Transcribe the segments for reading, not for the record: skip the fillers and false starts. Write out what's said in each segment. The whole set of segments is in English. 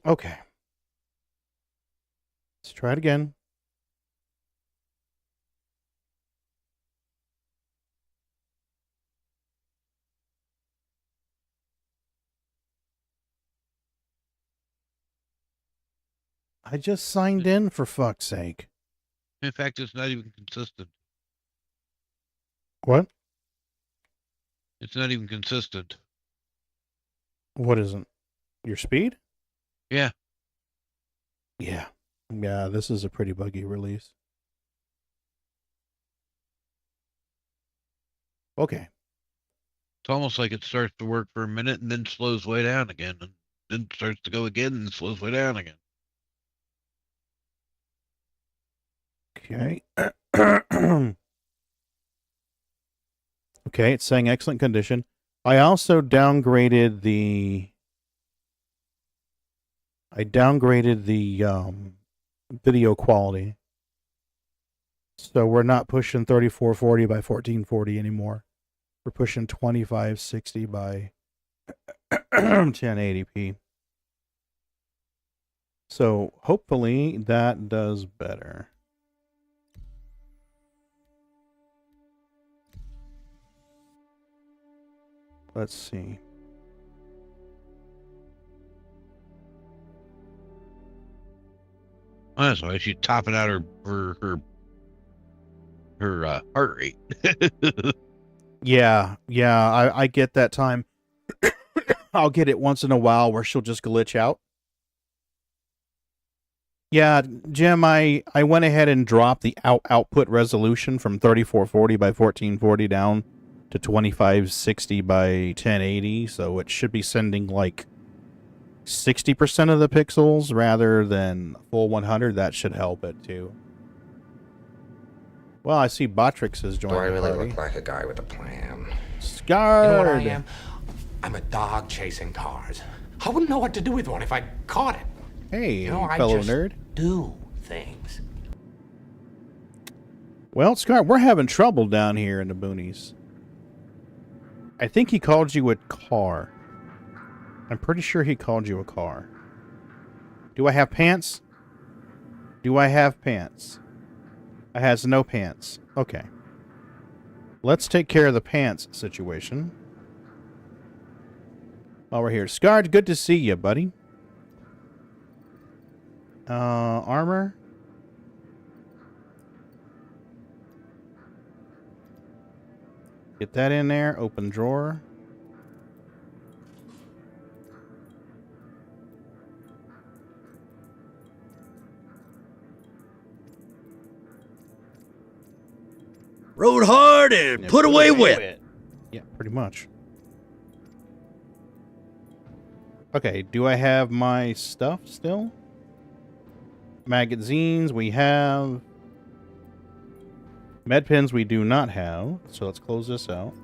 Okay. Let's try it again. I just signed in, for fuck's sake. In fact, it's not even consistent. What? It's not even consistent. What isn't? Your speed? Yeah. Yeah. Yeah, this is a pretty buggy release. Okay. It's almost like it starts to work for a minute and then slows way down again, and then starts to go again and slows way down again. Okay. Okay, it's saying excellent condition. I also downgraded the video quality. So we're not pushing 3440 by 1440 anymore. We're pushing 2560 by 1080p. So hopefully that does better. Let's see. That's why she's topping out her heart rate. Yeah, I get that time. I'll get it once in a while where she'll just glitch out. Yeah, Jim, I went ahead and dropped the output resolution from 3440 by 1440 down to 2560 by 1080, so it should be sending like 60% of the pixels rather than full 100. That should help it too. Well, I see Botrix is joining. Do I really the party. look like a guy with a plan? Scarred. You know what I am? I'm a dog chasing cars. I wouldn't know what to do with one if I caught it. Hey, you know, fellow I just nerd. do things. Well, Scar, we're having trouble down here in the boonies. I think he called you a car. I'm pretty sure he called you a car. Do I have pants? Do I have pants? I has no pants. Okay. Let's take care of the pants situation. While we're here. Scar, good to see you, buddy. Armor. Get that in there. Open drawer. Rode hard and put away wet. Yeah, pretty much. Okay, do I have my stuff still? Magazines we have. Med pens we do not have, so let's close this out.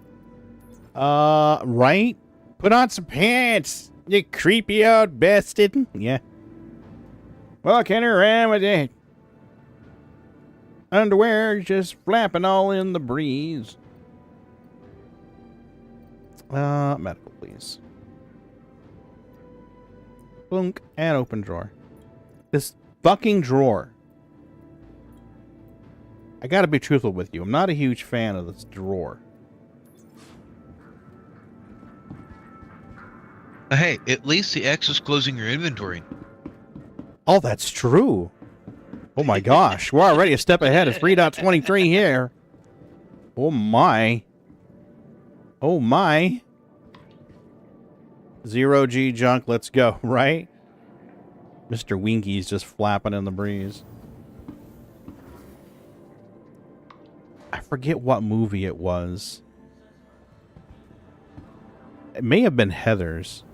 Right? Put on some pants, you creepy old bastard. Yeah. Walking around with it. Underwear just flapping all in the breeze. Medical, please. Blunk and open drawer. This fucking drawer. I gotta be truthful with you. I'm not a huge fan of this drawer. Hey, at least the X is closing your inventory. Oh, that's true. Oh my gosh. We're already a step ahead of 3.23 here. Oh my. Oh my. 0G junk, let's go, right? Mr. Winky's just flapping in the breeze. I forget what movie it was. It may have been Heather's,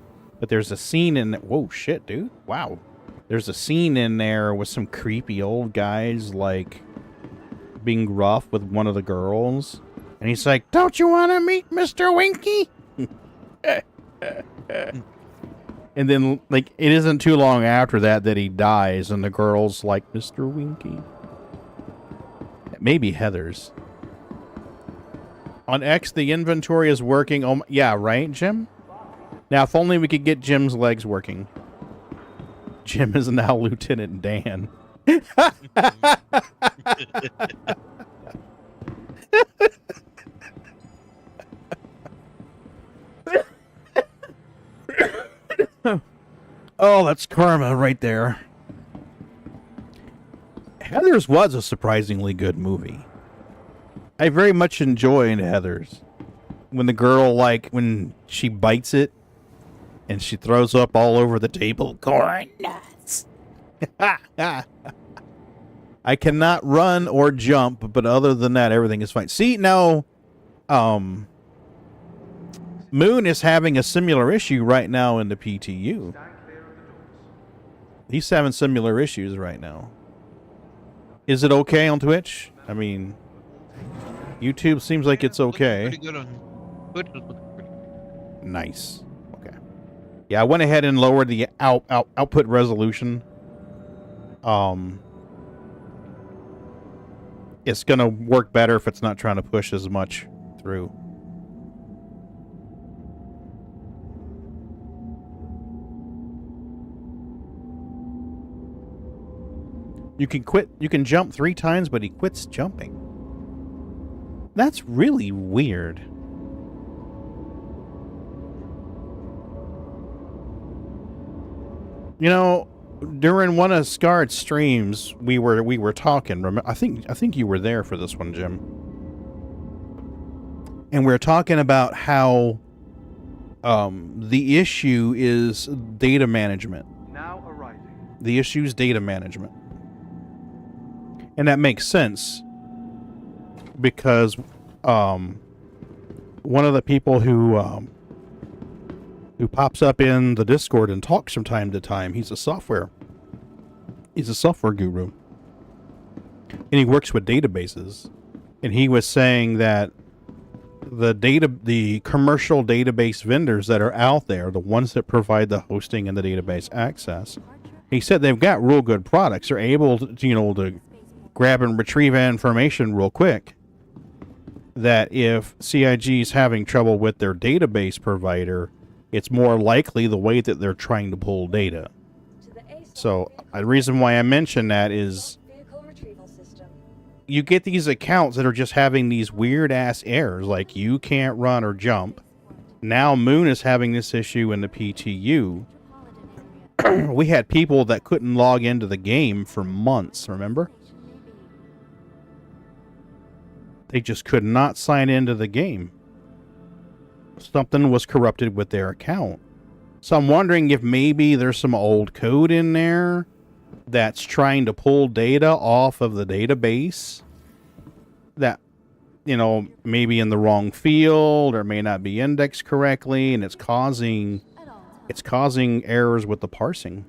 but there's a scene in it. Whoa, shit, dude. Wow. There's a scene in there with some creepy old guys, like, being rough with one of the girls. And he's like, "Don't you want to meet Mr. Winky?" And then, like, it isn't too long after that that he dies, and the girl's like, "Mr. Winky." Maybe Heather's. On X, the inventory is working. Oh, yeah, right, Jim? Now, if only we could get Jim's legs working. Jim is now Lieutenant Dan. Oh, that's karma right there. Heathers was a surprisingly good movie. I very much enjoyed Heathers. When the girl, like, when she bites it and she throws up all over the table. Corn nuts. I cannot run or jump, but other than that, everything is fine. See, now, Moon is having a similar issue right now in the PTU. He's having similar issues right now. Is it okay on Twitch? I mean, YouTube seems like it's okay. Pretty good on Twitch. Is looking pretty good. Nice. Okay. Yeah, I went ahead and lowered the output resolution. It's gonna work better if it's not trying to push as much through. You can jump 3 times, but he quits jumping. That's really weird. You know, during one of Scarred's streams, we were talking. I think you were there for this one, Jim. And we were talking about how the issue is data management. Now arriving. The issue is data management. And that makes sense because one of the people who pops up in the Discord and talks from time to time, he's a software guru. And he works with databases. And he was saying that the commercial database vendors that are out there, the ones that provide the hosting and the database access, he said they've got real good products. They're able to, to grab and retrieve information real quick. That if CIG is having trouble with their database provider, it's more likely the way that they're trying to pull data. So the reason why I mention that is you get these accounts that are just having these weird ass errors, like you can't run or jump. Now Moon is having this issue in the PTU. We had people that couldn't log into the game for months, remember? They just could not sign into the game. Something was corrupted with their account. So I'm wondering if maybe there's some old code in there that's trying to pull data off of the database that, maybe in the wrong field or may not be indexed correctly, and it's causing errors with the parsing.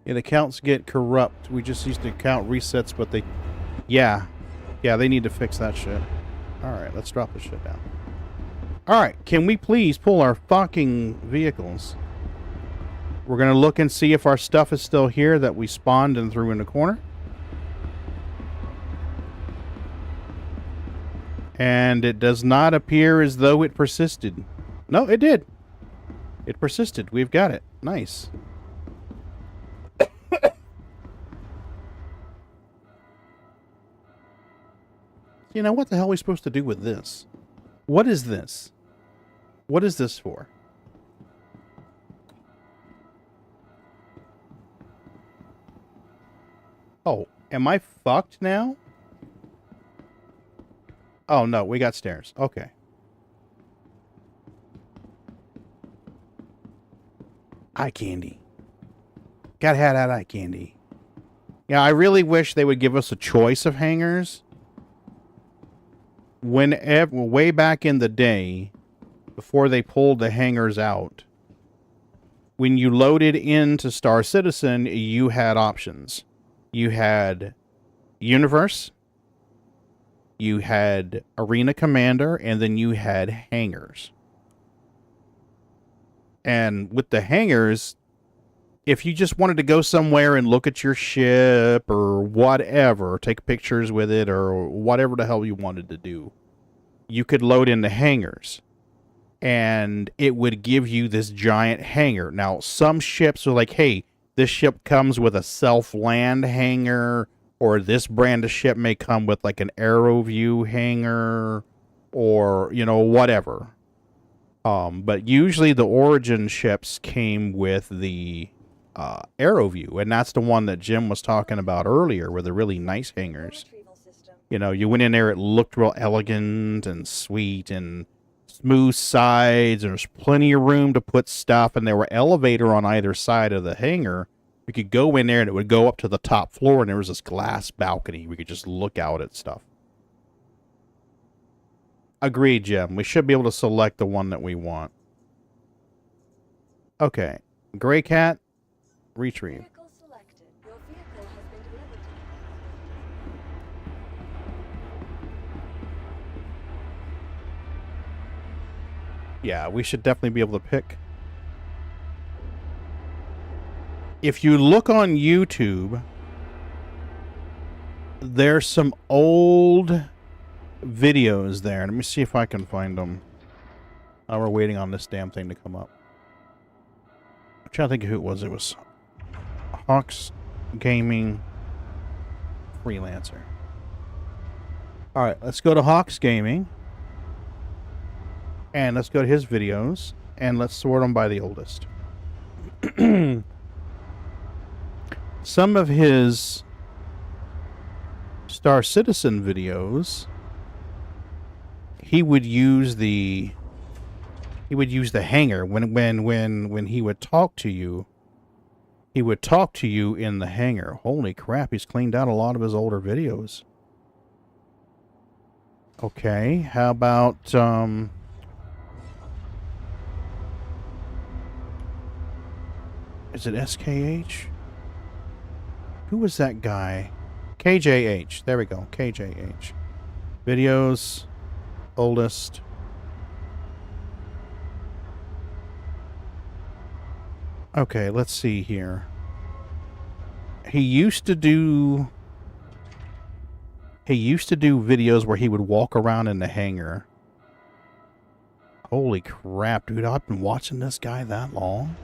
And accounts get corrupt. We just used to account resets, but they... Yeah, they need to fix that shit. Alright, let's drop this shit down. Alright, can we please pull our fucking vehicles? We're gonna look and see if our stuff is still here that we spawned and threw in the corner. And it does not appear as though it persisted. No, it did. It persisted. We've got it. Nice. What the hell are we supposed to do with this? What is this? What is this for? Oh, am I fucked now? Oh, no, we got stairs. Okay. Eye candy. Gotta have that eye candy. Yeah, I really wish they would give us a choice of hangars. Way back in the day, before they pulled the hangars out, when you loaded into Star Citizen, you had options. You had Universe, you had Arena Commander, and then you had hangars. And with the hangars, if you just wanted to go somewhere and look at your ship or whatever, take pictures with it or whatever the hell you wanted to do, you could load into hangars. And it would give you this giant hangar. Now, some ships are like, hey, this ship comes with a self-land hangar, or this brand of ship may come with like an aero view hangar, or, you know, whatever. But usually the Origin ships came with the aero view, and that's the one that Jim was talking about earlier, with the really nice hangars. You know, you went in there, it looked real elegant and sweet and smooth sides, and there's plenty of room to put stuff, and there were elevator on either side of the hangar. You could go in there and it would go up to the top floor, and there was this glass balcony. We could just look out at stuff. Agreed, Jim. We should be able to select the one that we want. Okay. Gray cat, retrieve. Vehicle selected. Your vehicle has been delivered. Yeah, we should definitely be able to pick. If you look on YouTube, there's some old videos there. Let me see if I can find them. Oh, we're waiting on this damn thing to come up. I'm trying to think of who it was. It was Hawks Gaming Freelancer. Alright, let's go to Hawks Gaming. And let's go to his videos. And let's sort them by the oldest. Some of his Star Citizen videos, he would use the hangar when he would talk to you. He would talk to you in the hangar. Holy crap, he's cleaned out a lot of his older videos. Okay, how about is it SKH? Who was that guy? KJH. There we go. KJH. Videos. Oldest. Okay, let's see here. He used to do videos where he would walk around in the hangar. Holy crap, dude. I've been watching this guy that long.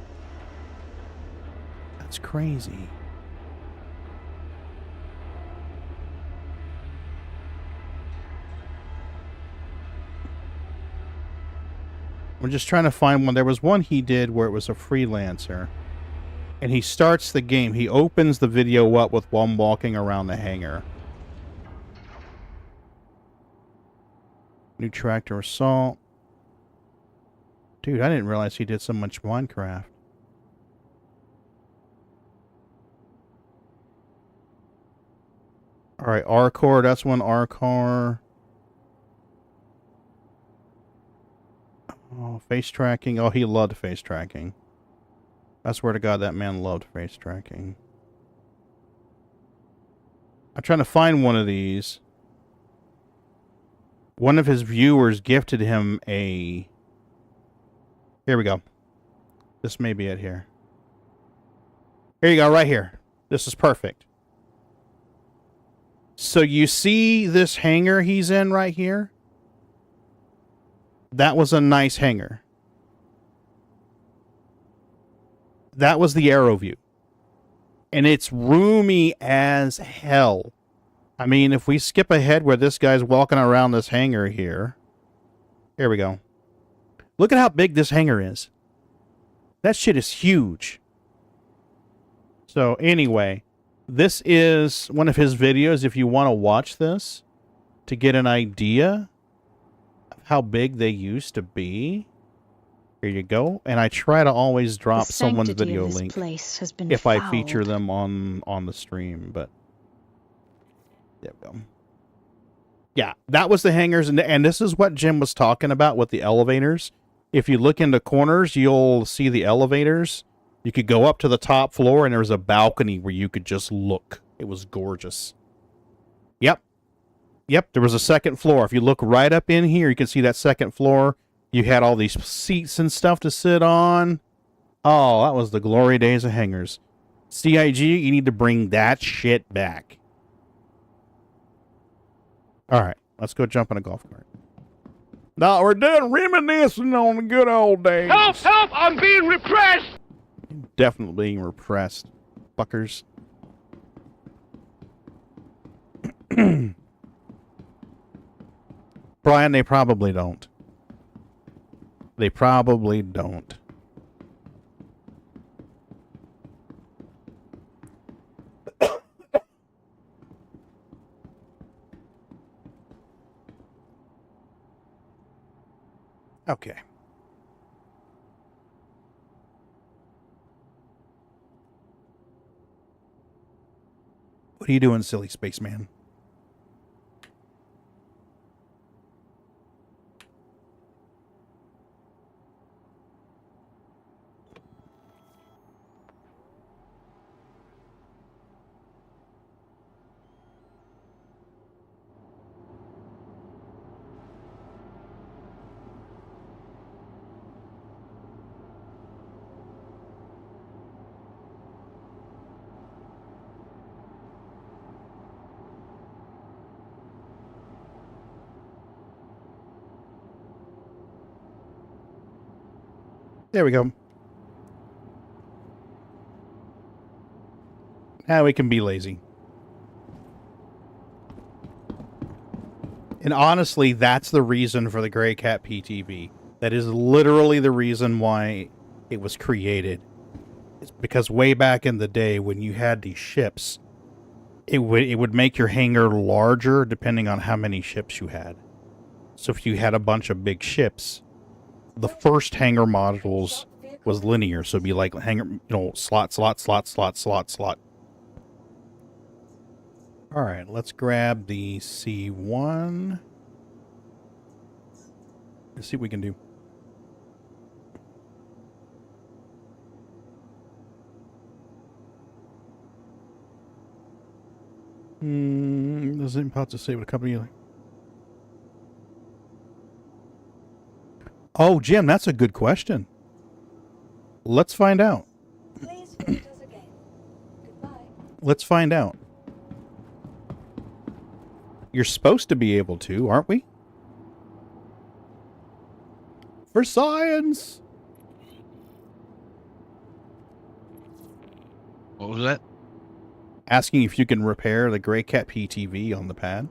That's crazy. I'm just trying to find one. There was one he did where it was a freelancer. And he starts the game. He opens the video up with one walking around the hangar. New tractor assault. Dude, I didn't realize he did so much Minecraft. Alright, R-Core. That's one R-Core. Oh, face tracking. Oh, he loved face tracking. I swear to God, that man loved face tracking. I'm trying to find one of these. One of his viewers gifted him a... Here we go. This may be it here. Here you go, right here. This is perfect. So you see this hangar he's in right here? That was a nice hangar. That was the aero view. And it's roomy as hell. I mean, if we skip ahead where this guy's walking around this hangar here. Here we go. Look at how big this hangar is. That shit is huge. So anyway, this is one of his videos if you want to watch this to get an idea of how big they used to be. Here you go. And I try to always drop someone's video link if I feature them on the stream, but there we go. Yeah, that was the hangars, and this is what Jim was talking about with the elevators. If you look into corners, you'll see the elevators. You could go up to the top floor, and there was a balcony where you could just look. It was gorgeous. Yep. Yep, there was a second floor. If you look right up in here, you can see that second floor. You had all these seats and stuff to sit on. Oh, that was the glory days of hangars. CIG, you need to bring that shit back. Alright, let's go jump in a golf cart. No, we're done reminiscing on the good old days. Help! Help! I'm being repressed! Definitely being repressed. Fuckers. Brian, they probably don't. They probably don't. Okay. What are you doing, silly spaceman? There we go. Now we can be lazy. And honestly, that's the reason for the Gray Cat PTV. That is literally the reason why it was created. It's because way back in the day when you had these ships, it would make your hangar larger depending on how many ships you had. So if you had a bunch of big ships, the first hangar modules was linear, so it'd be like hangar, slot, slot, slot, slot, slot, slot. All right, let's grab the C1. Let's see what we can do. Does it import to say what a company like? Oh, Jim, that's a good question. Let's find out. Please visit us again. Goodbye. Let's find out. You're supposed to be able to, aren't we? For science! What was that? Asking if you can repair the Gray Cat PTV on the pad.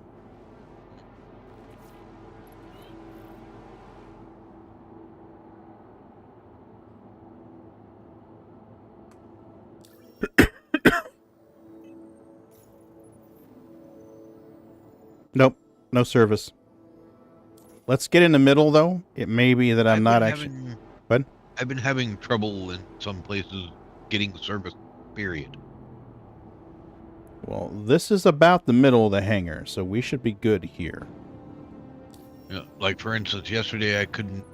Nope, no service. Let's get in the middle, though. It may be that I'm not actually... What? I've been having trouble in some places getting service, period. Well, this is about the middle of the hangar, so we should be good here. Yeah, like for instance, yesterday I couldn't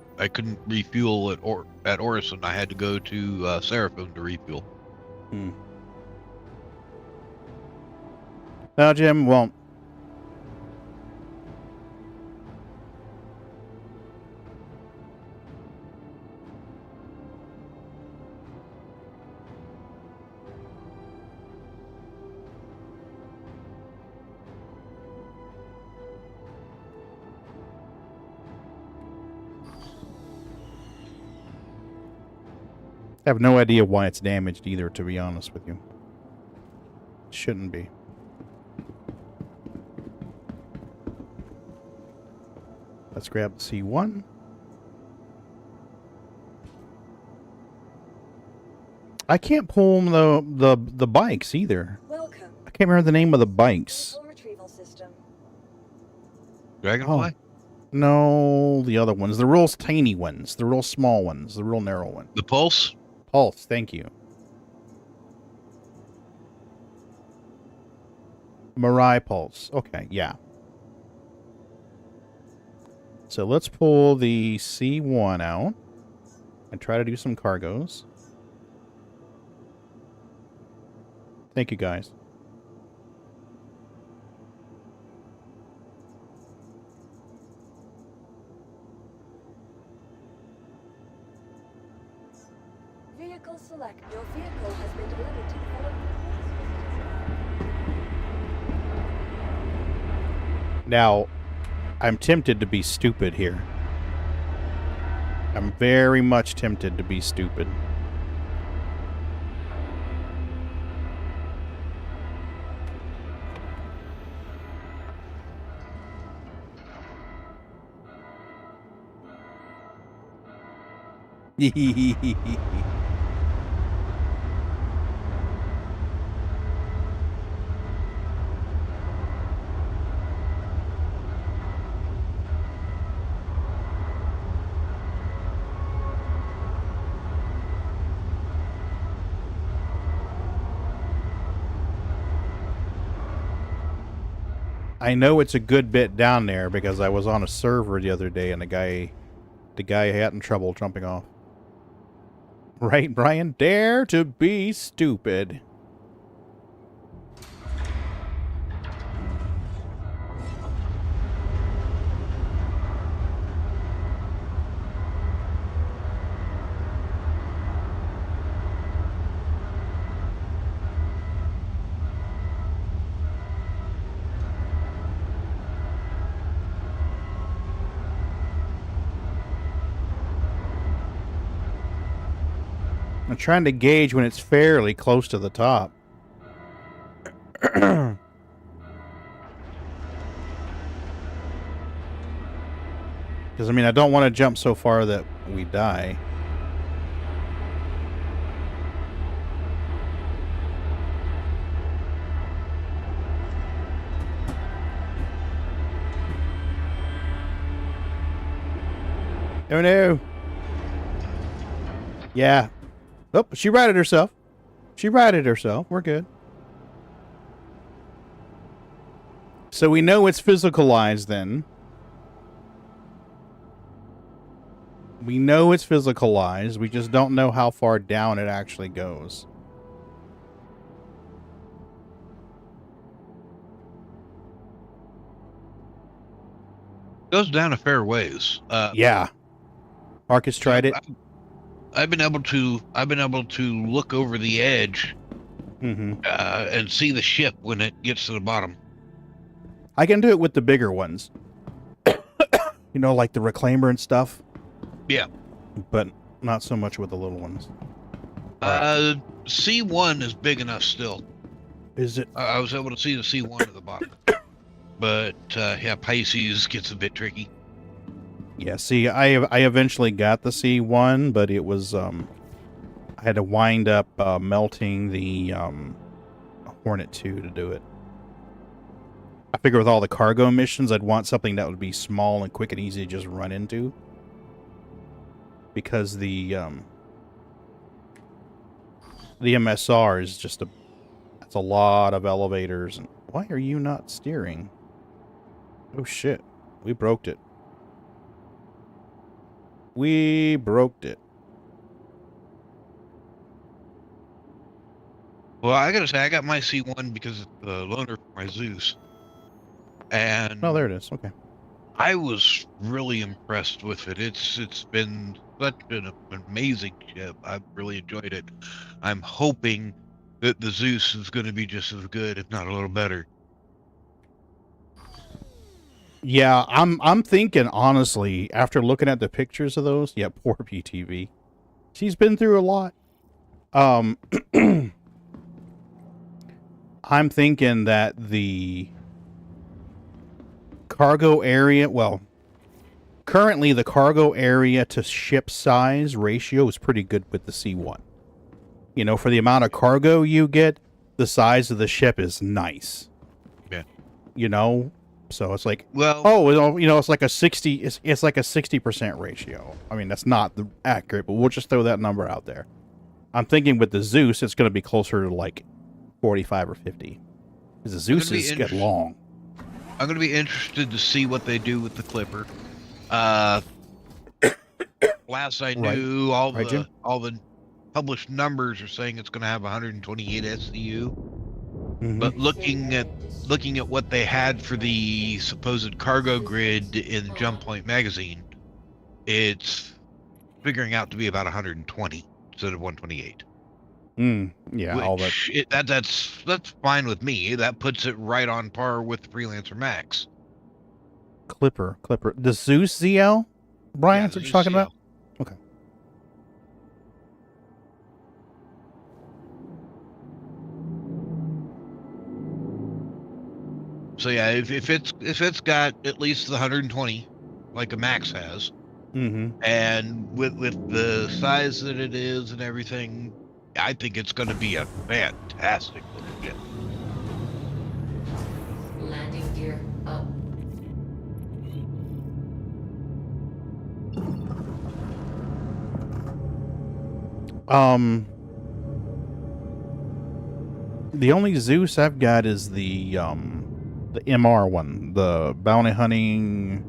refuel at Orison. I had to go to Seraphim to refuel. Now, Jim, well... I have no idea why it's damaged either, to be honest with you. Shouldn't be. Let's grab the C1. I can't pull the bikes either. Welcome. I can't remember the name of the bikes. Full retrieval system. Dragonfly? No, the other ones. The real tiny ones. The real small ones. The real narrow ones. The Pulse? Pulse, thank you. Mirai Pulse. Okay, yeah. So let's pull the C1 out and try to do some cargoes. Thank you, guys. Vehicle select. Your vehicle has been delivered to the following points. Now, I'm tempted to be stupid here. I'm very much tempted to be stupid. I know it's a good bit down there because I was on a server the other day and the guy had in trouble jumping off. Right, Brian? Dare to be stupid. I'm trying to gauge when it's fairly close to the top. Because, I mean, I don't want to jump so far that we die. Oh, no. Yeah. Oh, she righted herself. She righted herself. We're good. So we know it's physicalized then. We know it's physicalized. We just don't know how far down it actually goes. Goes down a fair ways. Yeah. Marcus tried it. I've been able to look over the edge and see the ship when it gets to the bottom. I can do it with the bigger ones. You know, like the Reclaimer and stuff. Yeah. But not so much with the little ones. C1 is big enough still. Is it? I was able to see the C1 at the bottom. But, yeah, Pisces gets a bit tricky. Yeah, see, I eventually got the C1, but it was, I had to wind up melting the Hornet 2 to do it. I figure with all the cargo missions, I'd want something that would be small and quick and easy to just run into. Because the MSR is just that's a lot of elevators. And why are you not steering? Oh shit, we broke it. We broke it. Well, I gotta say, I got my C1 because it's the loaner for my Zeus. And Oh, there it is. Okay. I was really impressed with it. It's been such an amazing ship. I've really enjoyed it. I'm hoping that the Zeus is going to be just as good, if not a little better. Yeah, I'm thinking honestly, after looking at the pictures of those, yeah, poor PTV. She's been through a lot. I'm thinking that the cargo area, well, currently the cargo area to ship size ratio is pretty good with the C1. You know, for the amount of cargo you get, the size of the ship is nice. Yeah. You know, so it's like, well, oh, you know, it's like a 60. It's like a 60% ratio. I mean, that's not the accurate, but we'll just throw that number out there. I'm thinking with the Zeus, it's going to be closer to like 45 or 50. Because the Zeus is get long. I'm going to be interested to see what they do with the Clipper. Last I knew, all the published numbers are saying it's going to have 128 SCU. But looking at what they had for the supposed cargo grid in Jump Point magazine, it's figuring out to be about 120 instead of 128. Yeah, all that. That's fine with me. That puts it right on par with Freelancer Max. Clipper. The Zeus ZL? Brian, that's what you're talking about? Okay. So yeah, if it's got at least the 120, like a Max has, and with the size that it is and everything, I think it's going to be a fantastic little ship. Landing gear up. The only Zeus I've got is the MR one, the bounty hunting.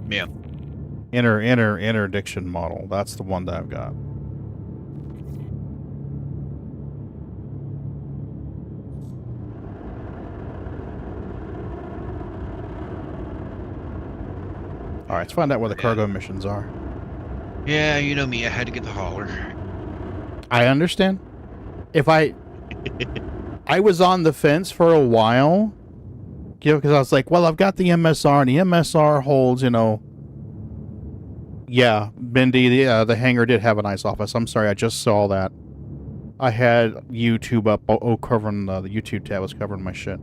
Yeah. Interdiction model. That's the one that I've got. All right, let's find out where the cargo missions are. Yeah, you know me. I had to get the hauler. I understand. If I was on the fence for a while, you know, because I was like, well, I've got the MSR, and the MSR holds, you know. Yeah, Bendy, the hangar did have a nice office. I'm sorry, I just saw that. I had YouTube up, covering the YouTube tab was covering my shit.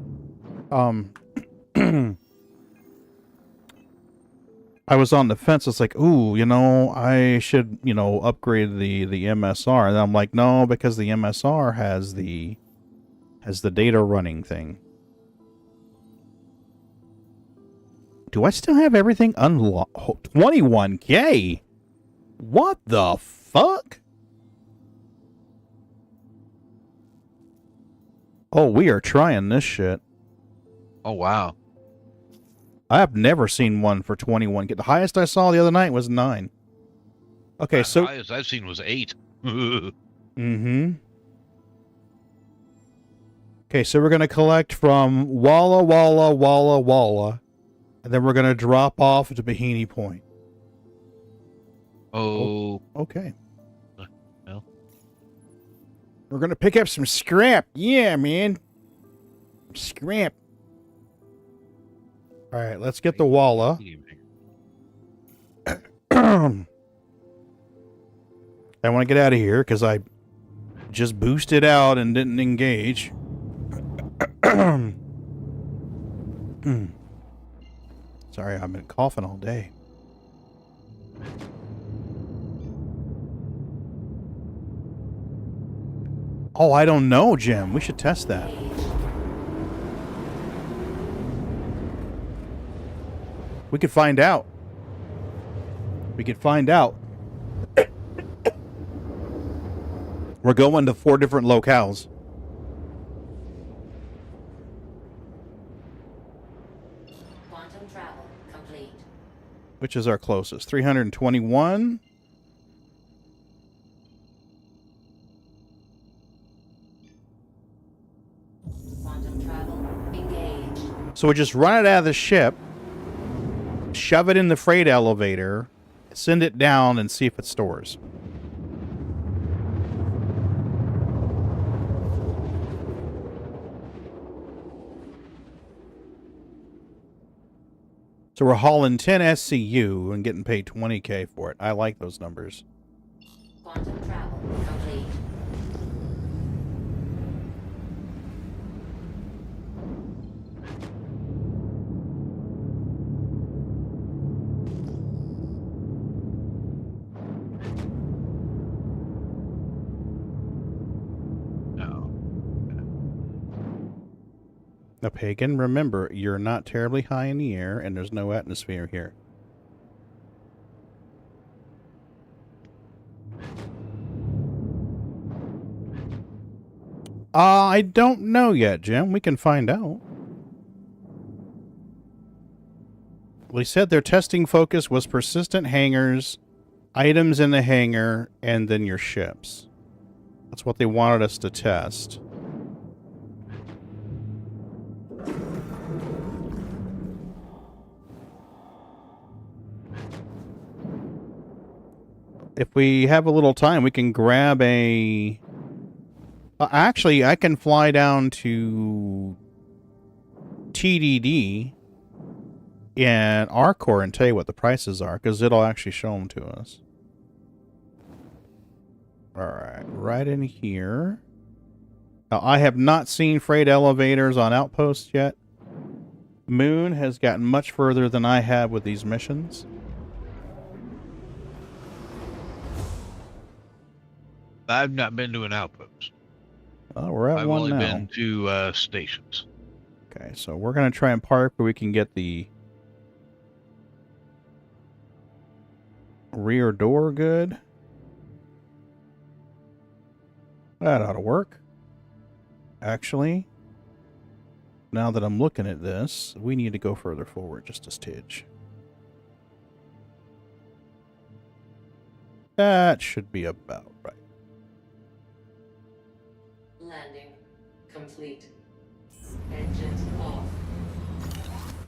I was on the fence. It's like, ooh, you know, I should, you know, upgrade the MSR. And I'm like, no, because the MSR has the data running thing. Do I still have everything unlocked? 21K? What the fuck? Oh, we are trying this shit. Oh, wow. I have never seen one for 21K. The highest I saw the other night was 9. Okay, so... The highest I've seen was 8. Mm-hmm. Okay, so we're going to collect from Walla Walla Walla Walla. And then we're going to drop off to Bikini Point. Oh. Okay. Well. We're going to pick up some scrap. Yeah, man. Scrap. All right, let's get the Walla. I want to get out of here because I just boosted out and didn't engage. Sorry, I've been coughing all day. Oh, I don't know, Jim. We should test that. We could find out. We could find out. We're going to 4 different locales. Quantum travel complete. Which is our closest? 321. Quantum travel engaged. So we just run it out of the ship, shove it in the freight elevator, send it down, and see if it stores. So we're hauling 10 SCU and getting paid 20K for it. I like those numbers. Quantum travel complete. Now, Pagan, remember, you're not terribly high in the air, and there's no atmosphere here. I don't know yet, Jim. We can find out. We said their testing focus was persistent hangars, items in the hangar, and then your ships. That's what they wanted us to test. If we have a little time, we can grab a Actually, I can fly down to TDD in our core and tell you what the prices are, because it'll actually show them to us. Alright, right in here. Now, I have not seen freight elevators on outposts yet. Moon has gotten much further than I have with these missions. I've not been to an outpost. Oh, we're at I've one only now. been to stations. Okay, so we're going to try and park where we can get the rear door good. That ought to work. Actually, now that I'm looking at this, we need to go further forward just a stitch. That should be about right. Landing complete. Engines off.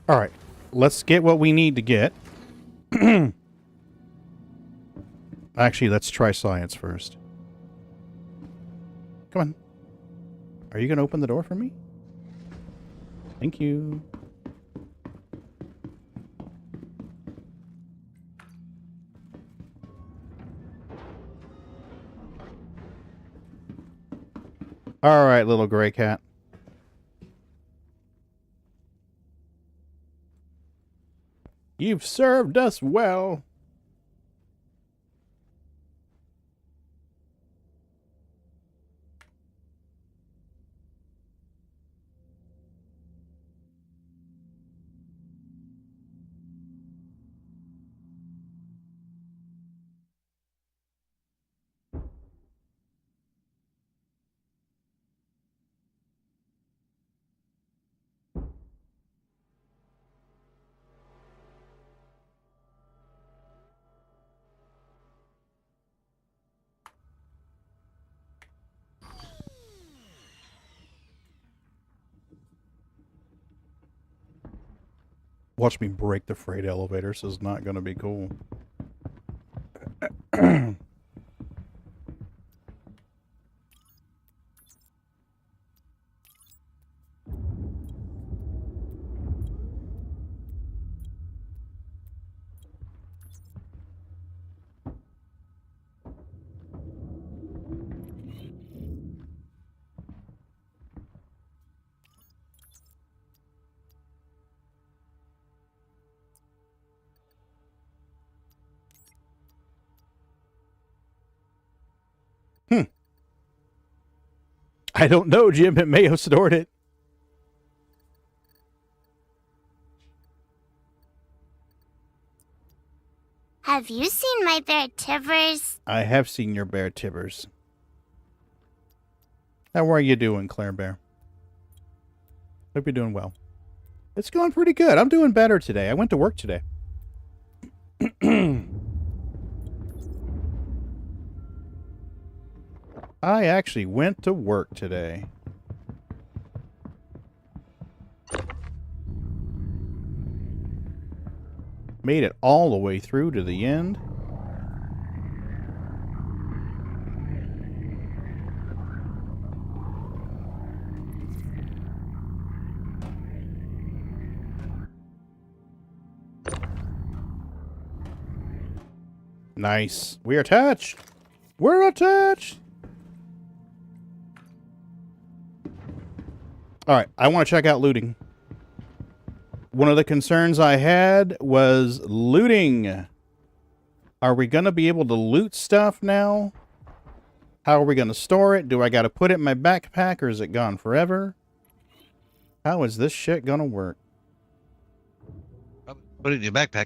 All right, let's get what we need to get. Actually, let's try science first. Come on. Are you going to open the door for me? Thank you. All right, little gray cat. You've served us well. Watch me break the freight elevator. This is not going to be cool. I don't know, Jim. It may have stored it. Have you seen my bear Tivers? I have seen your bear Tivers. How are you doing, Claire Bear? Hope you're doing well. It's going pretty good. I'm doing better today. I went to work today. I actually went to work today. Made it all the way through to the end. Nice. We're attached. We're attached. All right, I want to check out looting. One of the concerns I had was looting. Are we going to be able to loot stuff now? How are we going to store it? Do I got to put it in my backpack or is it gone forever? How is this shit going to work? Put it in your backpack.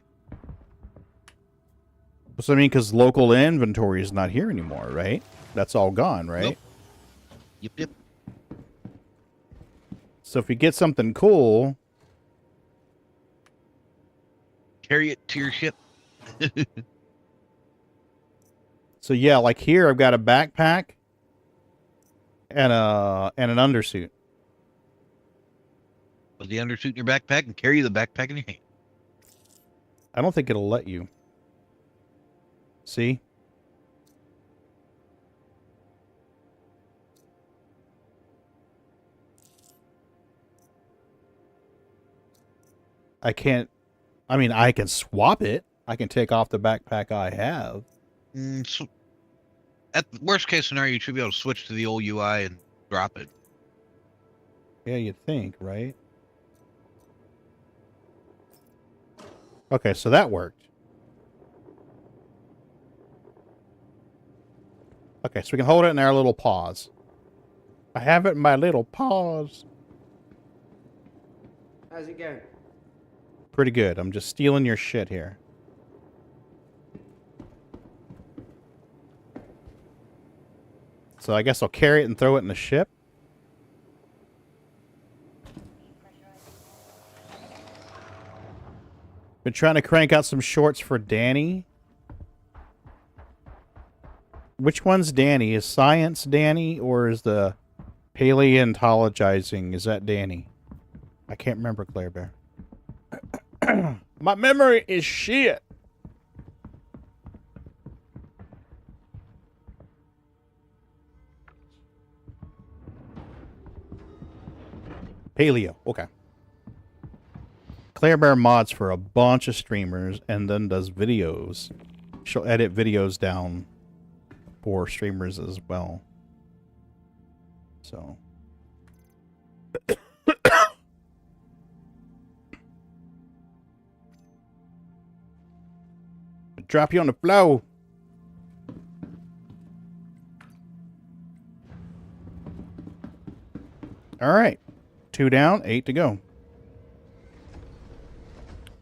So, I mean, because local inventory is not here anymore, right? That's all gone, right? Nope. Yep. So if you get something cool... Carry it to your ship. So yeah, like here I've got a backpack and an undersuit. Put the undersuit in your backpack and carry the backpack in your hand. I don't think it'll let you. See? I can't... I mean, I can swap it. I can take off the backpack I have. So at the worst case scenario, you should be able to switch to the old UI and drop it. Yeah, you'd think, right? Okay, so that worked. Okay, so we can hold it in our little paws. I have it in my little paws. How's it going? Pretty good. I'm just stealing your shit here. So I guess I'll carry it and throw it in the ship. Been trying to crank out some shorts for Danny. Which one's Danny? Is science Danny or is the paleontologizing? Is that Danny? I can't remember, Claire Bear. My memory is shit. Paleo. Okay. Claire Bear mods for a bunch of streamers and then does videos. She'll edit videos down for streamers as well. So. Drop you on the floor. All right. 2 down, 8 to go.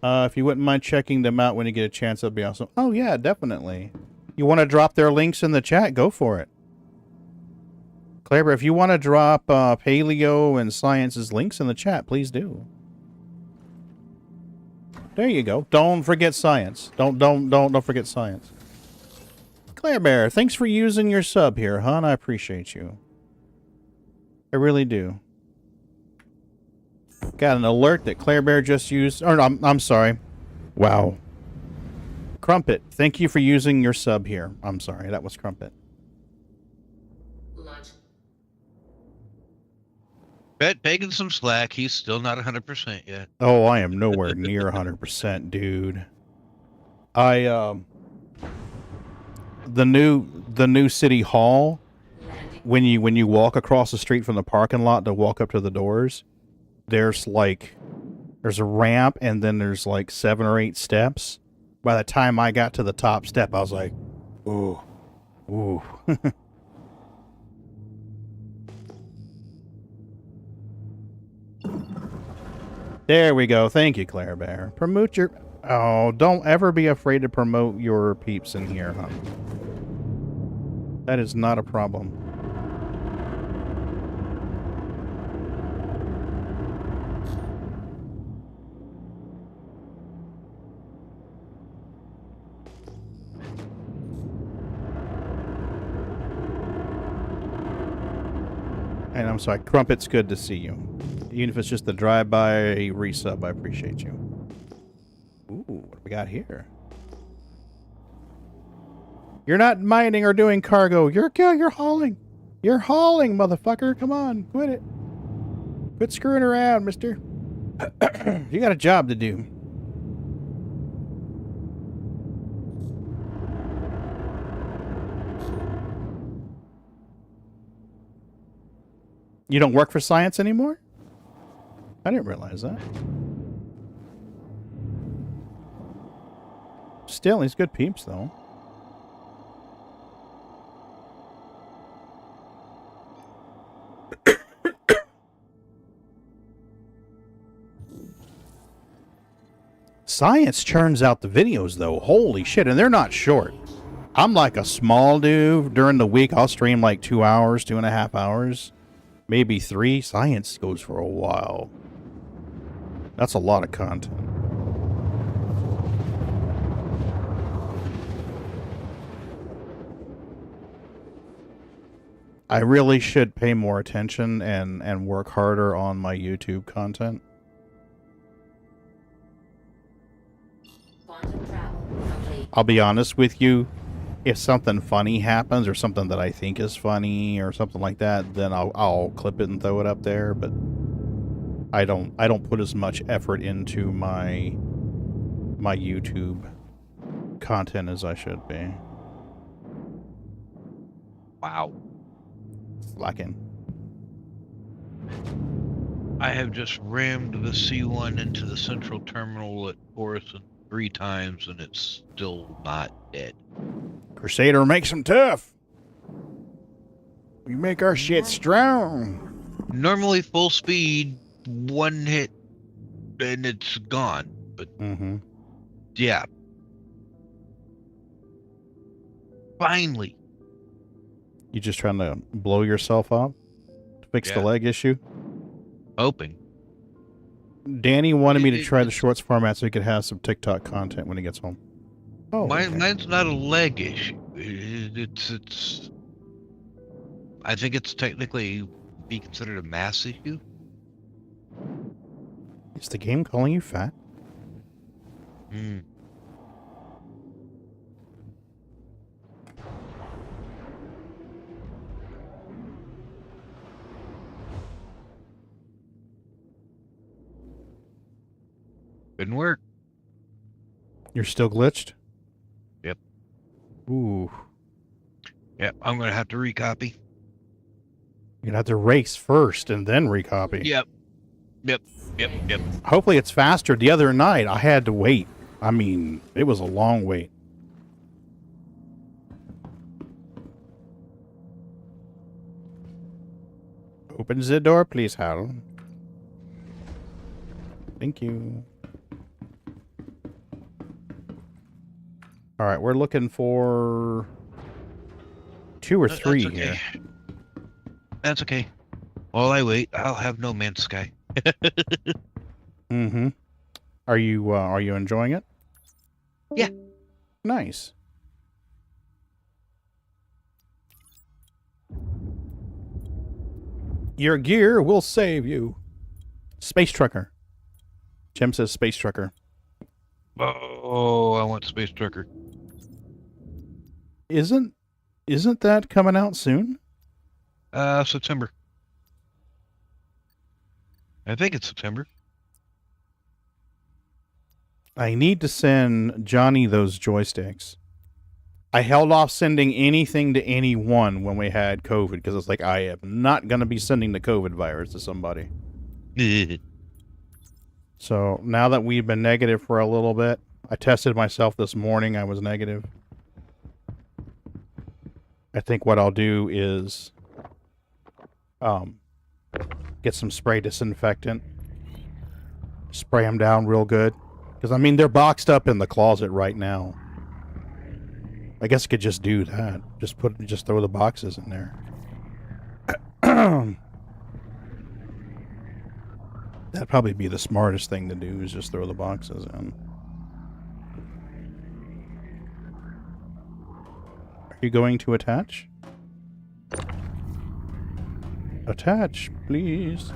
If you wouldn't mind checking them out when you get a chance, that'd be awesome. Oh, yeah, definitely. You want to drop their links in the chat? Go for it. Claire, if you want to drop Paleo and Science's links in the chat, please do. There you go. Don't forget Science. Don't forget Science. Claire Bear, thanks for using your sub here, hon. I appreciate you. I really do. Got an alert that Claire Bear just used. Or no, I'm sorry. Wow. Crumpet, thank you for using your sub here. I'm sorry, that was Crumpet. Launch. Bet Pagan some slack. He's still not 100% yet. Oh, I am nowhere near 100%, dude. The new city hall, when you walk across the street from the parking lot to walk up to the doors, there's a ramp and then there's like 7 or 8 steps. By the time I got to the top step, I was like, ooh, ooh. There we go. Thank you, Claire Bear. Promote your... Oh, don't ever be afraid to promote your peeps in here, huh? That is not a problem. And I'm sorry, Crumpet's good to see you. Even if it's just the drive-by resub, I appreciate you. Ooh, what do we got here? You're not mining or doing cargo. You're hauling. You're hauling, motherfucker. Come on, quit it. Quit screwing around, mister. You got a job to do. You don't work for Science anymore? I didn't realize that. Still, he's good peeps, though. Science churns out the videos, though. Holy shit, and they're not short. I'm like a small dude. During the week, I'll stream like 2 hours, 2.5 hours. Maybe 3. Science goes for a while. That's a lot of content. I really should pay more attention and work harder on my YouTube content. Quantum travel complete. I'll be honest with you. If something funny happens or something that I think is funny or something like that, then I'll clip it and throw it up there. But I don't put as much effort into my YouTube content as I should be. Wow. Slacking. I have just rammed the C1 into the central terminal at Orison 3 times, and it's still not dead. Crusader makes them tough. We make our shit strong. Normally full speed, one hit, and it's gone. But yeah. Finally. You just trying to blow yourself up to fix the leg issue? Hoping. Danny wanted me to try the shorts format so he could have some TikTok content when he gets home. Oh, mine's not a leg issue. It's. I think it's technically be considered a mass issue. Is the game calling you fat? Couldn't work. You're still glitched? Yep. Ooh. Yep, I'm going to have to recopy. You're going to have to race first and then recopy. Yep. Hopefully it's faster. The other night, I had to wait. I mean, it was a long wait. Open the door, please, Hal. Thank you. All right, we're looking for 2 or 3 That's okay. here. That's okay. While I wait, I'll have No Man's Sky. Are you enjoying it? Yeah. Nice. Your gear will save you. Space Trucker. Jim says Space Trucker. Oh, I want Space Trucker. Isn't that coming out soon? September. I think it's September. I need to send Johnny those joysticks. I held off sending anything to anyone when we had COVID because it's like, I am not going to be sending the COVID virus to somebody. So now that we've been negative for a little bit, I tested myself this morning. I was negative. I think what I'll do is get some spray disinfectant, spray them down real good. Because, I mean, they're boxed up in the closet right now. I guess I could just do that. Just throw the boxes in there. That'd probably be the smartest thing to do, is just throw the boxes in. Are you going to attach? Attach, please.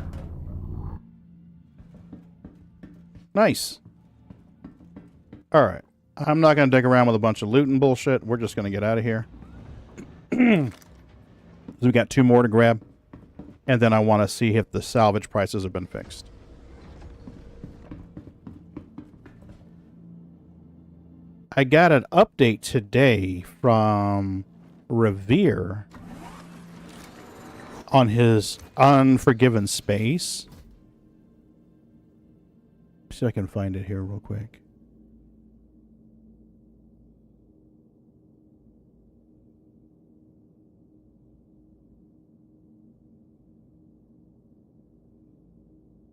Nice. Alright. I'm not going to dig around with a bunch of loot and bullshit. We're just going to get out of here. We got 2 more to grab. And then I want to see if the salvage prices have been fixed. I got an update today from Revere on his Unforgiven space. See if I can find it here real quick.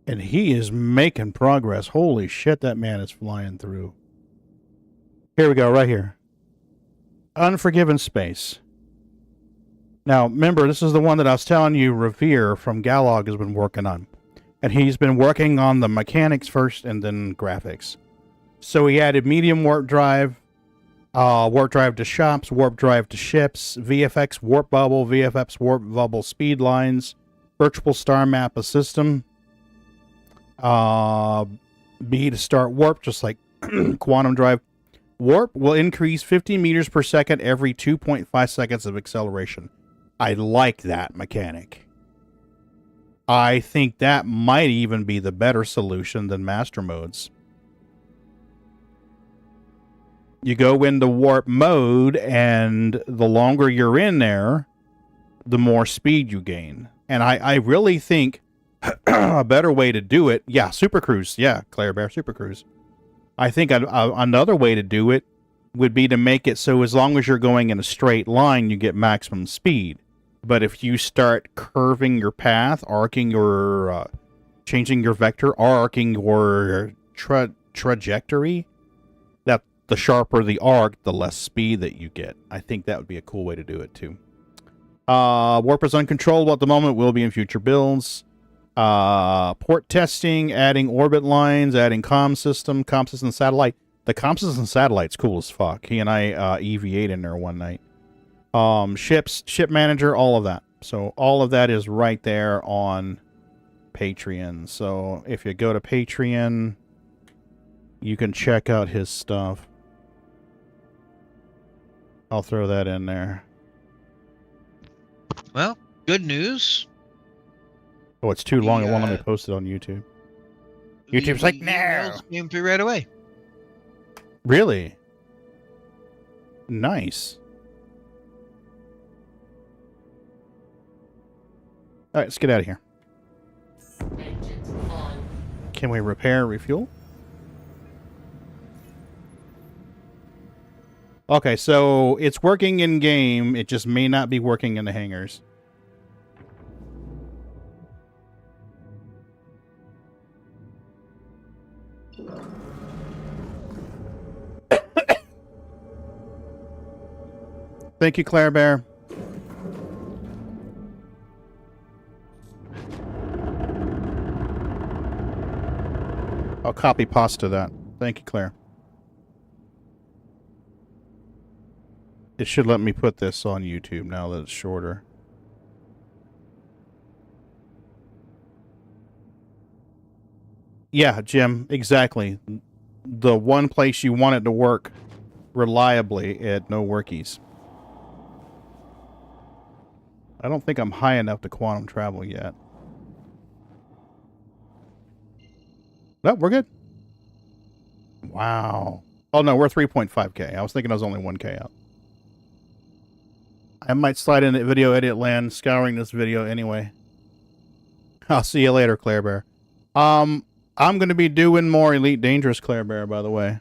And he is making progress. Holy shit, that man is flying through. Here we go, right here. Unforgiven space. Now, remember, this is the one that I was telling you Revere from Galog has been working on. And he's been working on the mechanics first and then graphics. So he added medium warp drive to shops, warp drive to ships, VFX warp bubble, VFX warp bubble speed lines, virtual star map a system, B to start warp, just like quantum drive. Warp will increase 50 meters per second every 2.5 seconds of acceleration. I like that mechanic. I think that might even be the better solution than master modes. You go into warp mode, and the longer you're in there, the more speed you gain. And I really think a better way to do it, yeah, Super Cruise, yeah, Claire Bear, Super Cruise. I think another way to do it would be to make it so as long as you're going in a straight line, you get maximum speed. But if you start curving your path, arcing your, changing your vector, arcing your trajectory, that the sharper the arc, the less speed that you get. I think that would be a cool way to do it too. Warp is uncontrollable at the moment, will be in future builds. Port testing, adding orbit lines, adding comm system satellite. The comm system satellite's cool as fuck. He and I EV8 in there one night. Ship manager, all of that. So all of that is right there on Patreon. So if you go to Patreon, you can check out his stuff. I'll throw that in there. Well, good news. Oh, it's too long. It won't let me post it on YouTube. YouTube's like, no. Emails came through right away. Really? Nice. All right, let's get out of here. Engines on. Can we repair, refuel? Okay, so it's working in game. It just may not be working in the hangars. Thank you, Claire Bear. I'll copy pasta that. Thank you, Claire. It should let me put this on YouTube now that it's shorter. Yeah, Jim, exactly. The one place you want it to work reliably at no workies. I don't think I'm high enough to quantum travel yet. No, we're good. Wow. Oh, no, we're 3.5K. I was thinking I was only 1K out. I might slide into video edit land, scouring this video anyway. I'll see you later, Claire Bear. I'm going to be doing more Elite Dangerous, Claire Bear, by the way.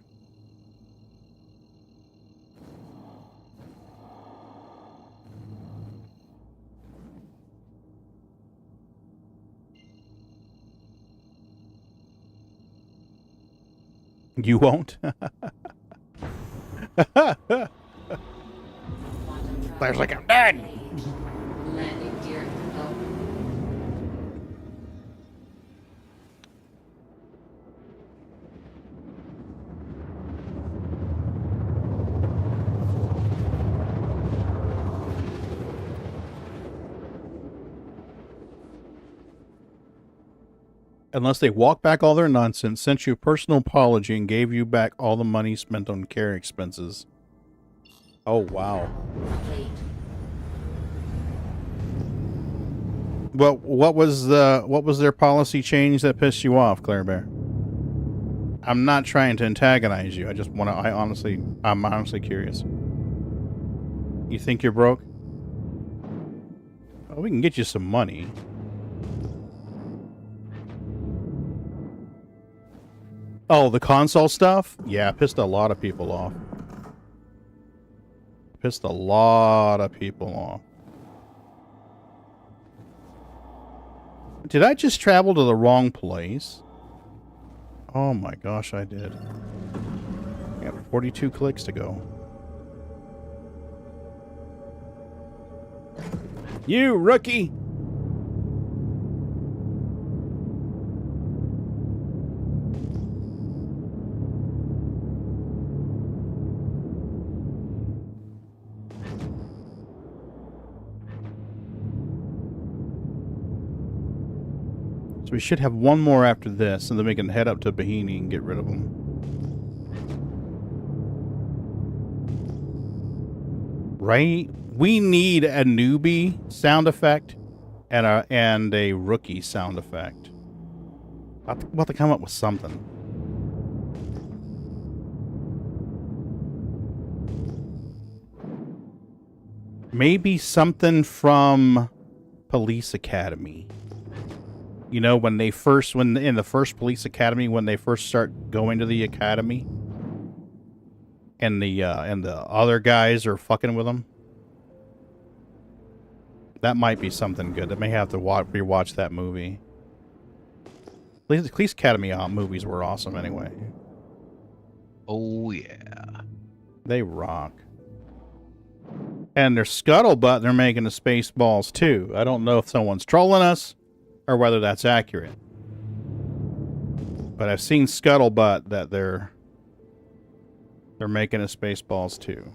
You won't? Claire's like, I'm done. Landing gear up. Unless they walk back all their nonsense, sent you a personal apology, and gave you back all the money spent on care expenses. Oh, wow. Complete. Well, what was their policy change that pissed you off, Claire Bear? I'm not trying to antagonize you. I just want to, I'm honestly curious. You think you're broke? Well, we can get you some money. Oh, the console stuff? Yeah, pissed a lot of people off. Pissed a lot of people off. Did I just travel to the wrong place? Oh my gosh, I did. I got 42 clicks to go. You rookie! So we should have one more after this, and then we can head up to Bahini and get rid of them. Right? We need a newbie sound effect and a rookie sound effect. I'll have to come up with something. Maybe something from Police Academy. You know, when in the first Police Academy, when they first start going to the academy, and the other guys are fucking with them. That might be something good. I may have to rewatch that movie. Police Academy movies were awesome anyway. Oh yeah, they rock. And their Scuttlebutt, they're making the Spaceballs too. I don't know if someone's trolling us or whether that's accurate. But I've seen Scuttlebutt that they're making a Spaceballs too.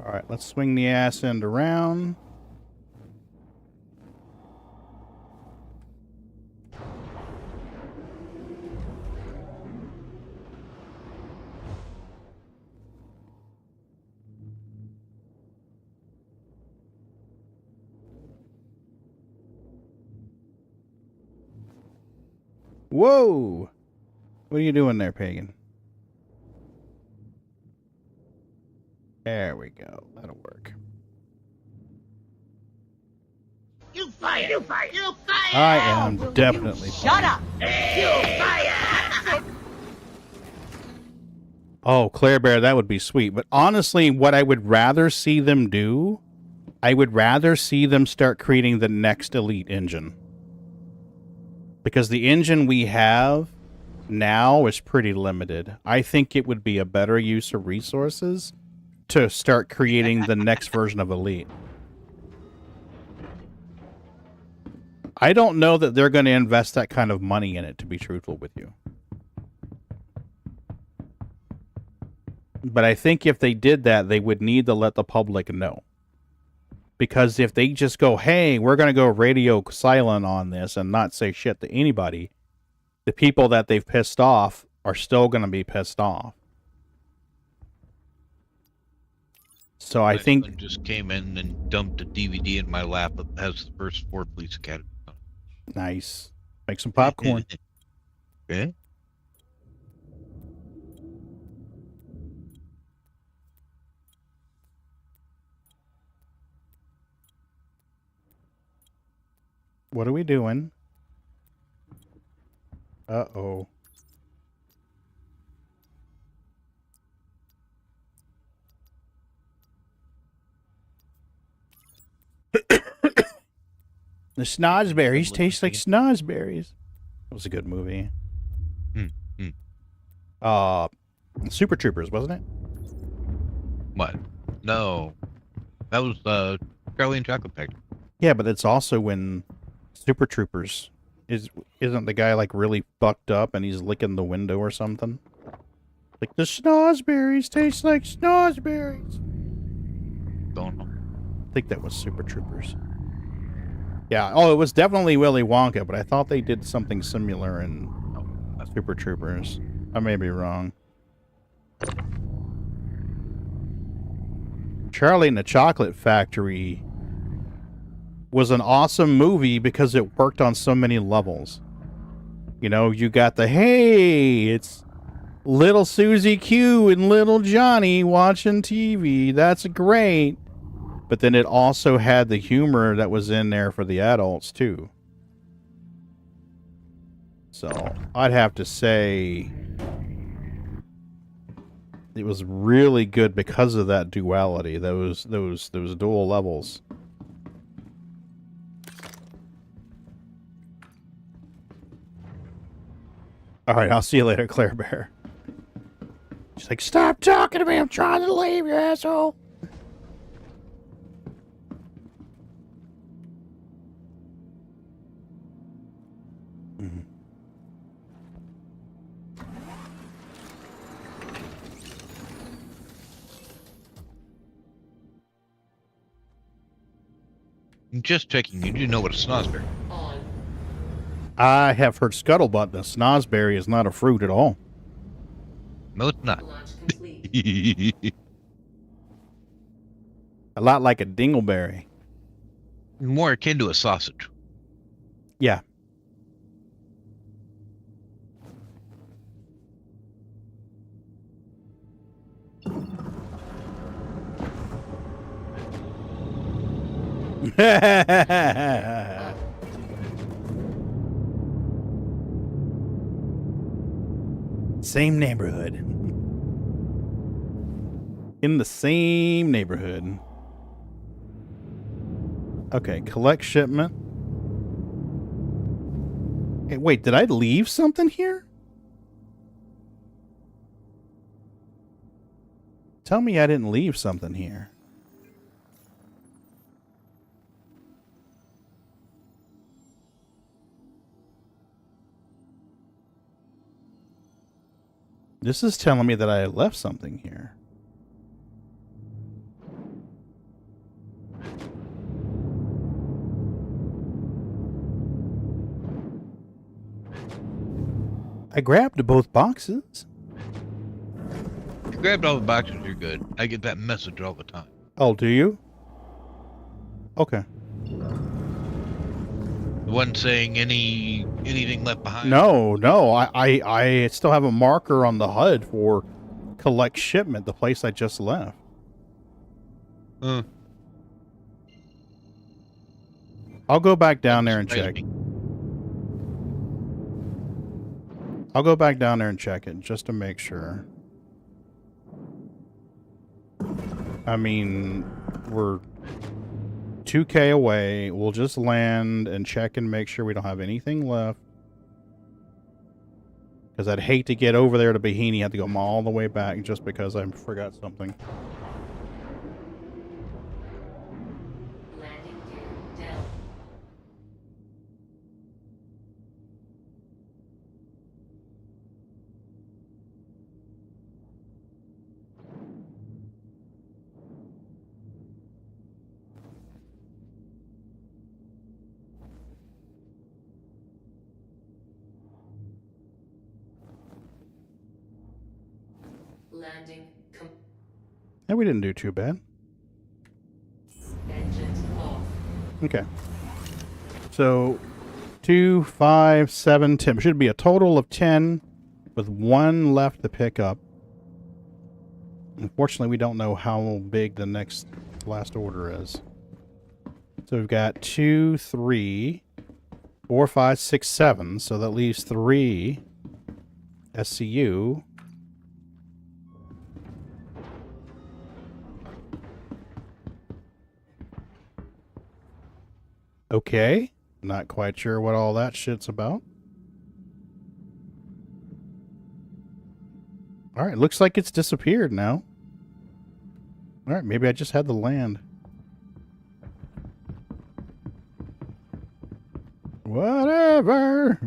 All right, let's swing the ass end around. Whoa! What are you doing there, Pagan? There we go. That'll work. You fire! You fire! You fire! I am definitely Shut up! You fire! Oh, Claire Bear, that would be sweet. But honestly, what I would rather see them do, I would rather see them start creating the next Elite engine. Because the engine we have now is pretty limited. I think it would be a better use of resources to start creating the next version of Elite. I don't know that they're going to invest that kind of money in it, to be truthful with you. But I think if they did that, they would need to let the public know. Because if they just go, hey, we're going to go radio silent on this and not say shit to anybody, the people that they've pissed off are still going to be pissed off. So I think... just came in and dumped a DVD in my lap that has the first 4 Police Academy. Nice. Make some popcorn. Okay. What are we doing? Uh-oh. The snozberries taste like snozberries. That was a good movie. Super Troopers, wasn't it? What? No. That was Charlie and Chocolate Factory. Yeah, but it's also when Super Troopers isn't the guy like really fucked up and he's licking the window or something? Like the snozberries taste like snozberries. Don't know. I think that was Super Troopers. Yeah, oh, it was definitely Willy Wonka, but I thought they did something similar in Super Troopers. I may be wrong. Charlie and the Chocolate Factory was an awesome movie because it worked on so many levels. You know, you got the, hey, it's little Susie Q and little Johnny watching TV. That's great. But then it also had the humor that was in there for the adults, too. So, I'd have to say it was really good because of that duality, those dual levels. Alright, I'll see you later, Claire Bear. She's like, stop talking to me, I'm trying to leave, you asshole. Just checking, you do know what a snozberry is. On. I have heard scuttlebutt. The snozberry is not a fruit at all. No, it's not. Launch complete. A lot like a dingleberry. More akin to a sausage. Yeah. Same neighborhood. In the same neighborhood. Okay, collect shipment. Hey, wait, did I leave something here? Tell me I didn't leave something here. This is telling me that I left something here. I grabbed both boxes. You grabbed all the boxes, you're good. I get that message all the time. Oh, do you? Okay. The one saying anything left behind. No. I still have a marker on the HUD for collect shipment, the place I just left. I'll go back down there and check. I'll go back down there and check it just to make sure. I mean, we're 2K away. We'll just land and check and make sure we don't have anything left. Because I'd hate to get over there to Bahini, have to go all the way back just because I forgot something. Landing gear down. Landing And we didn't do too bad. engines off. Okay. So, 2, 5, 7, 10. Should be a total of 10 with 1 left to pick up. Unfortunately, we don't know how big the last order is. So we've got 2, 3, 4, 5, 6, 7. So that leaves 3 SCU. Okay. Not quite sure what all that shit's about. Alright, looks like it's disappeared now. Alright, maybe I just had to land. Whatever.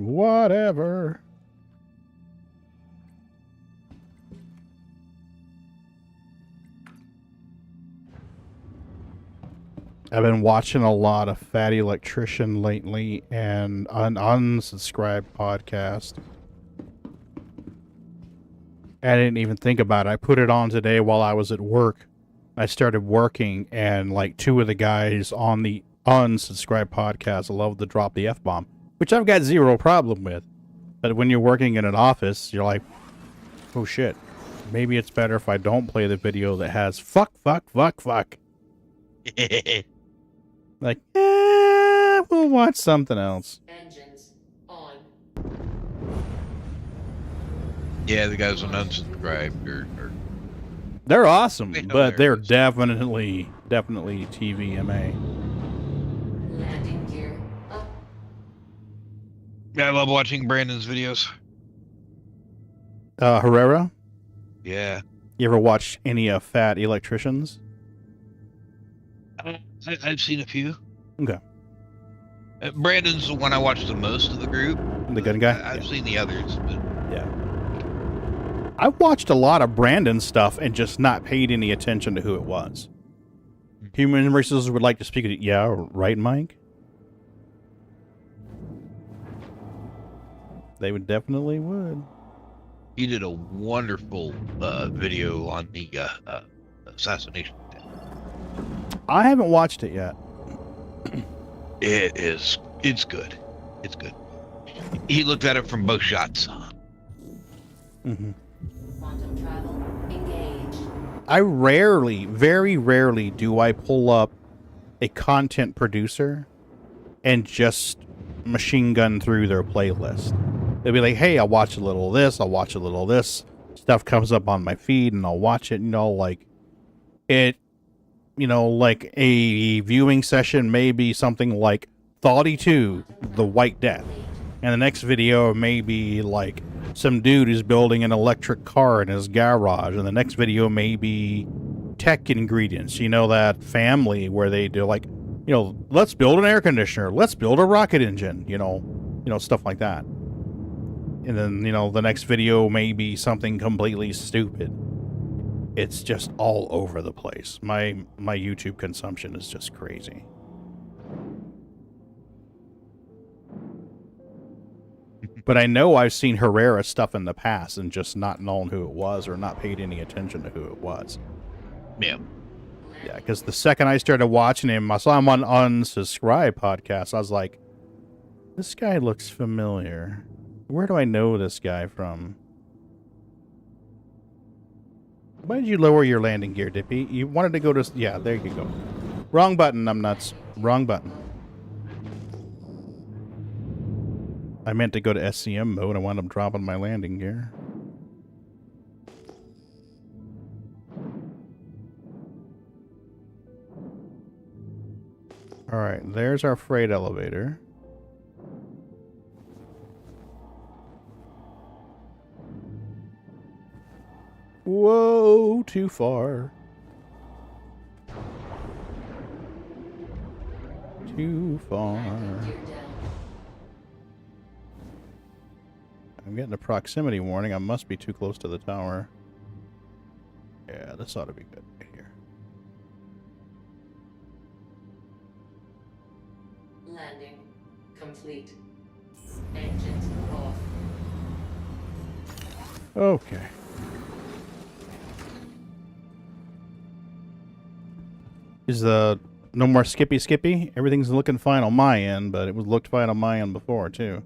I've been watching a lot of Fatty Electrician lately and an unsubscribed podcast. I didn't even think about it. I put it on today while I was at work. I started working and like 2 of the guys on the unsubscribed podcast love to drop the F-bomb, which I've got 0 problem with. But when you're working in an office, you're like, oh shit. Maybe it's better if I don't play the video that has fuck. Like, we'll watch something else. Engines on. Yeah, the guys on unsubscribed are They're awesome, Wait, no, but they're there definitely TVMA. Landing gear up. Yeah, I love watching Brandon's videos. Herrera, Yeah. you ever watch any Fat Electricians? I've seen a few. Okay. Brandon's the one I watch the most of the group. The gun guy? I've seen the others, but Yeah. I watched a lot of Brandon stuff and just not paid any attention to who it was. Human Resources would like to speak to you. Yeah, right, Mike? They would definitely would. He did a wonderful video on the assassination attempt. I haven't watched it yet. It's good. It's good. He looked at it from both shots. Mm-hmm. Quantum travel engaged. I rarely, very rarely do I pull up a content producer and just machine gun through their playlist. They'll be like, hey, I'll watch a little of this, I'll watch a little of this. Stuff comes up on my feed and I'll watch it, like it, like a viewing session may be something like Thoughty 2, The White Death. And the next video may be like some dude who's building an electric car in his garage. And the next video may be tech ingredients. That family where they do like, let's build an air conditioner. Let's build a rocket engine, stuff like that. And then, the next video may be something completely stupid. It's just all over the place. My YouTube consumption is just crazy. But I know I've seen Herrera stuff in the past and just not known who it was or not paid any attention to who it was. Yeah. Yeah, because the second I started watching him, I saw him on Unsubscribe podcast. I was like, this guy looks familiar. Where do I know this guy from? Why did you lower your landing gear, Dippy? You wanted to go to... Yeah, there you go. Wrong button, I'm nuts. Wrong button. I meant to go to SCM mode. I wound up dropping my landing gear. Alright, there's our freight elevator. Whoa, too far. Too far. I'm getting a proximity warning. I must be too close to the tower. Yeah, this ought to be good right here. Landing complete. Engines off. Okay. Is the no more skippy? Everything's looking fine on my end, but it was looked fine on my end before too.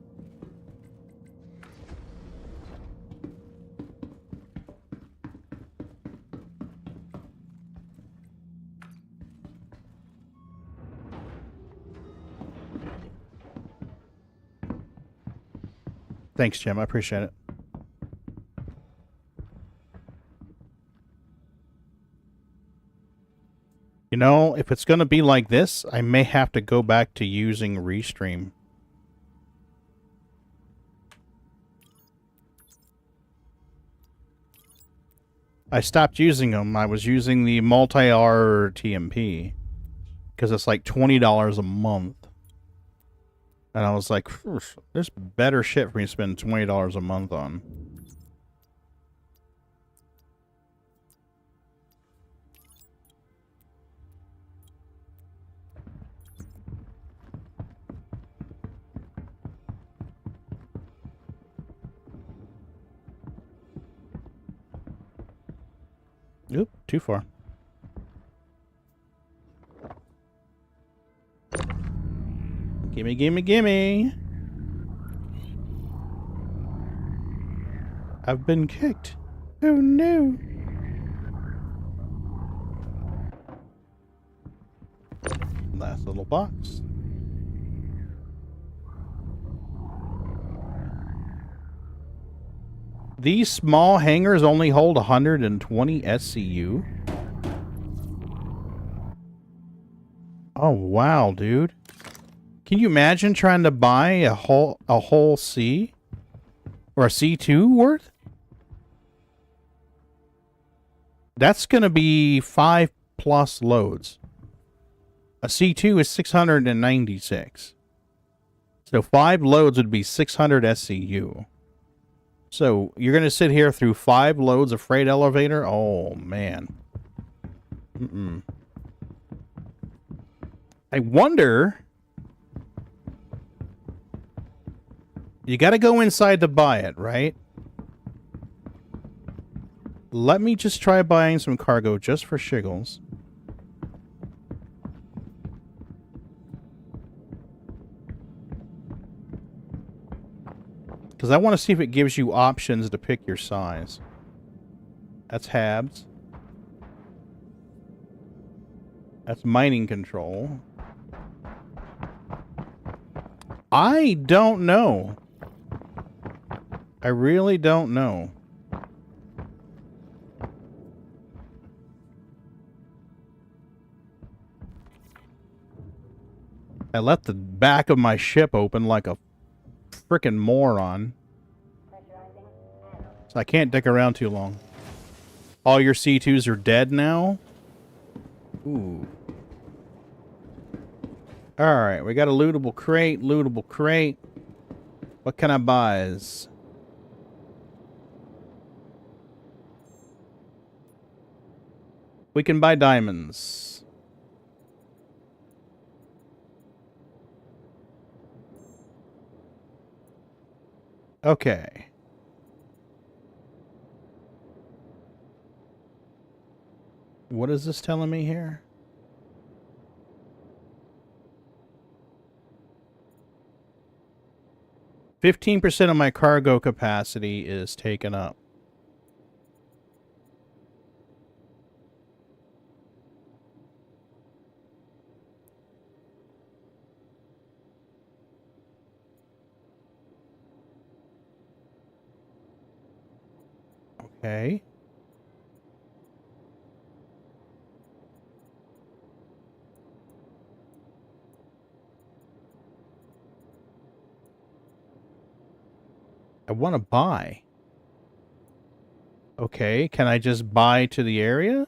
Thanks, Jim. I appreciate it. If it's going to be like this, I may have to go back to using Restream. I stopped using them. I was using the multi-R TMP because it's like $20 a month. And I was like, there's better shit for me to spend $20 a month on. Oop, too far. Gimme, gimme, gimme. I've been kicked. Oh no. Last little box. These small hangars only hold 120 SCU? Oh wow, dude. Can you imagine trying to buy a whole C? Or a C2 worth? That's going to be 5+ loads. A C2 is 696. So 5 loads would be 600 SCU. So you're going to sit here through 5 loads of freight elevator? Oh, man. I wonder... You got to go inside to buy it, right? Let me just try buying some cargo just for shiggles. Because I want to see if it gives you options to pick your size. That's Habs. That's mining control. I don't know. I really don't know. I left the back of my ship open like a frickin' moron. So I can't dick around too long. All your C2s are dead now? Ooh. Alright, we got a lootable crate, lootable crate. What can I buy? We can buy diamonds. Okay. What is this telling me here? %15% of my cargo capacity is taken up. Okay. I want to buy. Okay, can I just buy to the area?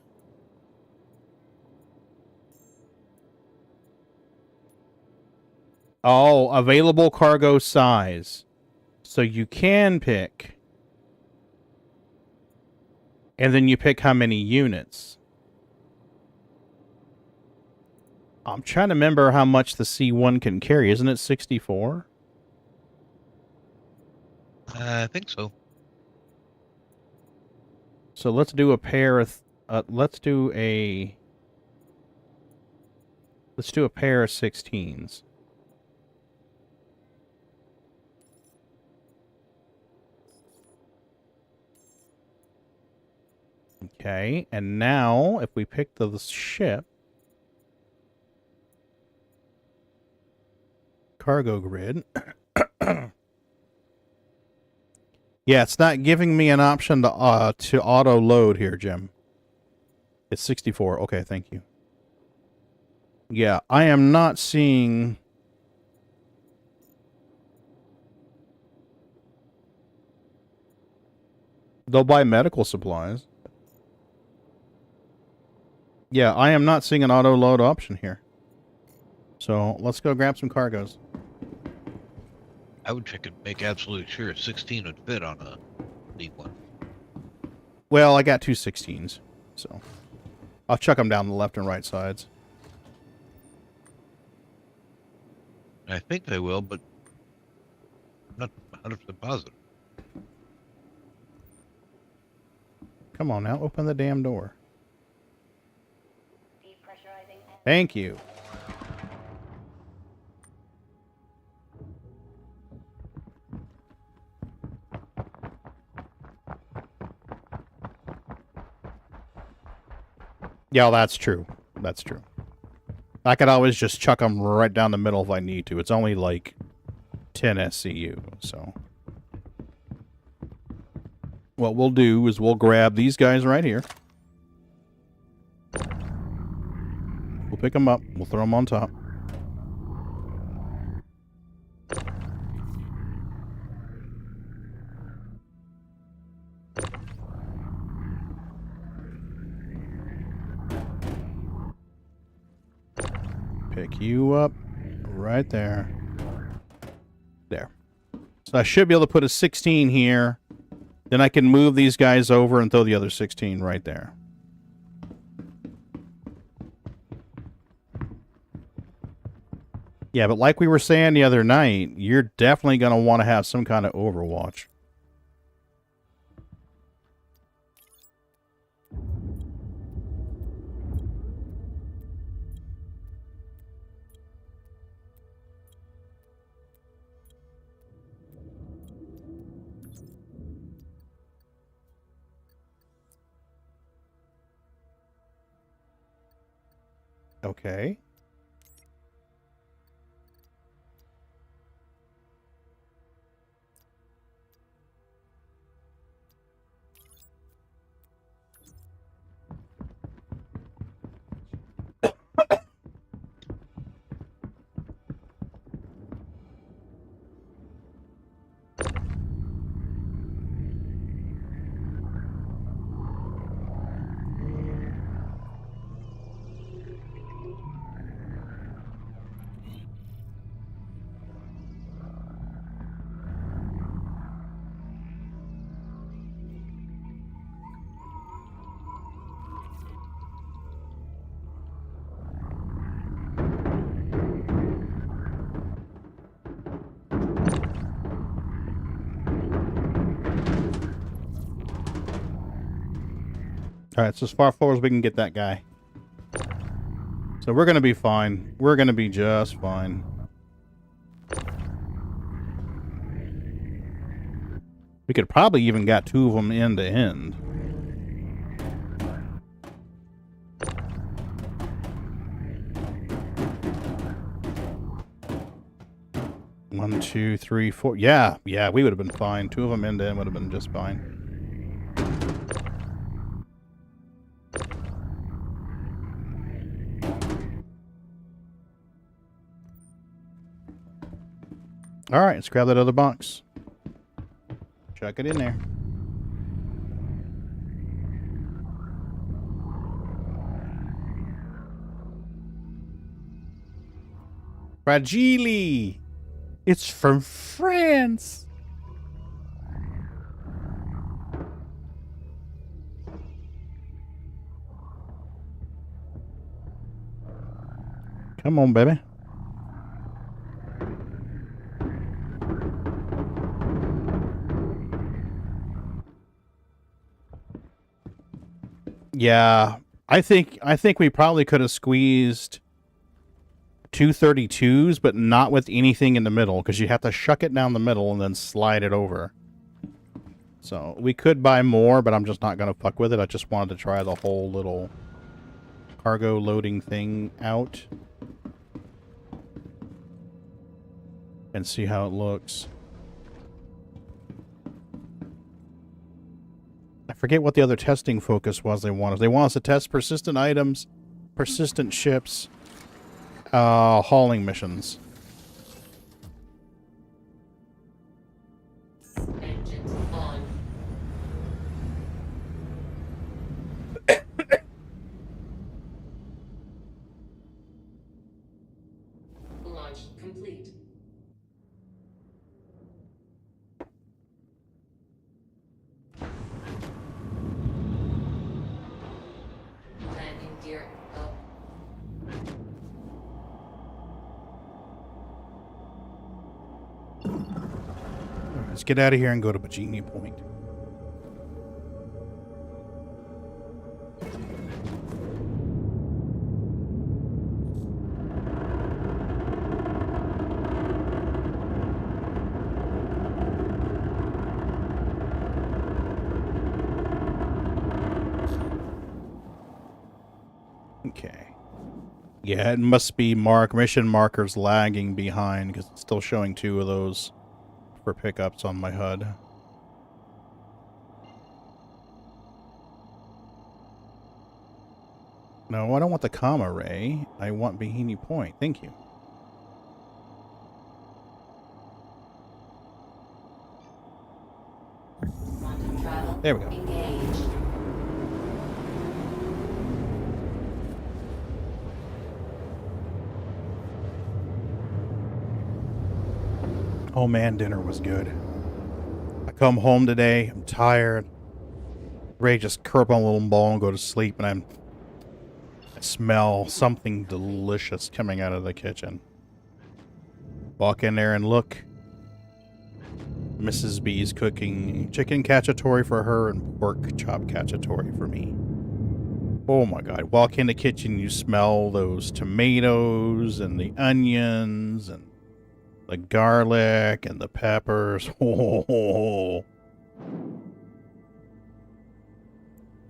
Oh, available cargo size. So you can pick. And then you pick how many units. I'm trying to remember how much the C1 can carry. Isn't it 64? I think so. So let's do a pair of... let's do a 16s. Okay, and now if we pick the ship, cargo grid. Yeah, it's not giving me an option to auto load here, Jim. It's 64. Okay, thank you. Yeah, I am not seeing... They'll buy medical supplies. Yeah, I am not seeing an auto load option here. So let's go grab some cargoes. I would check and make absolutely sure a 16 would fit on a D1. Well, I got two 16s, so I'll chuck them down the left and right sides. I think they will, but I'm not 100% positive. Come on now, open the damn door. Thank you. Yeah, that's true. That's true. I could always just chuck them right down the middle if I need to. It's only like 10 SCU, so. What we'll do is we'll grab these guys right here. We'll pick them up. We'll throw them on top. Pick you up right there. There. So I should be able to put a 16 here. Then I can move these guys over and throw the other 16 right there. Yeah, but like we were saying the other night, you're definitely going to want to have some kind of overwatch. Okay. Alright, so as far forward as we can get that guy. So we're gonna be fine. We're gonna be just fine. We could probably even got 2 of them end to end. One, two, three, four. Yeah, we would have been fine. 2 of them end to end would have been just fine. Alright, let's grab that other box. Chuck it in there. Fragile! It's from France! Come on, baby. Yeah, I think we probably could have squeezed 232s, but not with anything in the middle, because you have to shuck it down the middle and then slide it over. So we could buy more, but I'm just not going to fuck with it. I just wanted to try the whole little cargo loading thing out and see how it looks. I forget what the other testing focus was they wanted. They want us to test persistent items, persistent ships, hauling missions. Engines on. Launch complete. Landing gear up. Let's get out of here and go to Bajini Point. Okay. Yeah, it must be mission markers lagging behind because it's still showing 2 of those for pickups on my HUD. No, I don't want the comma ray. I want Bikini Point. Thank you. Quantum travel. There we go. Engaged. Oh man, dinner was good. I come home today, I'm tired. Ready to just curl up on a little ball and go to sleep, and I smell something delicious coming out of the kitchen. Walk in there and look. Mrs. B's cooking chicken cacciatore for her and pork chop cacciatore for me. Oh my god. Walk in the kitchen, you smell those tomatoes and the onions and the garlic and the peppers. Oh.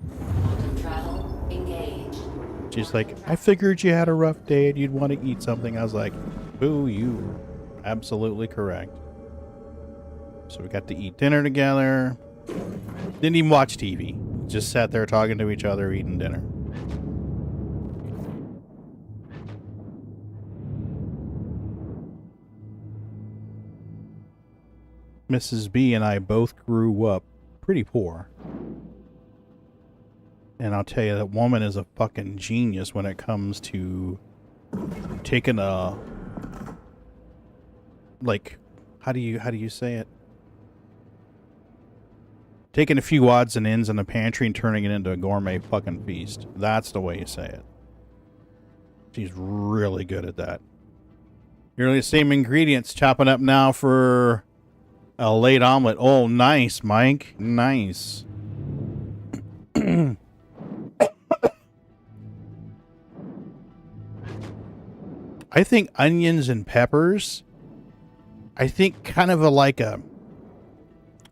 Quantum travel engaged. She's like, I figured you had a rough day and you'd want to eat something. I was like, boo, you absolutely correct. So we got to eat dinner together. Didn't even watch TV. Just sat there talking to each other, eating dinner. Mrs. B and I both grew up pretty poor. And I'll tell you, that woman is a fucking genius when it comes to taking a, like, how do you say it? Taking a few odds and ends in the pantry and turning it into a gourmet fucking feast. That's the way you say it. She's really good at that. Nearly the same ingredients, chopping up now for a late omelet. Oh, nice, Mike. Nice. I think onions and peppers, I think kind of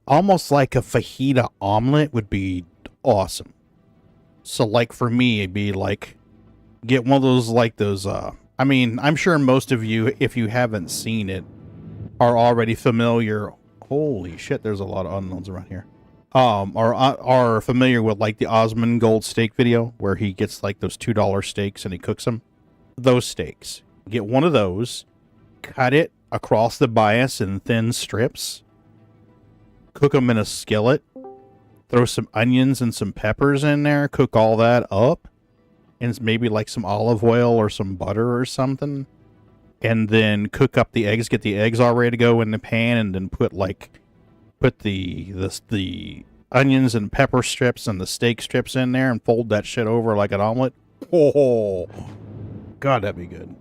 almost like a fajita omelet would be awesome. So like for me, it'd be like, get one of those, like those, I mean, I'm sure most of you, if you haven't seen it, are already familiar. Holy shit, there's a lot of unknowns around here. Are familiar with like the Osmond Gold steak video where he gets like those $2 steaks and he cooks them. Those steaks. Get one of those, cut it across the bias in thin strips, cook them in a skillet, throw some onions and some peppers in there, cook all that up, and maybe like some olive oil or some butter or something, and then cook up the eggs, get the eggs all ready to go in the pan, and then put the onions and pepper strips and the steak strips in there and fold that shit over like an omelet. Oh, God, that'd be good.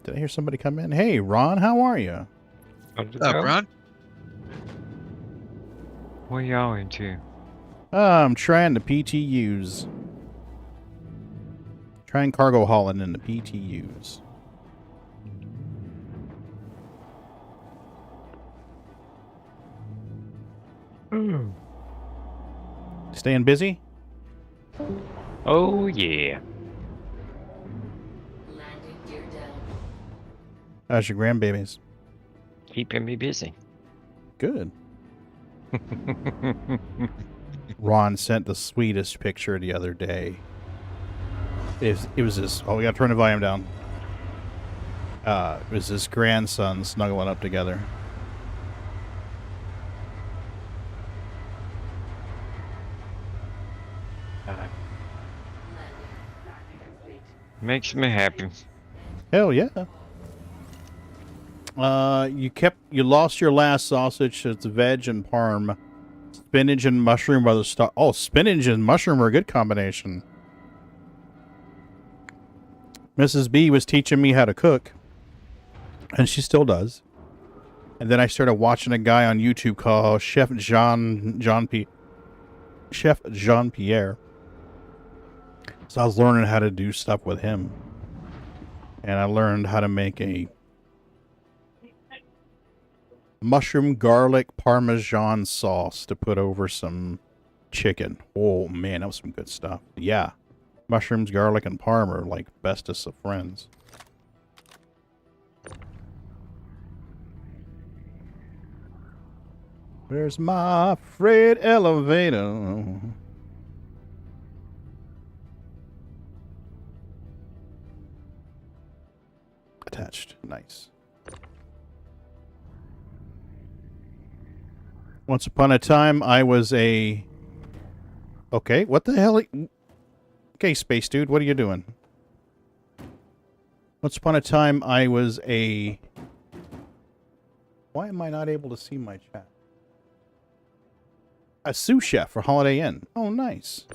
Did I hear somebody come in? Hey, Ron, how are you? What's up, Ron? What are y'all into? I'm trying the PTUs. Trying cargo hauling in the PTUs. Staying busy? Oh, yeah. Landing gear down. How's your grandbabies? Keeping me busy. Good. Ron sent the sweetest picture the other day. It was this. Oh, we gotta turn the volume down. It was his grandson snuggling up together. Makes me happy. Hell yeah. You lost your last sausage. It's veg and parm. Spinach and mushroom are the stuff. Oh, spinach and mushroom are a good combination. Mrs. B was teaching me how to cook, and she still does. And then I started watching a guy on YouTube called Chef Jean-Pierre. So I was learning how to do stuff with him. And I learned how to make a mushroom garlic parmesan sauce to put over some chicken. Oh man, that was some good stuff. Yeah. Mushrooms, garlic, and parm are like bestest of friends. Where's my freight elevator? Attached. Nice. Once upon a time, I was a... Okay, what the hell? Okay, space dude, what are you doing? Once upon a time, I was a... Why am I not able to see my chat? A sous chef for Holiday Inn. Oh, nice.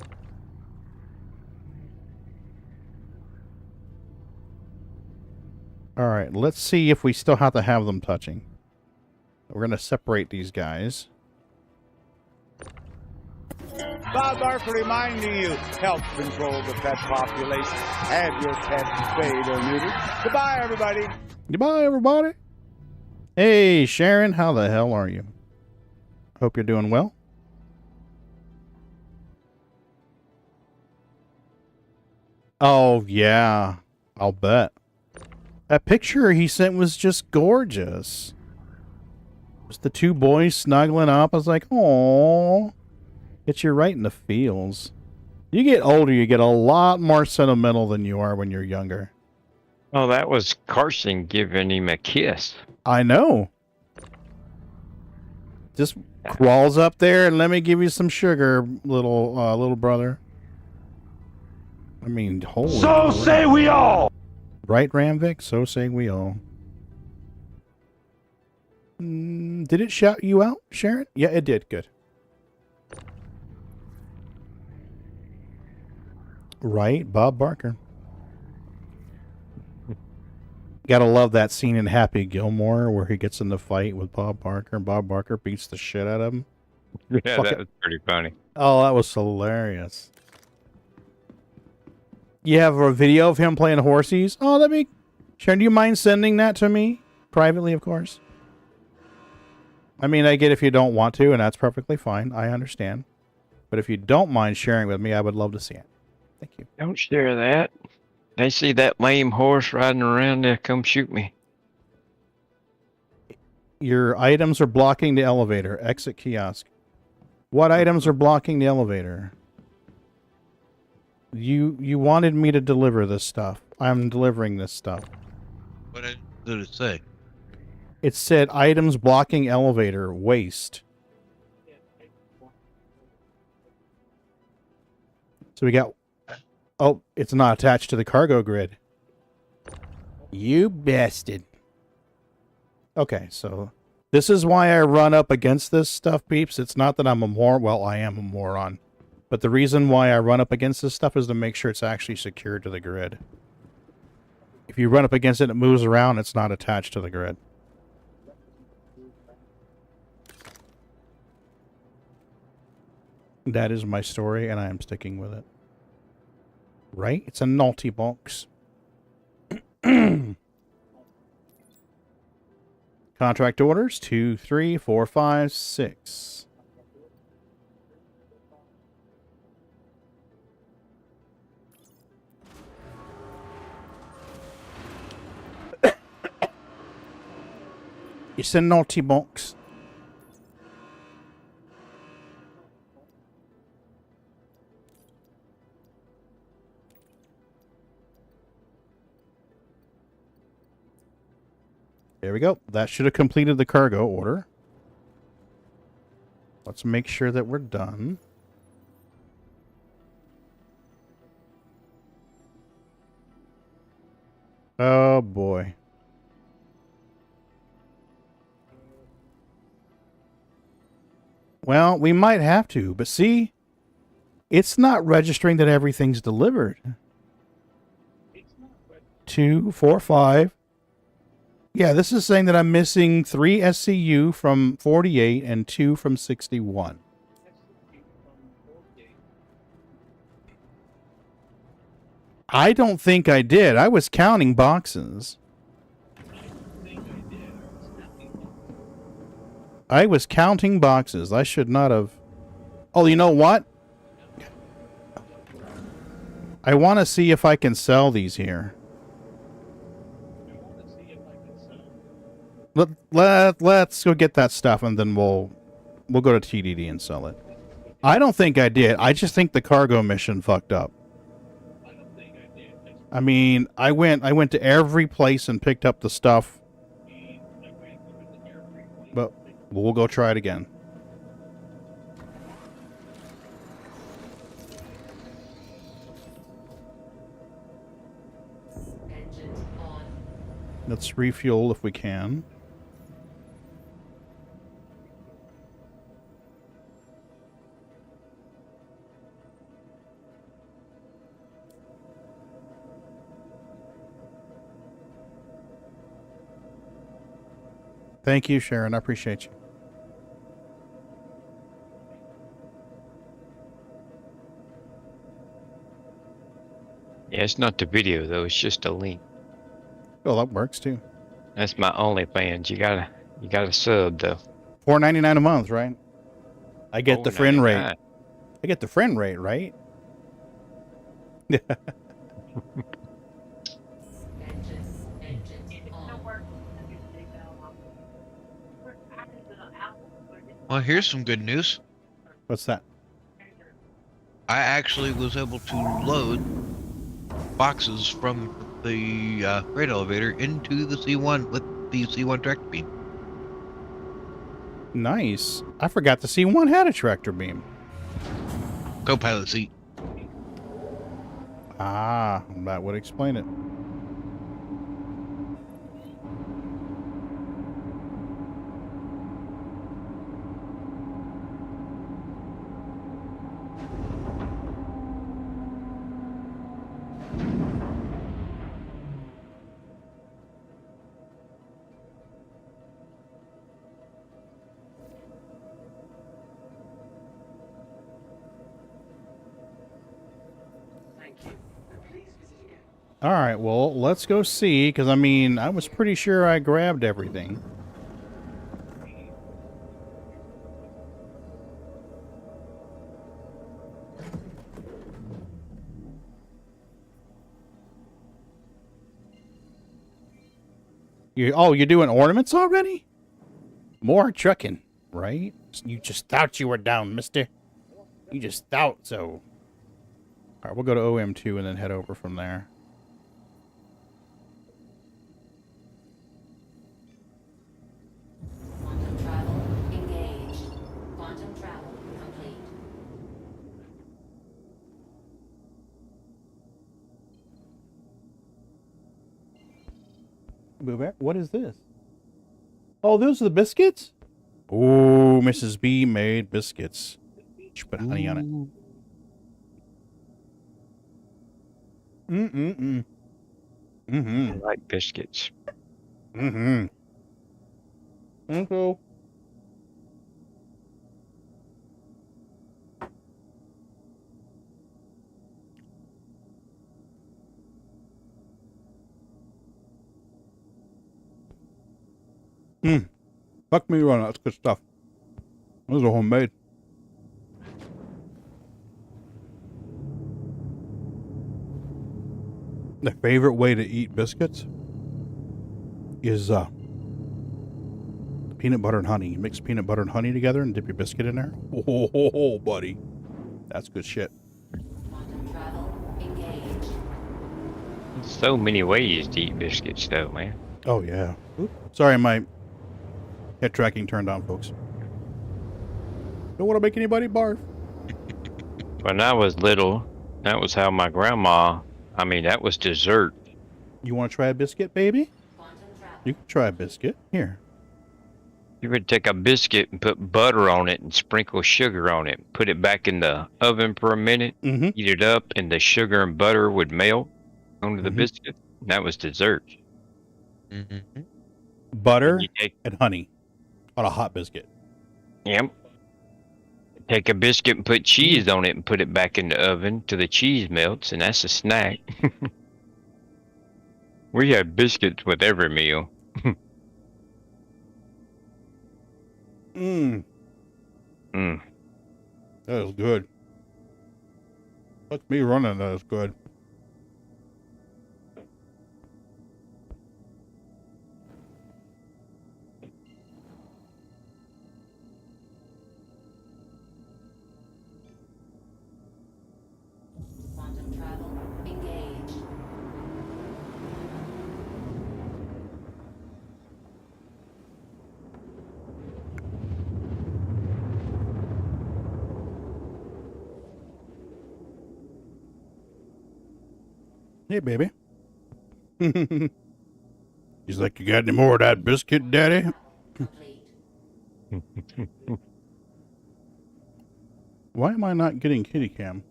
Alright, let's see if we still have to have them touching. We're going to separate these guys. Bob Barker reminding you, help control the pet population. Have your pet spayed or neutered. Goodbye, everybody. Goodbye, everybody. Hey, Sharon, how the hell are you? Hope you're doing well. Oh, yeah. I'll bet. That picture he sent was just gorgeous. Just the two boys snuggling up. I was like, "Aww." It's you right in the feels. You get older, you get a lot more sentimental than you are when you're younger. Oh, that was Carson giving him a kiss. I know. Just crawls up there and let me give you some sugar, little brother. I mean, holy. So say we all. Right, Ramvik? So say we all. Did it shout you out, Sharon? Yeah, it did. Good. Right, Bob Barker. Gotta love that scene in Happy Gilmore where he gets in the fight with Bob Barker and Bob Barker beats the shit out of him. Yeah, that was pretty funny. Oh, that was hilarious. You have a video of him playing horsies? Oh, that'd be... Sharon, do you mind sending that to me? Privately, of course. I mean, I get if you don't want to, and that's perfectly fine. I understand. But if you don't mind sharing with me, I would love to see it. Thank you. Don't share that. They see that lame horse riding around, they'll come shoot me. Your items are blocking the elevator. Exit kiosk. What items are blocking the elevator? You wanted me to deliver this stuff. I'm delivering this stuff. What did it say? It said items blocking elevator. Waste. So we got... Oh, it's not attached to the cargo grid. You bastard. Okay, so this is why I run up against this stuff, peeps. It's not that I'm a moron. Well, I am a moron. But the reason why I run up against this stuff is to make sure it's actually secured to the grid. If you run up against it and it moves around, it's not attached to the grid. That is my story, and I am sticking with it. Right? It's a naughty box. Contract orders 2, 3, 4, 5, 6. It's a naughty box. There we go. That should have completed the cargo order. Let's make sure that we're done. Oh boy. Well, we might have to, but see, it's not registering that everything's delivered. 2, 4, 5. Yeah, this is saying that I'm missing 3 SCU from 48 and 2 from 61. I don't think I did. I was counting boxes. I was counting boxes. I should not have... Oh, you know what? I want to see if I can sell these here. Let's go get that stuff, and then we'll go to TDD and sell it. I don't think I did. I just think the cargo mission fucked up. I mean, I went to every place and picked up the stuff. But we'll go try it again. Engines on. Let's refuel if we can. Thank you, Sharon. I appreciate you. Yeah, it's not the video though, it's just a link. Oh, that works too. That's my OnlyFans. You gotta sub though. $4.99 a month, right? I get the friend rate. $4.99. I get the friend rate, right? Well, here's some good news. What's that? I actually was able to load boxes from the freight elevator into the C1 with the C1 tractor beam. Nice. I forgot the C1 had a tractor beam. Co-pilot seat. Ah, that would explain it. All right, well, let's go see, because, I mean, I was pretty sure I grabbed everything. You're doing ornaments already? More trucking, right? You just thought you were down, mister. You just thought so. All right, we'll go to OM2 and then head over from there. Quantum travel engaged. Quantum travel complete. What is this? Oh, those are the biscuits? Oh, Mrs. B made biscuits. She put honey on it. Mm-mm-mm. Mm-hmm. I like biscuits. Mm-hmm. Thank you. Fuck me running. That's good stuff. Those are homemade. The favorite way to eat biscuits is peanut butter and honey. You mix peanut butter and honey together and dip your biscuit in there. Oh, buddy. That's good shit. Quantum travel engaged. So many ways to eat biscuits, though, man. Oh, yeah. Oop. Sorry, my head tracking turned on, folks. Don't want to make anybody barf. When I was little, that was how my grandma, that was dessert. You want to try a biscuit, baby? Quantum travel. You can try a biscuit. Here. You would take a biscuit and put butter on it and sprinkle sugar on it. Put it back in the oven for a minute. Mm-hmm. Heat it up, and the sugar and butter would melt onto the biscuit. And that was dessert. Mm-hmm. Butter And and honey on a hot biscuit. Yep. Take a biscuit and put cheese on it and put it back in the oven till the cheese melts, and that's a snack. We had biscuits with every meal. Mmm. Mm. That is good. That's me running. That is good. Quantum travel engaged. Hey, baby. He's like, you got any more of that biscuit, Daddy? Complete. Why am I not getting kitty cam?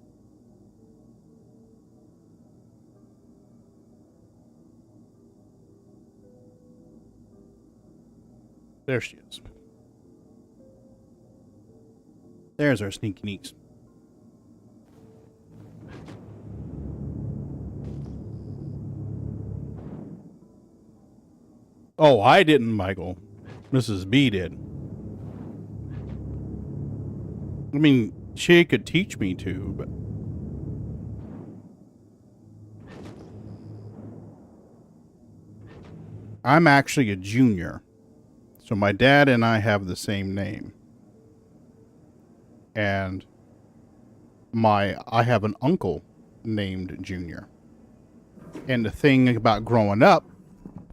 There she is. There's our sneaky neeks. Oh, I didn't, Michael. Mrs. B did. I mean, she could teach me to, but... I'm actually a junior. So my dad and I have the same name. and I have an uncle named Junior. And the thing about growing up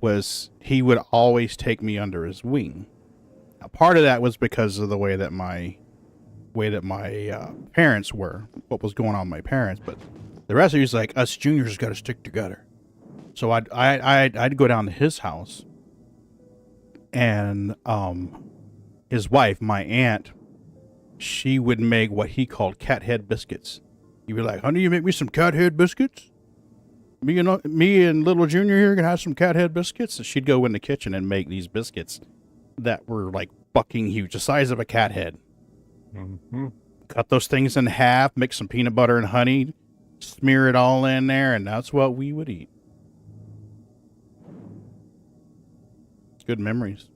was he would always take me under his wing. Now, part of that was because of the way that my parents were, what was going on with my parents, but the rest of it was like, us juniors got to stick together. So I'd go down to his house, and his wife, my aunt, she would make what he called cat head biscuits. He'd be like, honey, you make me some cat head biscuits? Me and little Junior here can have some cat head biscuits? And she'd go in the kitchen and make these biscuits that were like fucking huge, the size of a cat head. Mm-hmm. Cut those things in half, mix some peanut butter and honey, smear it all in there, and that's what we would eat. Good memories.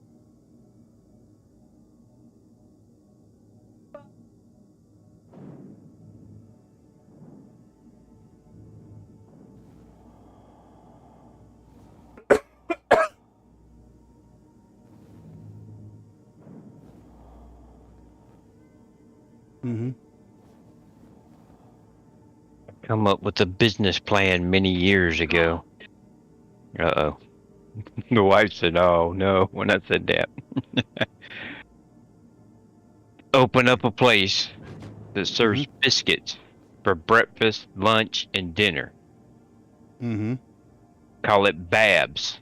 Mm-hmm. Come up with a business plan many years ago. Uh-oh. The wife said, oh, no, when I said that. Open up a place that serves biscuits for breakfast, lunch, and dinner. Mm-hmm. Call it Babs.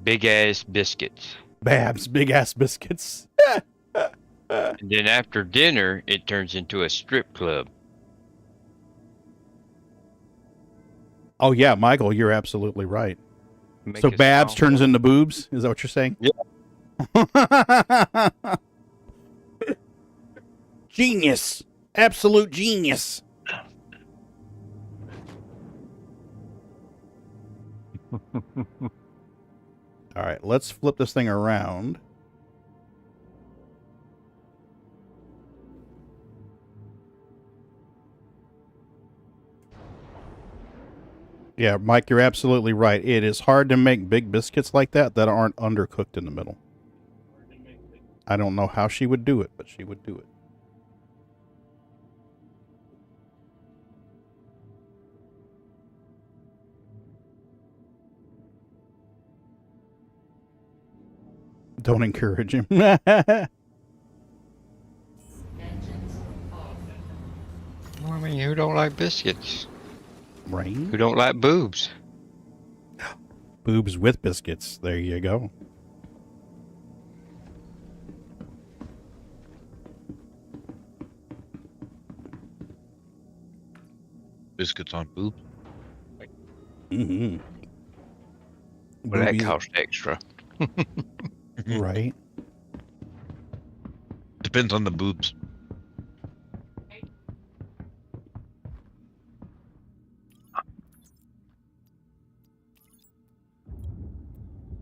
Big-ass biscuits. Babs, big-ass biscuits. And then after dinner, it turns into a strip club. Oh, yeah, Michael, you're absolutely right. Make So it Babs small. turns into boobs? Is that what you're saying? Yeah. Genius. Absolute genius. All right, let's flip this thing around. Yeah, Mike, you're absolutely right. It is hard to make big biscuits like that aren't undercooked in the middle. I don't know how she would do it, but she would do it. Don't encourage him. I mean, who don't like biscuits? Rain? Who don't like boobs? Boobs with biscuits. There you go. Biscuits on boob. Mm-hmm. Well, that costs extra. Right. Depends on the boobs.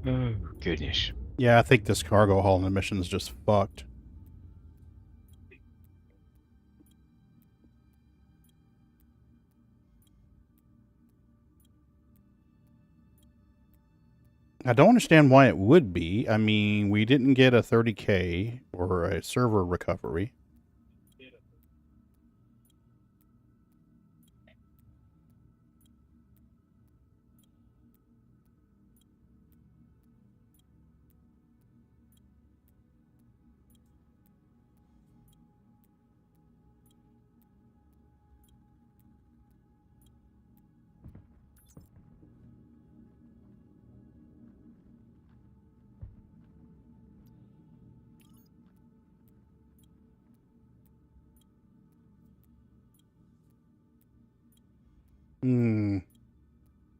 Oh, goodness. Yeah, I think this cargo hauling mission is just fucked. I don't understand why it would be. I mean, we didn't get a 30K or a server recovery.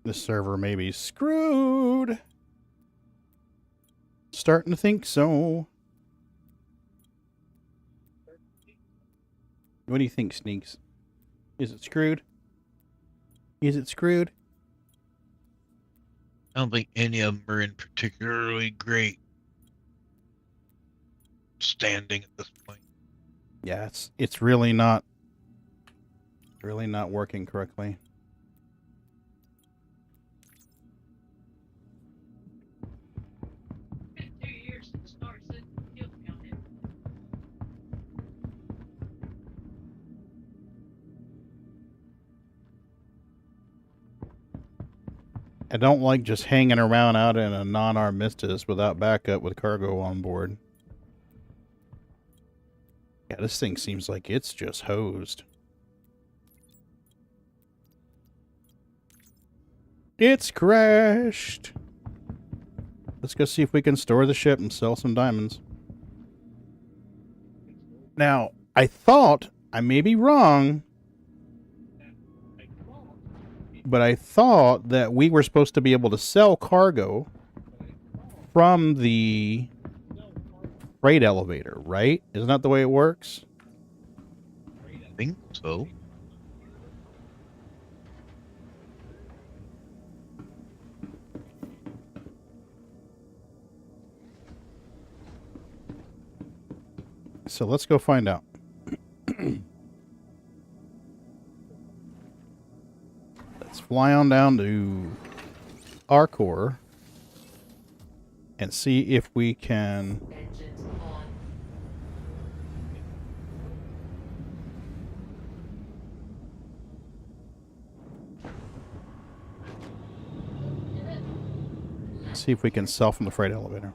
This server may be screwed. Starting to think so. What do you think, Sneaks? Is it screwed? Is it screwed? I don't think any of them are in particularly great standing at this point. Yeah, it's really not working correctly. I don't like just hanging around out in a non-armistice without backup with cargo on board. Yeah, this thing seems like it's just hosed. It's crashed. Let's go see if we can store the ship and sell some diamonds. Now, I thought, I may be wrong, but I thought that we were supposed to be able to sell cargo from the freight elevator, right? Isn't that the way it works? I think so. So let's go find out. Let's fly on down to our core and see if we can Engines on. sell from the freight elevator.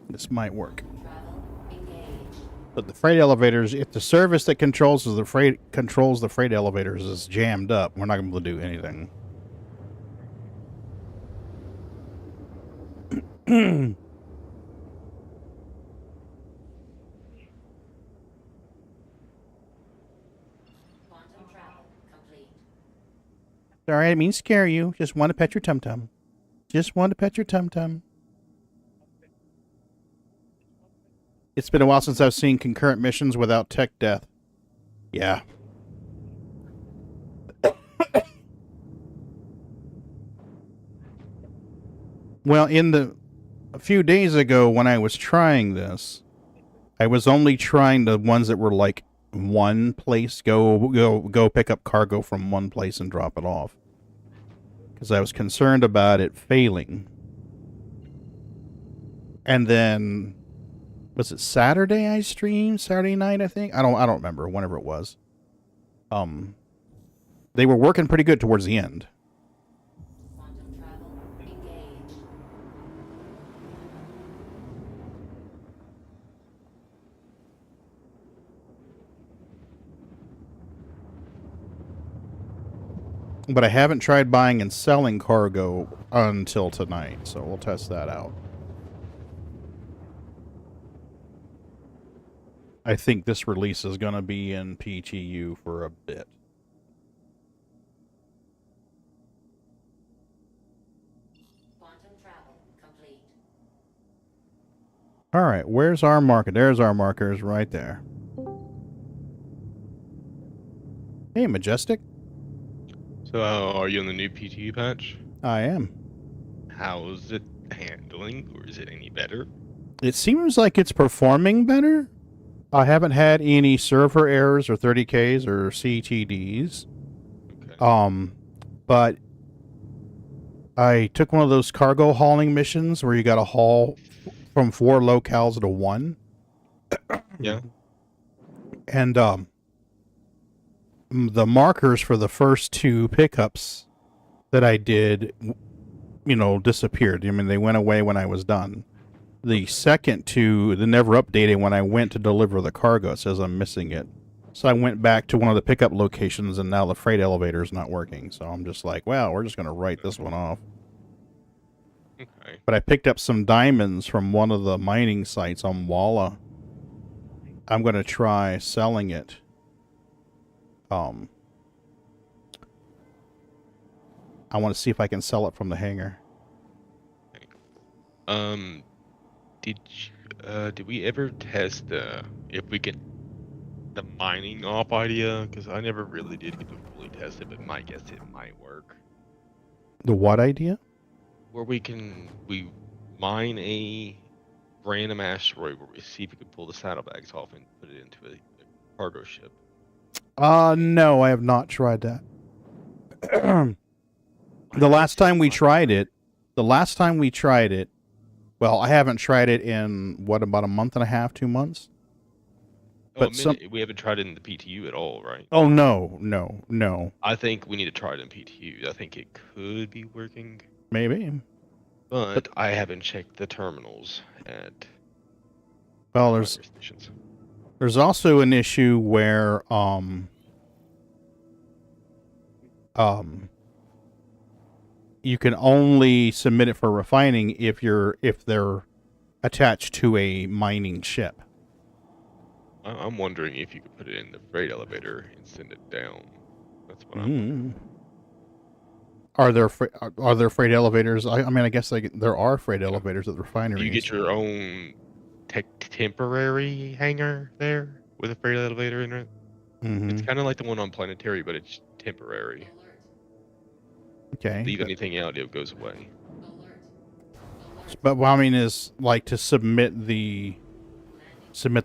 This might work. Travel engaged. But the freight elevators, if the service that controls the freight elevators is jammed up, we're not going to be able to do anything. Quantum travel complete. Sorry, I didn't mean to scare you. Just want to pet your tum-tum. Just want to pet your tum-tum. It's been a while since I've seen concurrent missions without tech death. Yeah. Well, a few days ago when I was trying this, I was only trying the ones that were like one place, go pick up cargo from one place and drop it off. Because I was concerned about it failing. And then, was it Saturday I streamed? Saturday night, I think? I don't remember, whenever it was. They were working pretty good towards the end. Quantum travel engaged. But I haven't tried buying and selling cargo until tonight, so we'll test that out. I think this release is going to be in PTU for a bit. Quantum travel complete. All right, where's our marker? There's our markers right there. Hey, Majestic. So, are you on the new PTU patch? I am. How's it handling, or is it any better? It seems like it's performing better. I haven't had any server errors or 30Ks or CTDs. Okay. But I took one of those cargo hauling missions where you got to haul from 4 locales to 1. Yeah. And the markers for the first 2 pickups that I did, disappeared. I mean, they went away when I was done. The second 2, they never updated when I went to deliver the cargo. It says I'm missing it. So I went back to one of the pickup locations, and now the freight elevator is not working. So I'm just like, well, we're just going to write this one off. Okay. But I picked up some diamonds from one of the mining sites on Walla. I'm going to try selling it. I want to see if I can sell it from the hangar. Did we ever test if we can the mining op idea, because I never really did get to fully test it, but my guess it might work. The what idea? Where we mine a random asteroid where we see if we can pull the saddlebags off and put it into a cargo ship. No, I have not tried that. The last time we tried it, well, I haven't tried it in, what, about a month and a half, 2 months? But we haven't tried it in the PTU at all, right? Oh, no. I think we need to try it in PTU. I think it could be working. Maybe. But I haven't checked the terminals at... Well, there's also an issue where, you can only submit it for refining if they're attached to a mining ship. I'm wondering if you could put it in the freight elevator and send it down. That's what I'm wondering. Are there freight elevators? I mean, I guess there are freight elevators at the refineries. You get your own temporary hangar there with a freight elevator in it. It's kind of like the one on Planetary, but it's temporary. Okay. Leave anything out, it goes away. But what I mean is, like, to submit the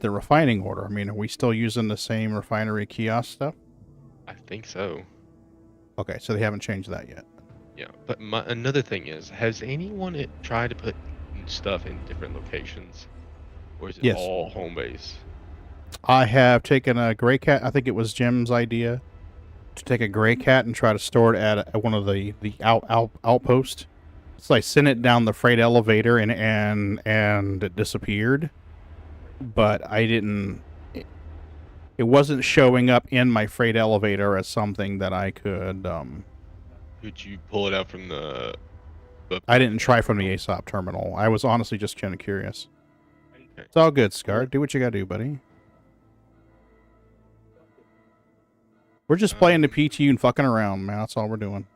refining order. I mean, are we still using the same refinery kiosk stuff? I think so. Okay, so they haven't changed that yet. Yeah, but another thing is, has anyone tried to put stuff in different locations? Or is it all home base? I have taken a gray cat. I think it was Jim's idea to take a gray cat and try to store it at one of the outposts. So I sent it down the freight elevator and it disappeared. But I didn't. It wasn't showing up in my freight elevator as something that I could. Could you pull it out from the? I didn't try from the ASOP terminal. I was honestly just kind of curious. Okay. It's all good, Scar. Do what you gotta do, buddy. We're just playing the PTU and fucking around, man. That's all we're doing.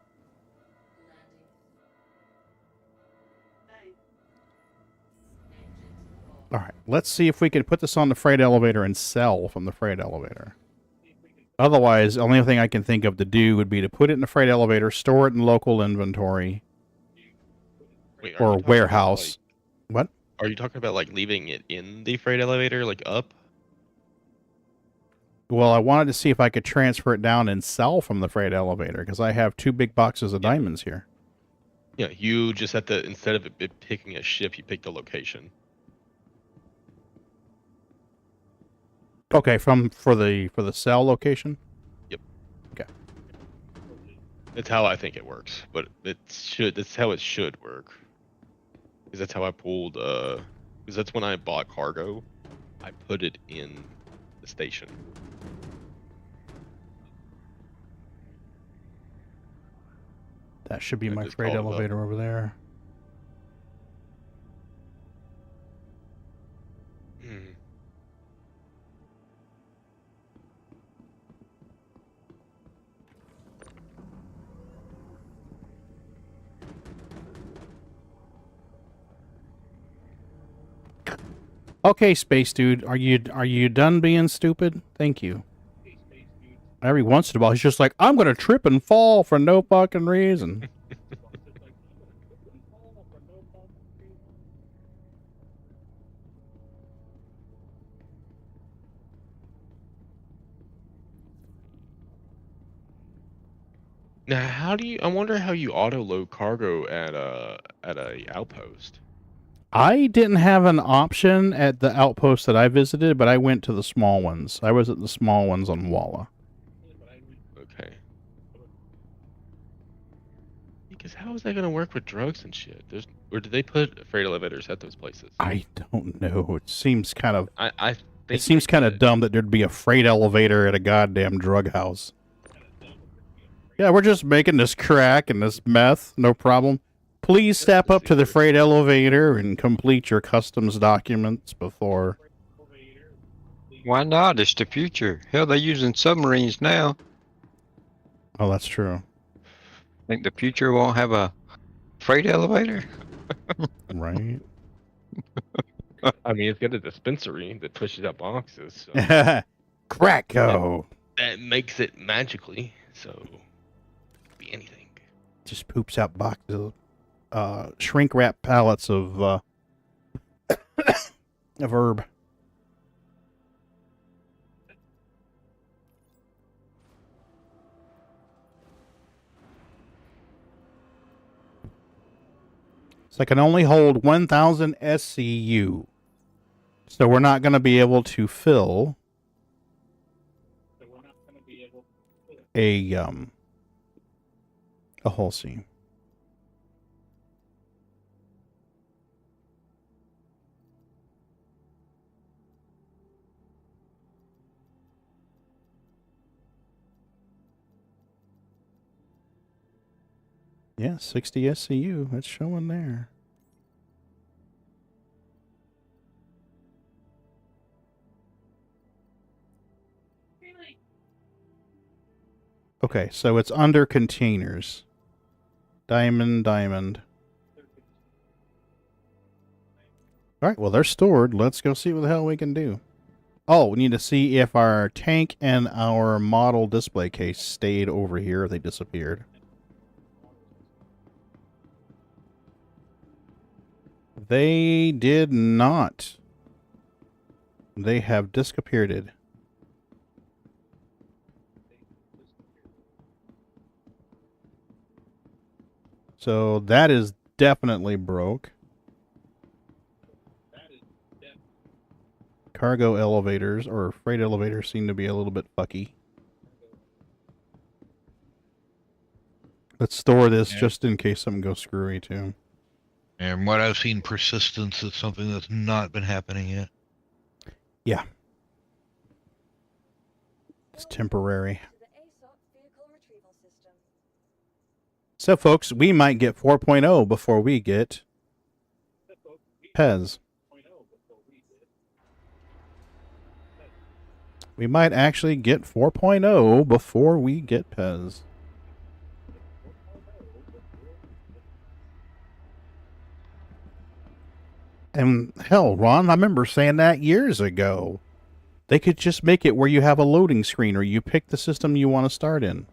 Alright, let's see if we can put this on the freight elevator and sell from the freight elevator. Otherwise, the only thing I can think of to do would be to put it in the freight elevator, store it in local inventory. Wait, or warehouse. What? Are you talking about, like, leaving it in the freight elevator, like, up? Well, I wanted to see if I could transfer it down and sell from the freight elevator, because I have 2 big boxes of diamonds here. Yeah, you just have to, instead of it picking a ship, you pick the location. Okay, for the sell location? Yep. Okay. That's how I think it works, but that's how it should work. Because that's how I pulled, because that's when I bought cargo. I put it in the station. That should be my freight elevator over there. Okay, Space Dude, are you done being stupid? Thank you. Every once in a while, he's just like, I'm gonna trip and fall for no fucking reason. Now, I wonder how you auto load cargo at a outpost. I didn't have an option at the outpost that I visited, but I went to the small ones. I was at the small ones on Walla. Okay. Because how is that going to work with drugs and shit? Or did they put freight elevators at those places? I don't know. It seems kind of... I think it seems kind of dumb that there'd be a freight elevator at a goddamn drug house. Yeah, we're just making this crack and this meth. No problem. Please step up to the freight elevator and complete your customs documents before... Why not? It's the future. Hell, they're using submarines now. Oh, that's true. Think the future won't have a freight elevator? Right. I mean, it's got a dispensary that pushes out boxes. So. Cracko. That makes it magically, so it could be anything. Just poops out boxes of shrink wrap pallets of herb. So I can only hold 1,000 SCU. So we're not going to be able to fill a hull seam. Yeah, 60 SCU. That's showing there. Okay, so it's under containers. Diamond. Alright, well, they're stored. Let's go see what the hell we can do. Oh, we need to see if our tank and our model display case stayed over here or they disappeared. They did not. They have disappeared. So that is definitely broke. Cargo elevators or freight elevators seem to be a little bit fucky. Let's store this just in case something goes screwy too. And what I've seen, persistence is something that's not been happening yet. Yeah. It's temporary. So, folks, we might get 4.0 before we get PEZ. We might actually get 4.0 before we get PEZ. And hell, Ron, I remember saying that years ago. They could just make it where you have a loading screen or you pick the system you want to start in.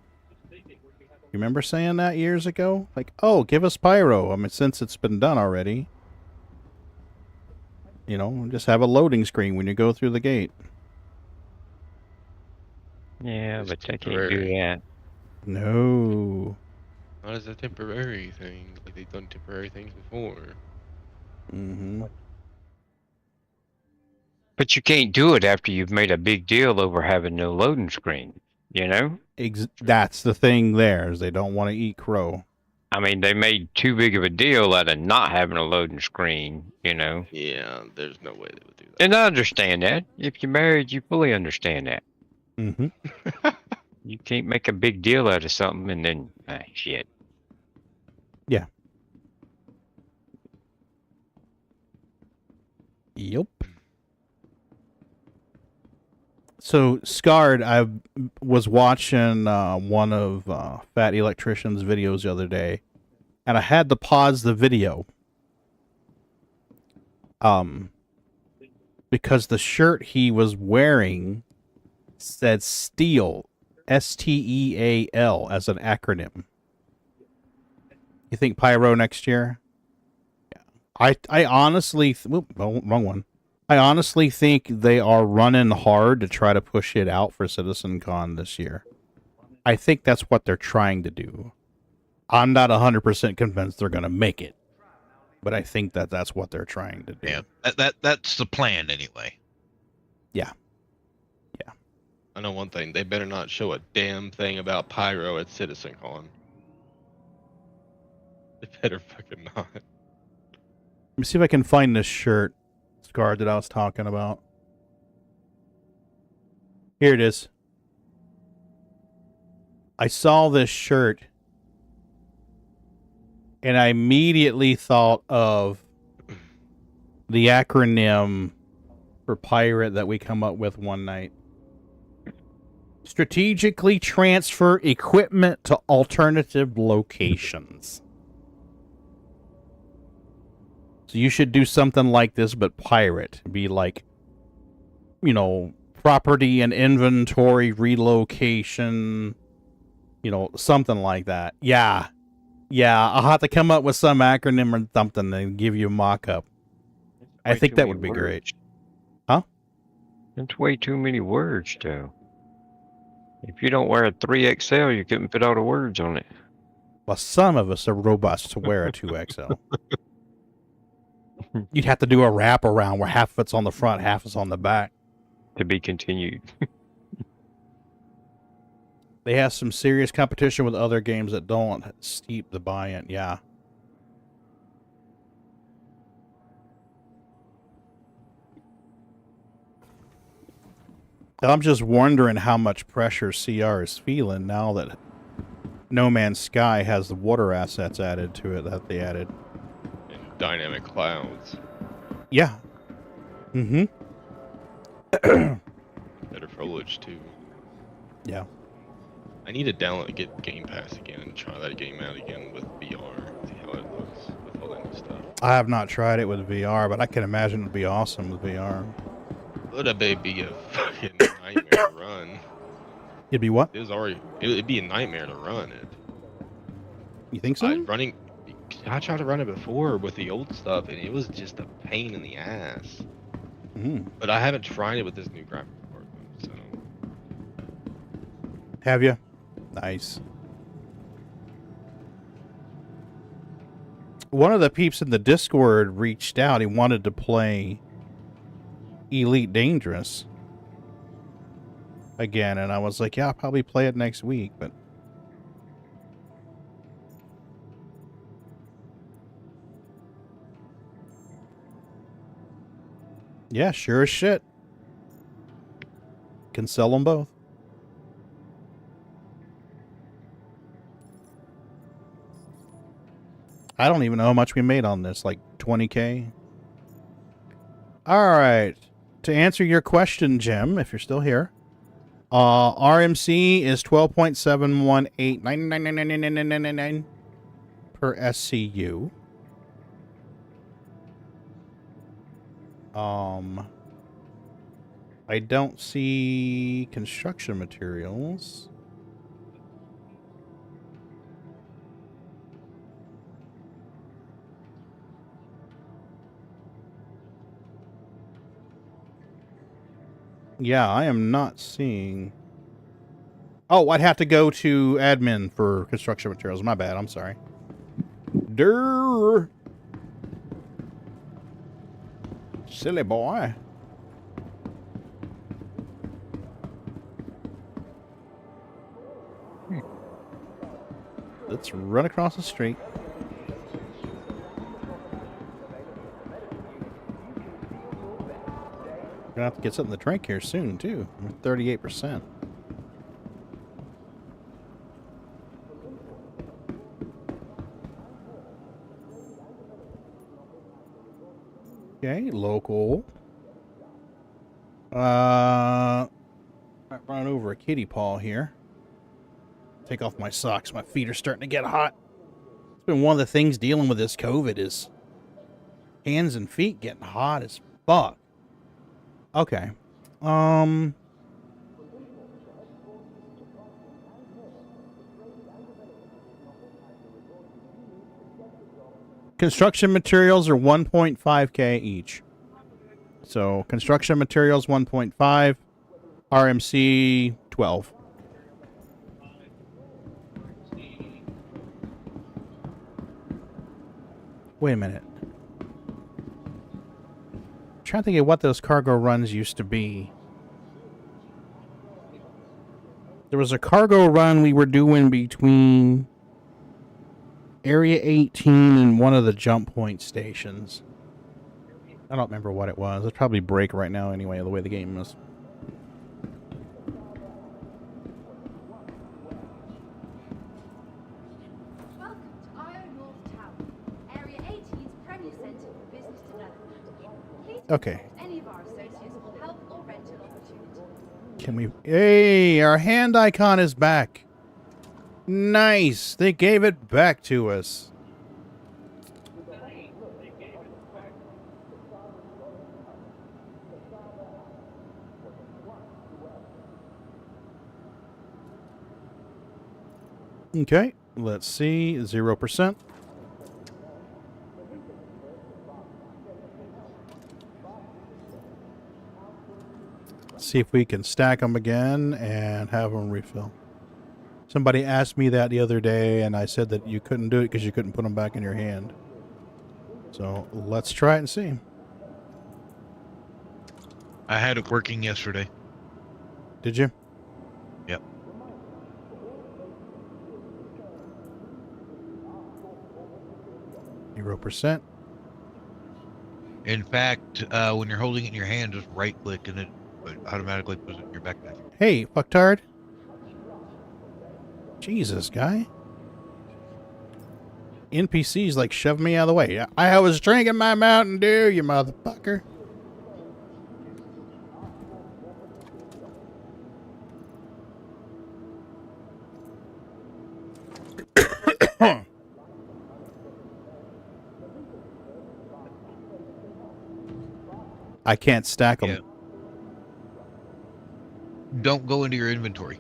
You remember saying that years ago? Like, oh, give us Pyro. I mean, since it's been done already. You know, just have a loading screen when you go through the gate. Yeah, but I can't do that. No. Not as a temporary thing. Like they've done temporary things before. Mm-hmm. But you can't do it after you've made a big deal over having no loading screen, you know? That's the thing there, is they don't want to eat crow. I mean, they made too big of a deal out of not having a loading screen, you know? Yeah, there's no way they would do that. And I understand that. If you're married, you fully understand that. Mm-hmm. You can't make a big deal out of something and then, shit. Yeah. Yep. So, Scarred, I was watching one of Fat Electrician's videos the other day, and I had to pause the video. Because the shirt he was wearing said STEAL, STEAL, as an acronym. You think Pyro next year? Yeah. I honestly... wrong one. I honestly think they are running hard to try to push it out for CitizenCon this year. I think that's what they're trying to do. I'm not 100% convinced they're going to make it, but I think that that's what they're trying to do. Yeah, that's the plan anyway. Yeah. I know one thing. They better not show a damn thing about Pyro at CitizenCon. They better fucking not. Let me see if I can find this shirt, Scar, that I was talking about. Here it is. I saw this shirt and I immediately thought of the acronym for pirate that we come up with one night. Strategically transfer equipment to alternative locations. So you should do something like this, but pirate. Be like, you know, property and inventory relocation, you know, something like that. Yeah. Yeah, I'll have to come up with some acronym or something and give you a mock-up. I think that would be great. Huh? That's way too many words, Joe. If you don't wear a 3XL, you couldn't fit all the words on it. Well, some of us are robust to wear a 2XL. You'd have to do a wrap around where half of it's on the front, half is on the back. To be continued. They have some serious competition with other games that don't steep the buy-in. Yeah. I'm just wondering how much pressure CR is feeling now that No Man's Sky has the water assets added to it that they added. And dynamic clouds. Yeah. Mm-hmm. Better foliage too. Yeah. I need to get Game Pass again and try that game out again with VR. See how it looks with all that new stuff. I have not tried it with VR, but I can imagine it'd be awesome with VR. Would a baby a fucking nightmare to run? It'd be what? It'd be a nightmare to run it. You think so? I tried to run it before with the old stuff, and it was just a pain in the ass. But I haven't tried it with this new graphic card, so. Have you? Nice. One of the peeps in the Discord reached out. He wanted to play Elite Dangerous again, and I was like, yeah, I'll probably play it next week, but yeah, sure as shit. Can sell them both. I don't even know how much we made on this, like 20K. All right. To answer your question, Jim, if you're still here, RMC is 12.718999999 per SCU. I don't see construction materials. Yeah, I am not seeing. Oh, I'd have to go to admin for construction materials. My bad. I'm sorry. Durr. Silly boy. Let's run across the street. Gonna have to get something to drink here soon, too. 38%. Okay, local. Might run over a kitty paw here. Take off my socks. My feet are starting to get hot. It's been one of the things dealing with this COVID is hands and feet getting hot as fuck. Okay. Construction materials are 1.5K each. So, construction materials 1.5, RMC 12. Wait a minute. I'm trying to think of what those cargo runs used to be. There was a cargo run we were doing between Area 18 and one of the jump point stations. I don't remember what it was. It's probably break right now anyway, the way the game is. Welcome to Iron North Tower, Area 18's premier centre for business development. Please Okay. any of our associates will help or rental opportunity. Can we... Hey, our hand icon is back. Nice. They gave it back to us. Okay, let's see. 0%. See if we can stack them again and have them refill. Somebody asked me that the other day, and I said that you couldn't do it because you couldn't put them back in your hand. So let's try it and see. I had it working yesterday. Did you? Yep. %. In fact, when you're holding it in your hand, just right click and it automatically puts it in your backpack. Hey, fucktard. Jesus, guy. NPCs like shove me out of the way. I was drinking my Mountain Dew, you motherfucker. I can't stack them. Yeah. Don't go into your inventory.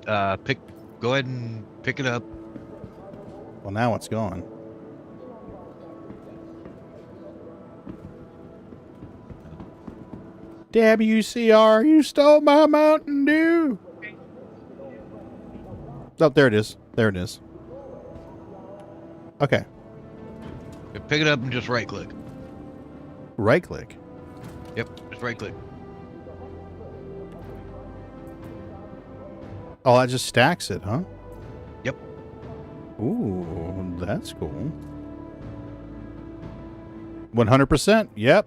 Go ahead and pick it up. Well, now it's gone. WCR, you stole my Mountain Dew. Oh, there it is. There it is. Okay. Pick it up and just right click. Right click. Yep, just right click. Oh, that just stacks it, huh? Yep. Ooh, that's cool. 100%. Yep.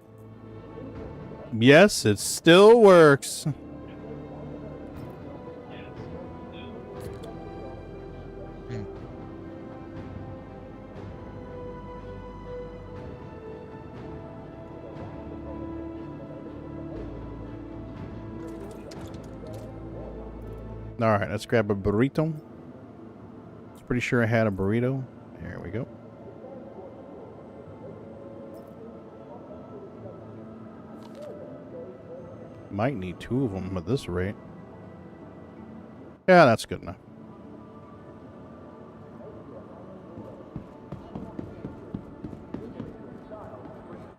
Yes, it still works. All right, let's grab a burrito. I was pretty sure I had a burrito. There we go. Might need 2 of them at this rate. Yeah, that's good enough.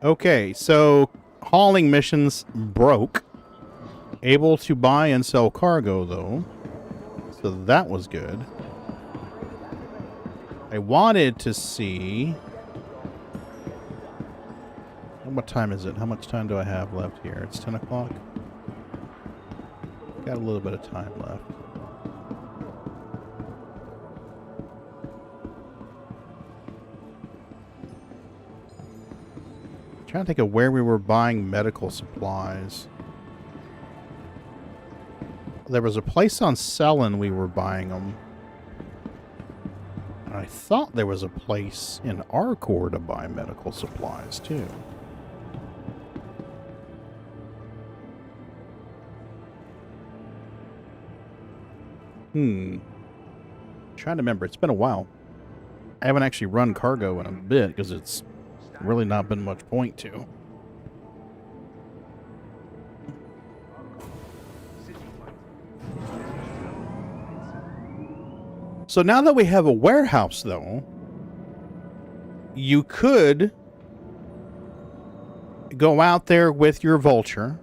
Okay, so hauling missions broke. Able to buy and sell cargo, though. So that was good. I wanted to see... What time is it? How much time do I have left here? It's 10 o'clock. Got a little bit of time left. I'm trying to think of where we were buying medical supplies. There was a place on Selin we were buying them. And I thought there was a place in Arcor to buy medical supplies, too. Trying to remember. It's been a while. I haven't actually run cargo in a bit because it's really not been much point to. So now that we have a warehouse, though, you could go out there with your Vulture,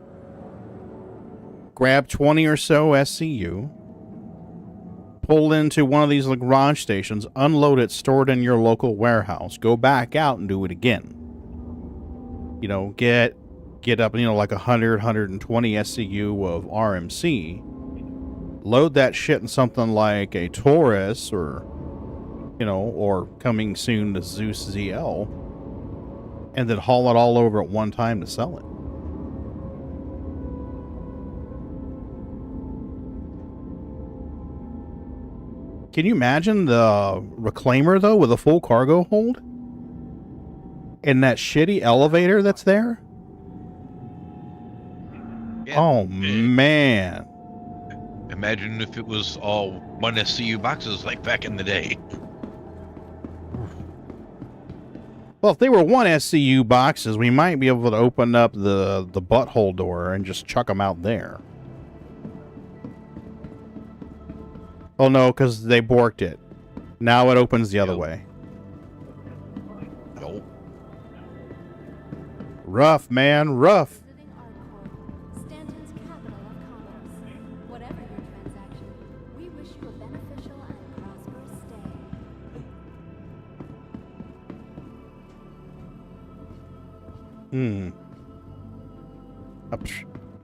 grab 20 or so SCU, pull into one of these garage stations, unload it, store it in your local warehouse, go back out and do it again. You know, get up, like 100, 120 SCU of RMC, load that shit in something like a Taurus or, or coming soon to Zeus ZL, and then haul it all over at one time to sell it. Can you imagine the reclaimer, though, with a full cargo hold? And that shitty elevator that's there? Yeah. Oh, man. Imagine if it was all 1 SCU boxes like back in the day. Well, if they were 1 SCU boxes, we might be able to open up the butthole door and just chuck them out there. Oh, no, because they borked it. Now it opens the other way. Nope. Rough, man, rough. Visiting Arcor, Stanton's capital of commerce. Whatever your transaction, we wish you a beneficial and prosperous stay.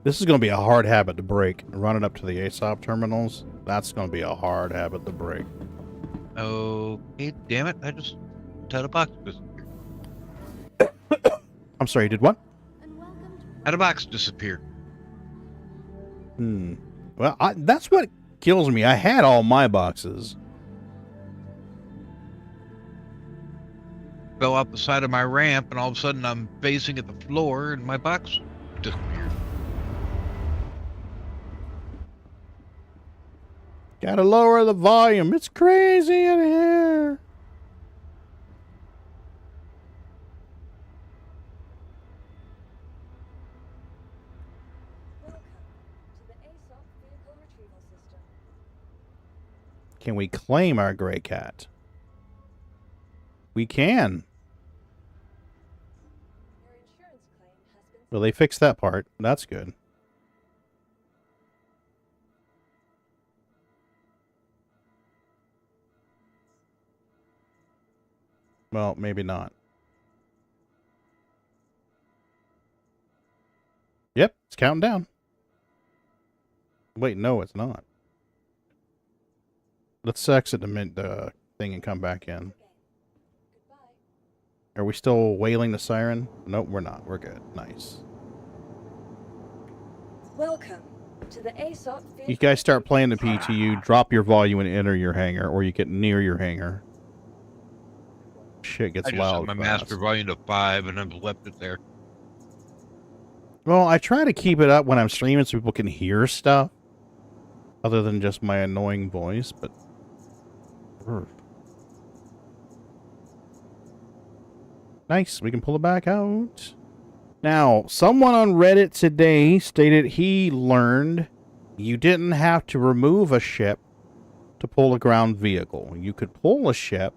This is going to be a hard habit to break. Running up to the ASOP terminals, that's going to be a hard habit to break. Okay, damn it. I just had a box disappear. I'm sorry, you did what? Had a box disappear. Well, that's what kills me. I had all my boxes. Fell out the side of my ramp, and all of a sudden I'm facing at the floor, and my box disappeared. Gotta lower the volume. It's crazy in here. Can we claim our gray cat? We can. Well, they fixed that part. That's good. Well, maybe not. Yep, it's counting down. Wait, no, it's not. Let's exit the thing and come back in. Are we still wailing the siren? Nope, we're not. We're good. Nice. Welcome to the ASOP. You guys start playing the PTU, drop your volume and enter your hangar, or you get near your hangar. Shit gets I just loud. set my fast. master volume to 5, and I've left it there. Well, I try to keep it up when I'm streaming so people can hear stuff, other than just my annoying voice, but... Nice, we can pull it back out. Now, someone on Reddit today stated he learned you didn't have to remove a ship to pull a ground vehicle. You could pull a ship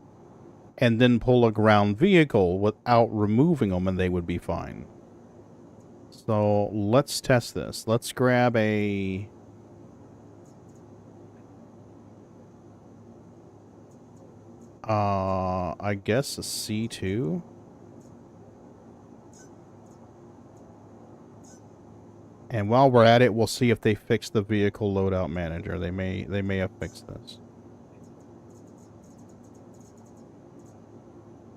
and then pull a ground vehicle without removing them, and they would be fine. So, let's test this. Let's grab a... I guess a C2. And while we're at it, we'll see if they fix the vehicle loadout manager. They may have fixed this.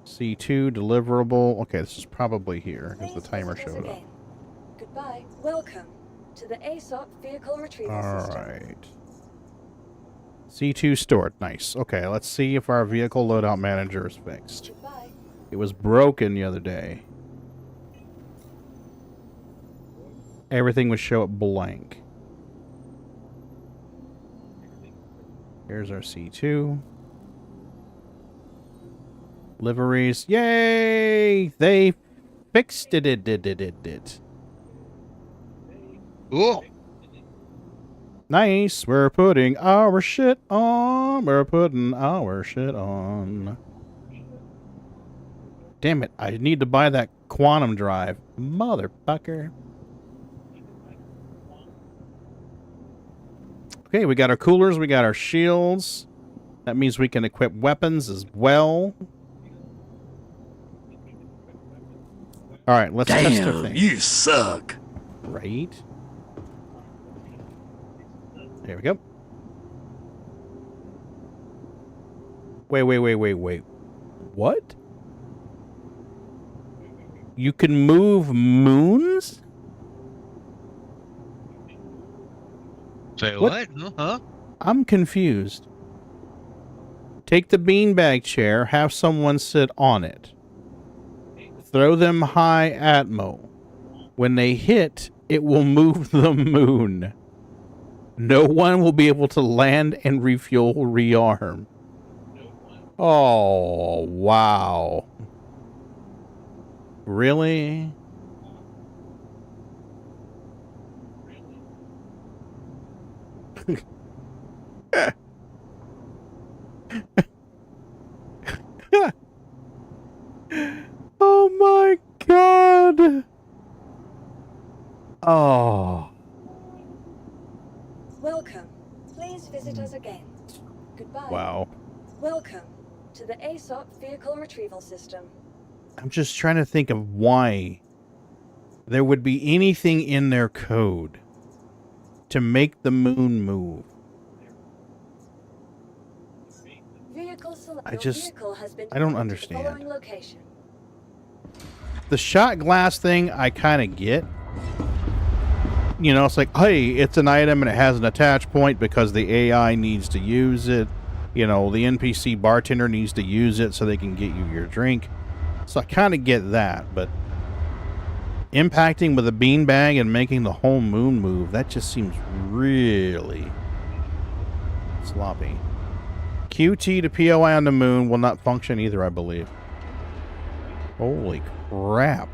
C2 deliverable. Okay, this is probably here because the timer showed up. Goodbye. Welcome to the ASOP vehicle retrieval system. All right. C2 stored. Nice. Okay, let's see if our vehicle loadout manager is fixed. Goodbye. It was broken the other day. Everything would show up blank. Here's our C2. Liveries. Yay! They fixed it. Cool. Nice. We're putting our shit on. We're putting our shit on. Damn it. I need to buy that quantum drive. Motherfucker. Okay, we got our coolers. We got our shields. That means we can equip weapons as well. All right, let's test our thing. You suck. Right. There we go. Wait. What? You can move moons? Say what? Huh? I'm confused. Take the beanbag chair, have someone sit on it. Throw them high atmo. When they hit, it will move the moon. No one will be able to land and refuel rearm. Oh, wow. Really? Oh my god! Oh. Welcome. Please visit us again. Goodbye. Wow. Welcome to the ASOP Vehicle Retrieval System. I'm just trying to think of why there would be anything in their code to make the moon move. I don't understand. The shot glass thing, I kind of get. You know, it's like, hey, it's an item and it has an attach point because the AI needs to use it. You know, the NPC bartender needs to use it so they can get you your drink. So I kind of get that, but impacting with a beanbag and making the whole moon move, that just seems really sloppy. QT to POI on the moon will not function either, I believe. Holy crap.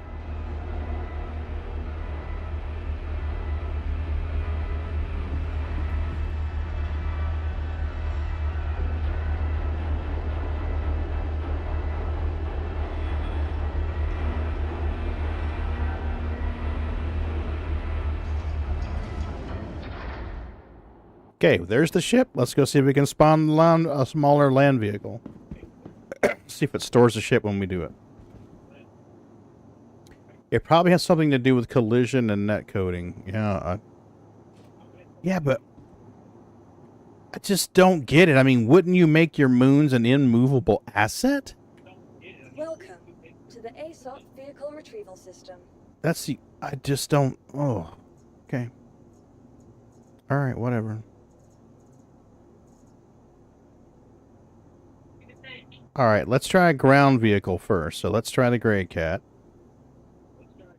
Okay, there's the ship. Let's go see if we can spawn a smaller land vehicle. See if it stores the ship when we do it. It probably has something to do with collision and net coding. Yeah. Yeah, but I just don't get it. I mean, wouldn't you make your moons an immovable asset? Welcome to the ASOP Vehicle Retrieval System. That's the... I just don't... Oh. Okay. Alright, whatever. Alright, let's try a ground vehicle first. So let's try the Gray Cat.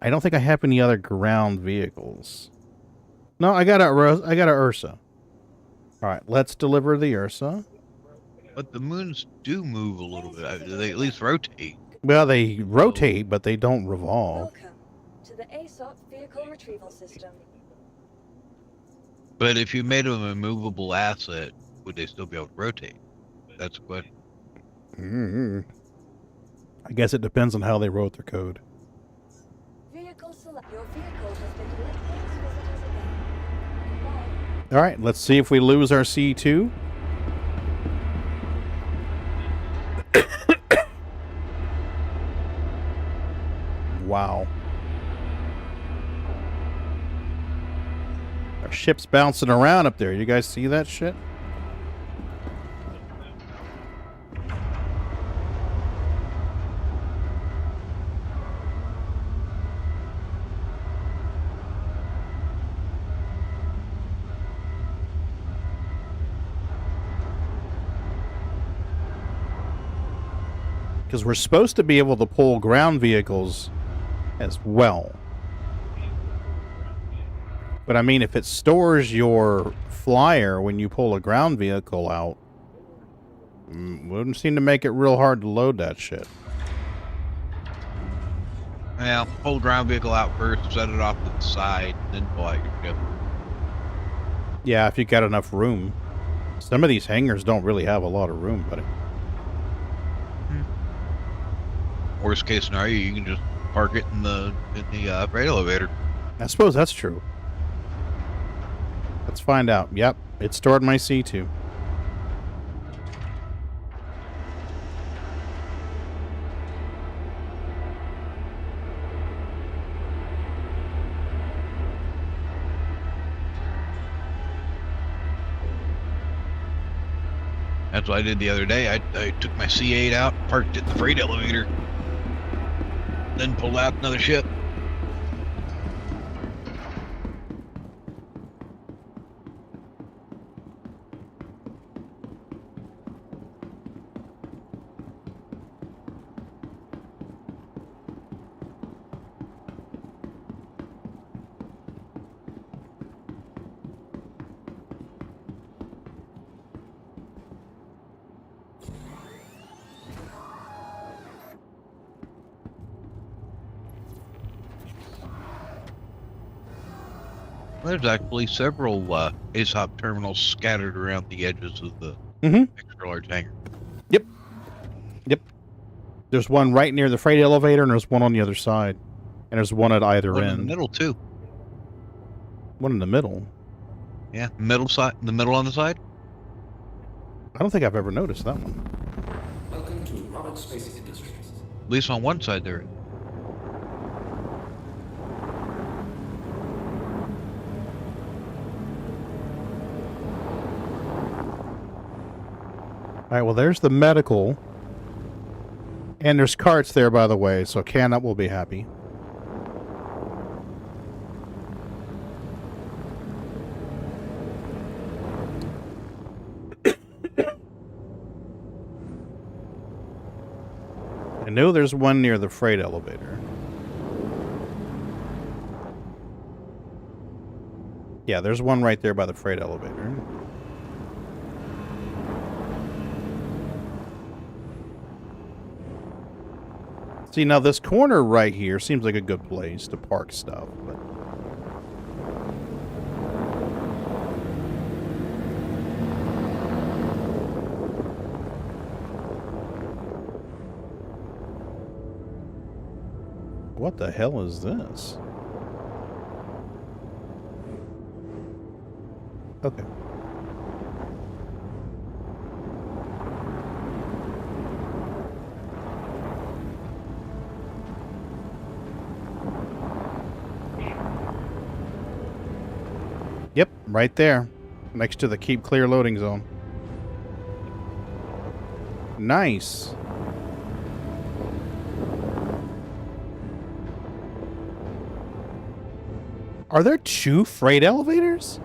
I don't think I have any other ground vehicles. No, I got a Ursa. Alright, let's deliver the Ursa. But the moons do move a little bit. They at least rotate. Well, they rotate, but they don't revolve. Welcome to the ASOP Vehicle Retrieval System. But if you made them a movable asset, would they still be able to rotate? That's a question. I guess it depends on how they wrote their code. Vehicle select. Your vehicle has been delivered. Please visit us again. Goodbye. All right, let's see if we lose our C2. Wow. Our ship's bouncing around up there. You guys see that shit? Because we're supposed to be able to pull ground vehicles as well. But I mean, if it stores your flyer when you pull a ground vehicle out, wouldn't seem to make it real hard to load that shit. Yeah, pull the ground vehicle out first, set it off to the side, then pull out your ship. Yeah, if you got enough room. Some of these hangars don't really have a lot of room, buddy. Worst case scenario, you can just park it in the freight elevator. I suppose that's true. Let's find out. Yep, it stored my C2. That's what I did the other day. I took my C8 out, parked it in the freight elevator, then pulled out another ship. There's actually several ASOP terminals scattered around the edges of the extra large hangar. Yep. Yep. There's one right near the freight elevator, and there's one on the other side. And there's one at either One end. in the middle, too. One in the middle? Yeah, middle side, the middle on the side. I don't think I've ever noticed that one. Welcome to Robert Space Industries. At least on one side there. Alright, well, there's the medical. And there's carts there, by the way, so Can-Up will be happy. I know there's one near the freight elevator. Yeah, there's one right there by the freight elevator. See, now this corner right here seems like a good place to park stuff, but... What the hell is this? Okay. Yep, right there. Next to the keep clear loading zone. Nice. Are there 2 freight elevators?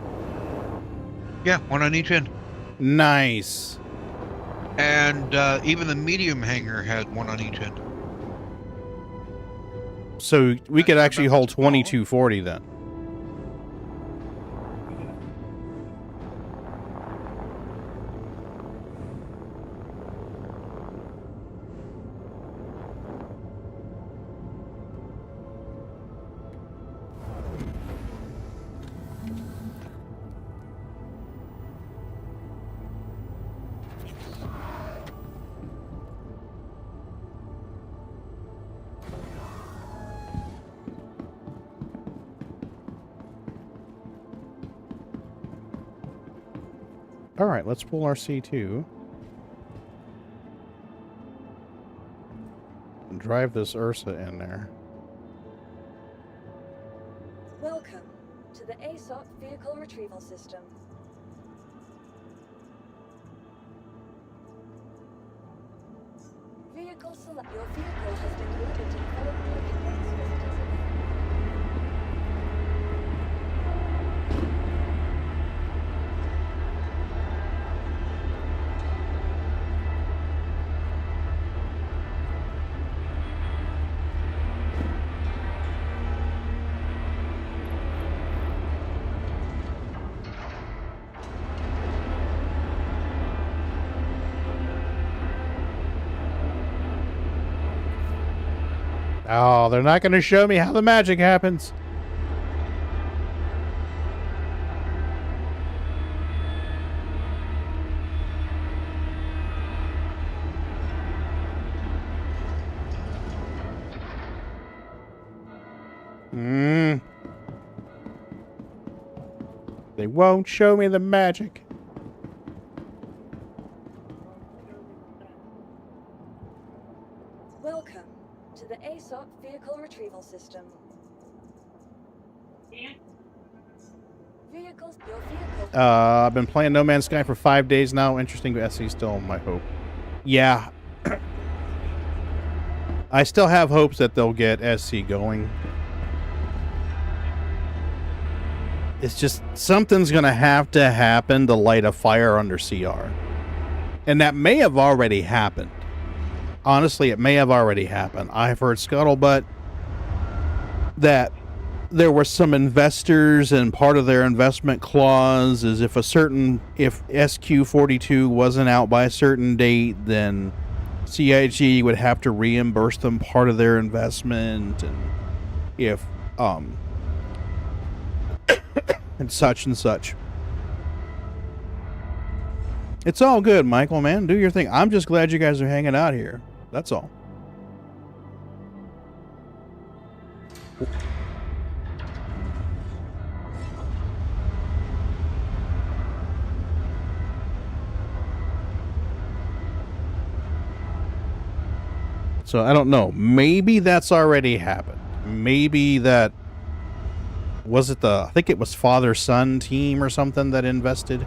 Yeah, one on each end. Nice. And even the medium hangar had one on each end. So we could actually hold 2240 then. Alright, let's pull our C2. And drive this Ursa in there. Welcome to the ASOP Vehicle Retrieval System. Vehicle select. Your vehicle has been delivered to the following locations. Visitors again. Oh, they're not going to show me how the magic happens. They won't show me the magic. Welcome to the ASOP Vehicle Retrieval System. Vehicles, your vehicle. I've been playing No Man's Sky for 5 days now. Interesting, SC still my hope. Yeah. I still have hopes that they'll get SC going. It's just something's going to have to happen to light a fire under CR. And that may have already happened. Honestly, it may have already happened. I've heard scuttlebutt that there were some investors, and part of their investment clause is if SQ42 wasn't out by a certain date, then CIG would have to reimburse them part of their investment, and if and such and such. It's all good, Michael, man. Do your thing. I'm just glad you guys are hanging out here. That's all. So I don't know. Maybe that's already happened. Maybe that was it. I think it was father-son team or something that invested.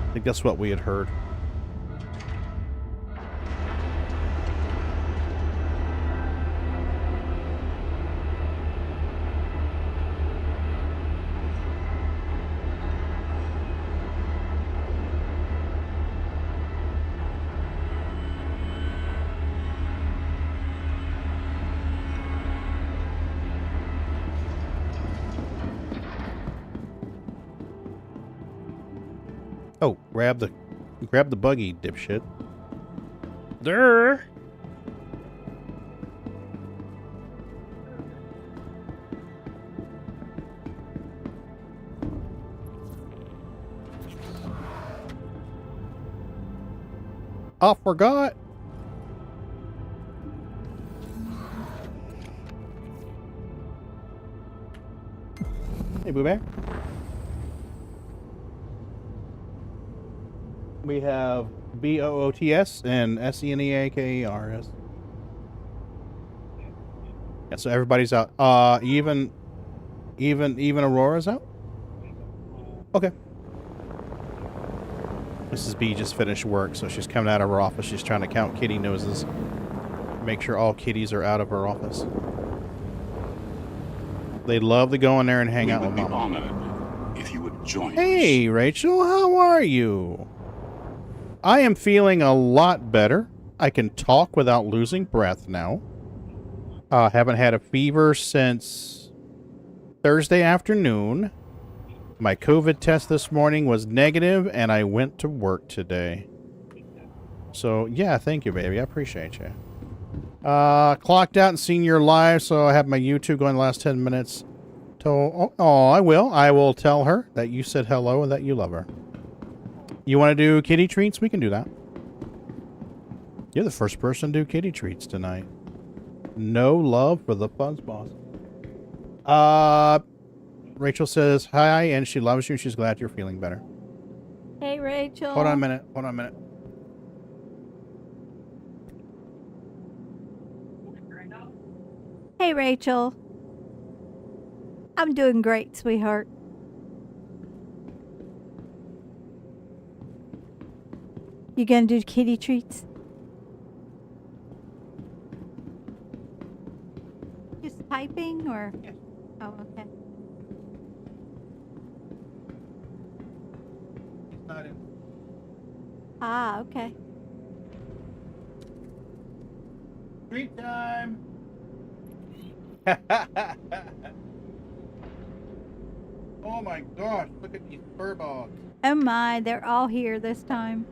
I think that's what we had heard. Oh, grab the buggy, dipshit. There. I forgot. Hey, Boo Bear. We have BOOTS and SENEAKERS. Yeah, so everybody's out. Even Aurora's out? Okay. Mrs. B just finished work, so she's coming out of her office. She's trying to count kitty noses. Make sure all kitties are out of her office. They love to go in there and hang out with Mama. Honored if you would join Hey, Rachel, how are you? I am feeling a lot better. I can talk without losing breath now. Haven't had a fever since Thursday afternoon. My COVID test this morning was negative, and I went to work today. So, yeah, thank you, baby. I appreciate you. Clocked out and seen your live, so I have my YouTube going the last 10 minutes. I will. I will tell her that you said hello and that you love her. You want to do kitty treats? We can do that. You're the first person to do kitty treats tonight. No love for the Fuzz Boss. Rachel says hi, and she loves you. She's glad you're feeling better. Hey, Rachel. Hold on a minute. Hold on a minute. Hey, Rachel. I'm doing great, sweetheart. You gonna do kitty treats? Just typing or? Yes. Oh, okay. It's not in. Ah, okay. Treat time. Oh my gosh, look at these fur balls. Oh my, they're all here this time.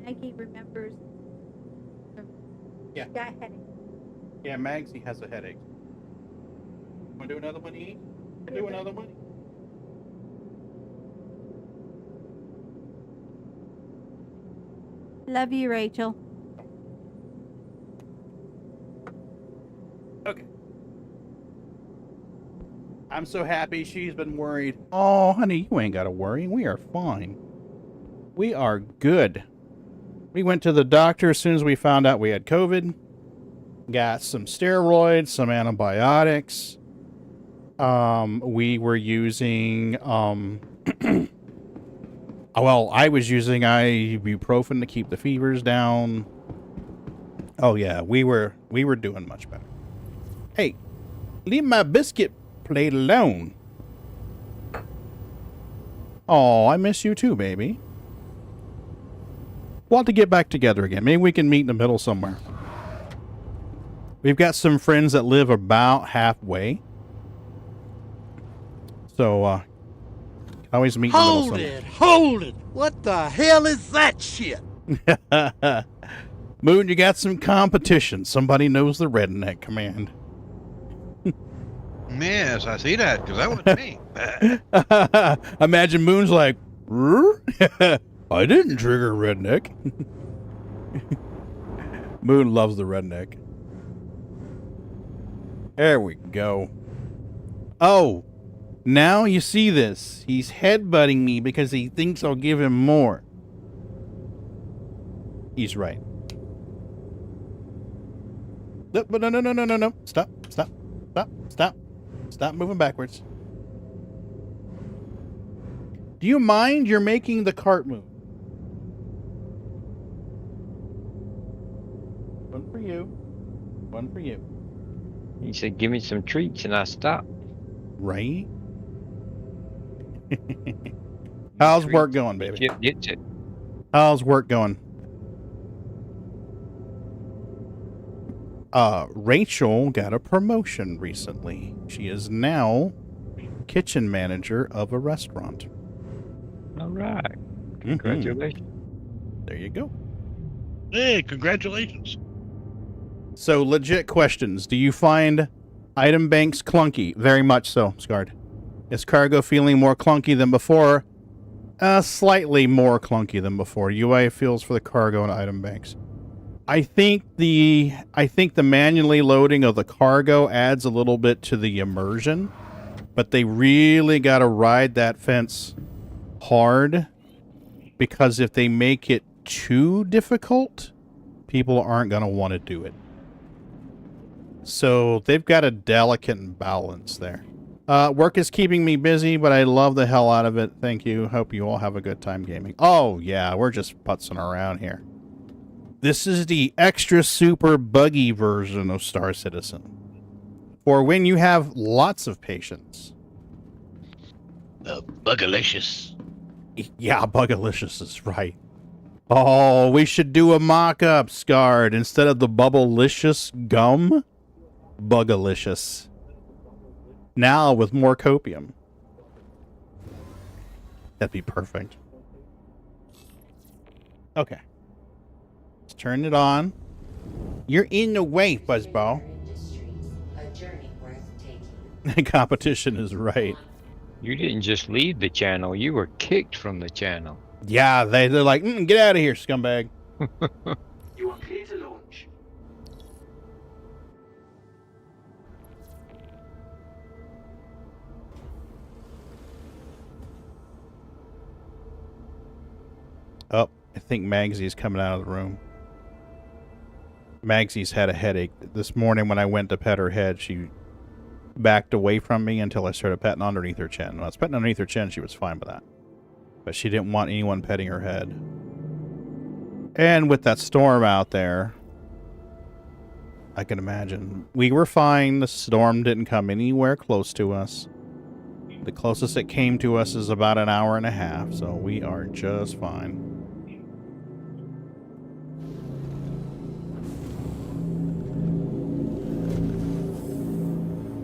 Maggie remembers. Yeah. Got headache. Yeah, Magsy has a headache. Want to do another one, E? Do another one? Love you, Rachel. Okay. I'm so happy she's been worried. Oh, honey, you ain't got to worry. We are fine. We are good. We went to the doctor as soon as we found out we had COVID. Got some steroids, some antibiotics. We were using, well, I was using ibuprofen to keep the fevers down. Oh yeah, we were doing much better. Hey, leave my biscuit plate alone. Oh, I miss you too, baby. We'll have to get back together again. Maybe we can meet in the middle somewhere. We've got some friends that live about halfway. So, can always meet in the middle somewhere. Hold it! What the hell is that shit? Moon, you got some competition. Somebody knows the redneck command. Yes, I see that, because that was me. Imagine Moon's like, I didn't trigger redneck. Moon loves the redneck. There we go. Oh, now you see this. He's headbutting me because he thinks I'll give him more. He's right. No. Stop. Stop moving backwards. Do you mind? You're making the cart move. One for you. One for you. He said, give me some treats, and I stopped. Right? How's work going, baby? Yep, gets it. How's work going? Rachel got a promotion recently. She is now kitchen manager of a restaurant. All right. Congratulations. There you go. Hey, congratulations. So, legit questions. Do you find item banks clunky? Very much so, Scarred. Is cargo feeling more clunky than before? Slightly more clunky than before. UI feels for the cargo and item banks. I think the manually loading of the cargo adds a little bit to the immersion, but they really got to ride that fence hard, because if they make it too difficult, people aren't going to want to do it. So they've got a delicate balance there. Work is keeping me busy, but I love the hell out of it. Thank you. Hope you all have a good time gaming. Oh, yeah, we're just putzing around here. This is the extra super buggy version of Star Citizen. For when you have lots of patience. Bugalicious. Yeah, Bugalicious is right. Oh, we should do a mock-up, Scarred. Instead of the Bubblicious gum, Bugalicious. Now with more copium. That'd be perfect. Okay. Let's turn it on. You're in the way, Fuzzball. The competition is right. You didn't just leave the channel. You were kicked from the channel. Yeah, they're like, get out of here, scumbag. You are clear to launch. Oh, I think Magsy's coming out of the room. Magsy's had a headache. This morning when I went to pet her head, she backed away from me until I started petting underneath her chin. When I was petting underneath her chin, she was fine with that. But she didn't want anyone petting her head. And with that storm out there, I can imagine. We were fine. The storm didn't come anywhere close to us. The closest it came to us is about an hour and a half, so we are just fine.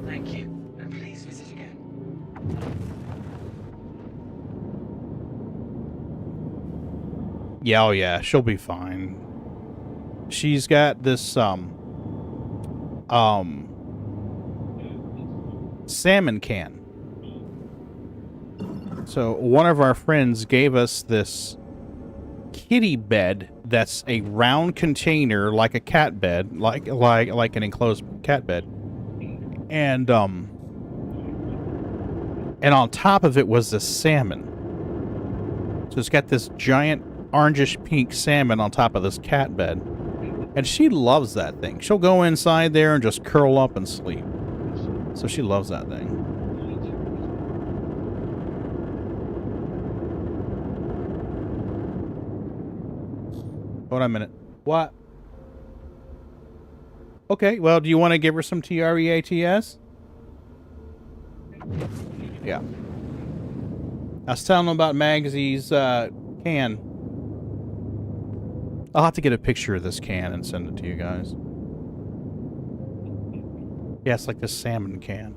Thank you, and please visit again. Yeah, oh yeah, she'll be fine. She's got this, salmon can. So one of our friends gave us this kitty bed that's a round container, like a cat bed, like an enclosed cat bed. And on top of it was the salmon. So it's got this giant orangish pink salmon on top of this cat bed. And she loves that thing. She'll go inside there and just curl up and sleep. So she loves that thing. Hold on a minute. What? Okay, well, do you want to give her some TREATS? Yeah. I was telling them about Magsy's can. I'll have to get a picture of this can and send it to you guys. Yeah, it's like this salmon can.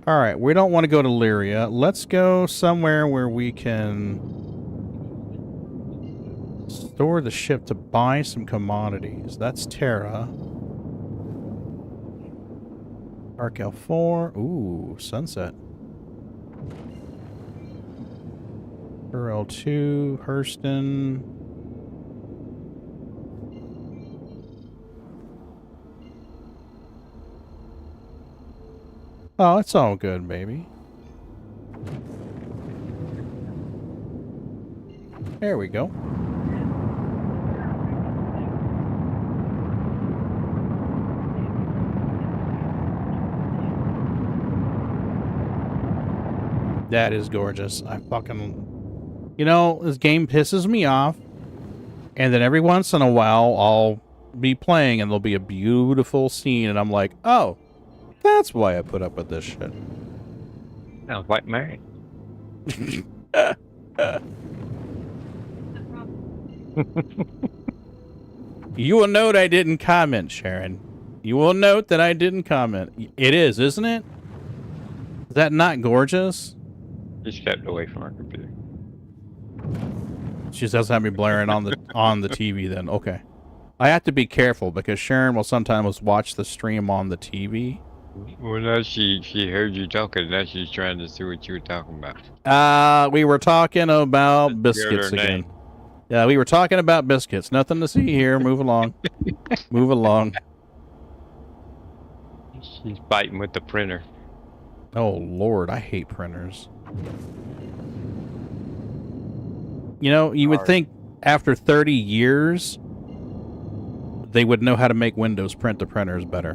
Alright, we don't want to go to Lyria. Let's go somewhere where we can store the ship to buy some commodities. That's Terra. Arc L4. Ooh, sunset. L2, Hurston. Oh, it's all good, baby. There we go. That is gorgeous. I fucking... You know, this game pisses me off. And then every once in a while, I'll be playing and there'll be a beautiful scene. And I'm like, oh, that's why I put up with this shit. Sounds like Mary. You will note I didn't comment, Sharon. You will note that I didn't comment. It is, isn't it? Is that not gorgeous? Just stepped away from our computer. She just doesn't have me blaring on the TV then. Okay. I have to be careful because Sharon will sometimes watch the stream on the TV. Well, now she heard you talking. Now she's trying to see what you were talking about. We were talking about biscuits again. Name. Yeah, we were talking about biscuits. Nothing to see here. Move along. Move along. She's biting with the printer. Oh, Lord. I hate printers. You know, you would think after 30 years, they would know how to make Windows print the printers better.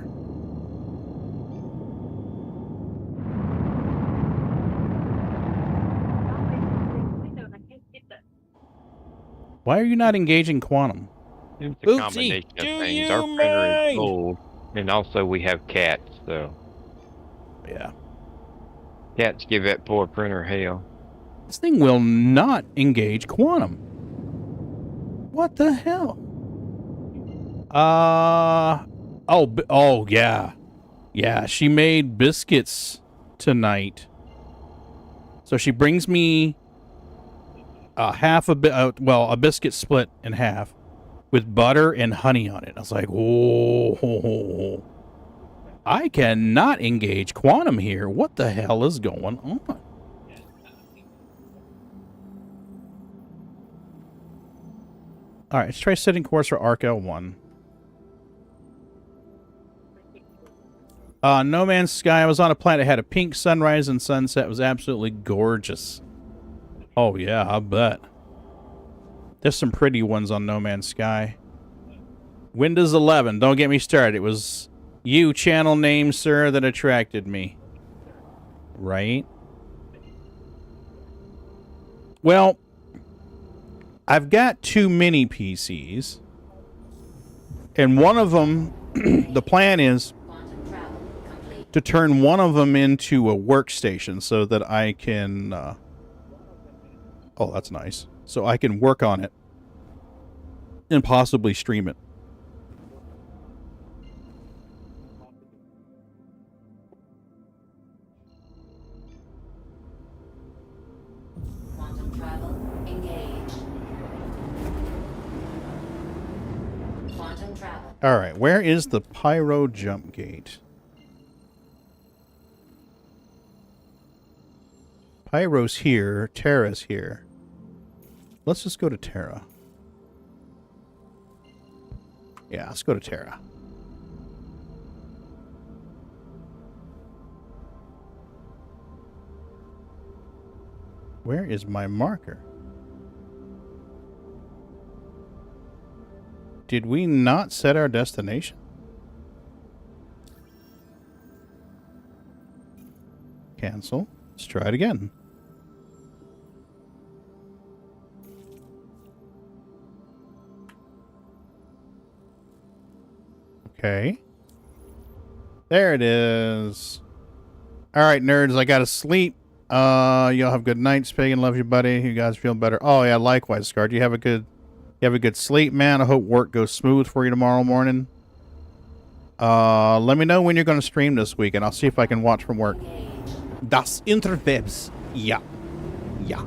Why are you not engaging quantum? It's a combination of things. Our printer is old, and also we have cats, so... Yeah. Cats give that poor printer hell. This thing will not engage quantum. What the hell? Oh, yeah. Yeah, she made biscuits tonight. So she brings me a biscuit split in half with butter and honey on it. I was like, oh, I cannot engage quantum here. What the hell is going on? All right, let's try setting course for Arc L1. No Man's Sky. I was on a planet that had a pink sunrise and sunset. It was absolutely gorgeous. Oh, yeah, I bet. There's some pretty ones on No Man's Sky. Windows 11. Don't get me started. It was you, channel name, sir, that attracted me. Right? Well... I've got two mini PCs, and one of them, the plan is to turn one of them into a workstation so that I can, oh, that's nice. So I can work on it and possibly stream it. All right, where is the pyro jump gate? Pyro's here, Terra's here. Let's just go to Terra. Yeah, let's go to Terra. Where is my marker? Did we not set our destination? Cancel. Let's try it again. Okay. There it is. All right, nerds, I gotta sleep. Y'all have good nights. Pagan, love you, buddy. You guys feel better. Oh yeah, likewise, Scar. You have a good sleep, man. I hope work goes smooth for you tomorrow morning. Let me know when you're going to stream this week, and I'll see if I can watch from work. Das Interwebs. Yeah. Yeah.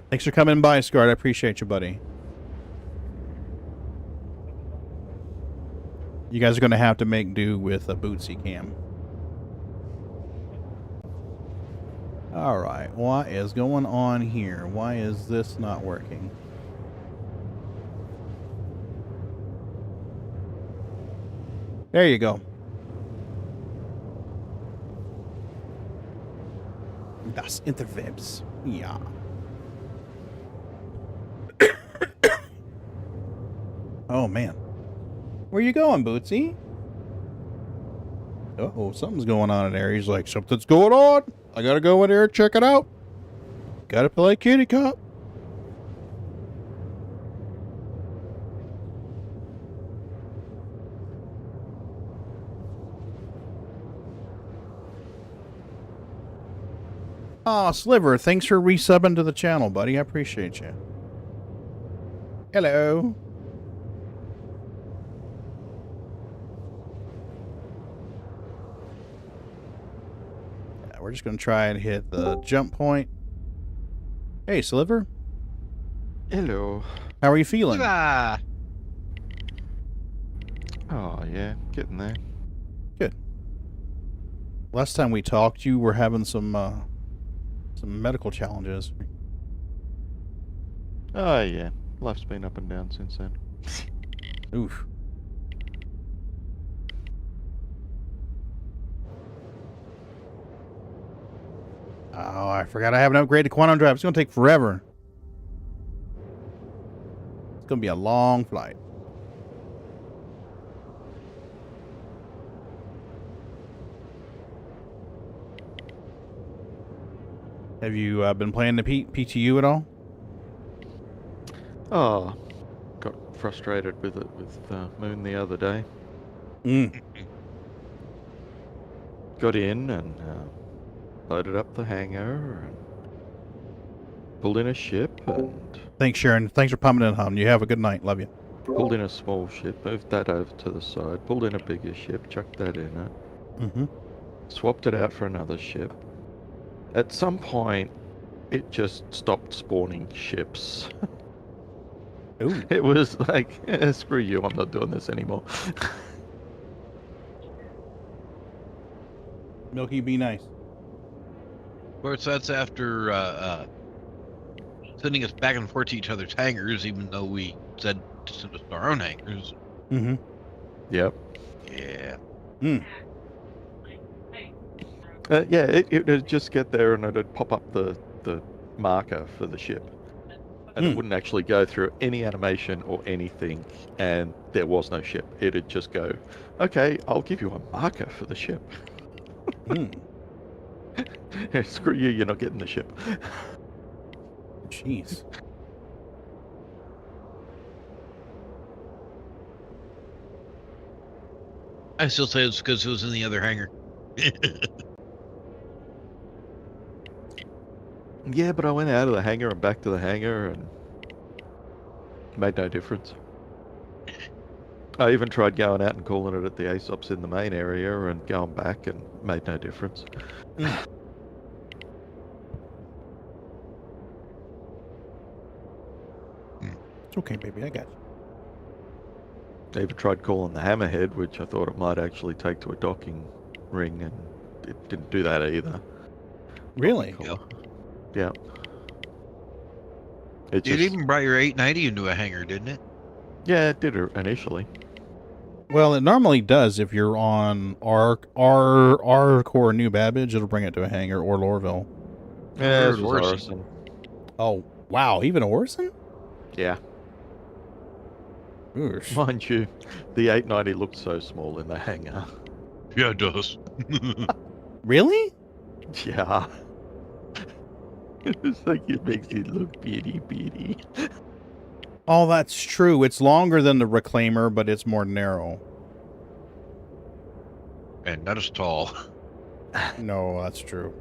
Thanks for coming by, Scar. I appreciate you, buddy. You guys are going to have to make do with a Bootsy cam. Alright, what is going on here? Why is this not working? There you go. Das Interwebs. Yeah. Oh, man. Where you going, Bootsy? Uh-oh, something's going on in there. He's like, something's going on. I gotta go in there and check it out. Gotta play kitty cop. Aw, Sliver, thanks for resubbing to the channel, buddy. I appreciate you. Hello. We're just going to try and hit the jump point. Hey, Sliver. Hello. How are you feeling? Ah. Oh, yeah. Getting there. Good. Last time we talked, you were having some medical challenges. Oh, yeah. Life's been up and down since then. Oof. Oh, I forgot I haven't upgraded Quantum Drive. It's going to take forever. It's going to be a long flight. Have you been playing the PTU at all? Oh, got frustrated with it with Moon the other day. Got in and loaded up the hangar and pulled in a ship and... Thanks, Sharon. Thanks for pumping in, hon. You have a good night. Love you. Pulled in a small ship, moved that over to the side, pulled in a bigger ship, chucked that in it. Mm-hmm. Swapped it out for another ship. At some point, it just stopped spawning ships. Ooh. It was like, screw you, I'm not doing this anymore. Milky, be nice. Of course, that's after sending us back and forth to each other's hangars, even though we said to send us to our own hangars. Mm-hmm. Yep. Yeah. Yeah, it'd just get there and it'd pop up the marker for the ship. And it wouldn't actually go through any animation or anything, and there was no ship. It'd just go, okay, I'll give you a marker for the ship. Screw you, you're not getting the ship. Jeez. I still say it's because it was in the other hangar. Yeah, but I went out of the hangar and back to the hangar and made no difference. I even tried going out and calling it at the ASOPs in the main area and going back and made no difference. It's okay, baby. I got you. I even tried calling the hammerhead, which I thought it might actually take to a docking ring, and it didn't do that either. Really? Yeah. It even brought your 890 into a hangar, didn't it? Yeah, it did initially. Well, it normally does if you're on our core New Babbage. It'll bring it to a hangar or Lorville. Yeah, it was Orison. Oh, wow. Even Orison? Yeah. Oosh. Mind you, the 890 looked so small in the hangar. Yeah, it does. Really? Yeah. It's like it makes it look bitty. Oh, that's true. It's longer than the Reclaimer, but it's more narrow. And not as tall. No, that's true.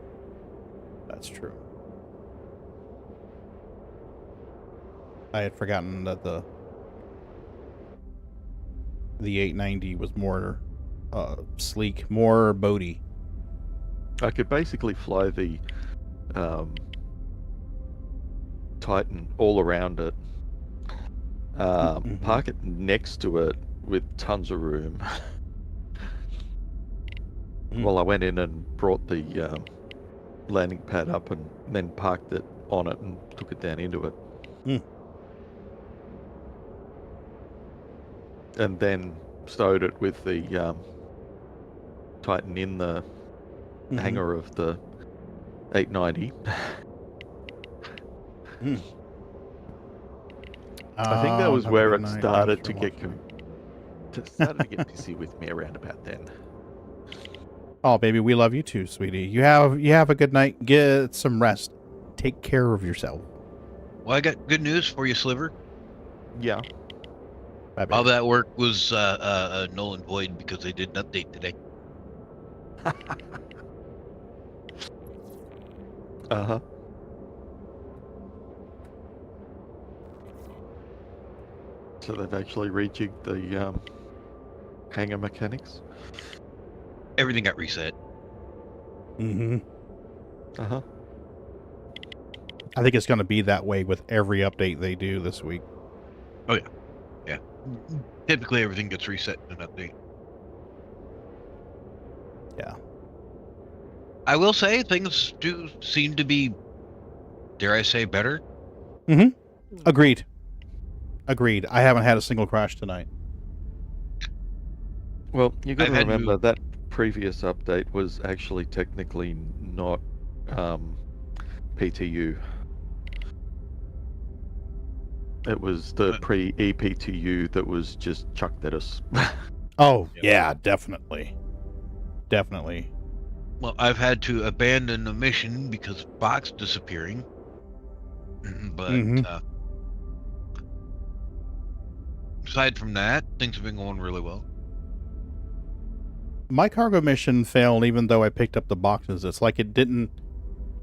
That's true. I had forgotten that the 890 was more sleek, more boaty. I could basically fly the Titan all around it, park it next to it with tons of room. Well, I went in and brought the landing pad up and then parked it on it and took it down into it. And then stowed it with the Titan in the hangar of the 890. I think that was where it started to get busy with me around about then. Oh, baby, we love you too, sweetie. You have a good night. Get some rest. Take care of yourself. Well, I got good news for you, Sliver. Yeah. All that work was null and void because they did an update today. Uh-huh. So they've actually rejigged the hangar mechanics? Everything got reset. Uh-huh. I think it's going to be that way with every update they do this week. Oh, yeah. Yeah. Typically, everything gets reset in an update. Yeah. I will say things do seem to be, dare I say, better. Agreed. I haven't had a single crash tonight. Well, you got to remember that previous update was actually technically not PTU. It was the pre-ePTU that was just chucked at us. Oh, yeah, definitely. Well, I've had to abandon a mission because of box disappearing. But aside from that, things have been going really well. My cargo mission failed even though I picked up the boxes. It's like it didn't...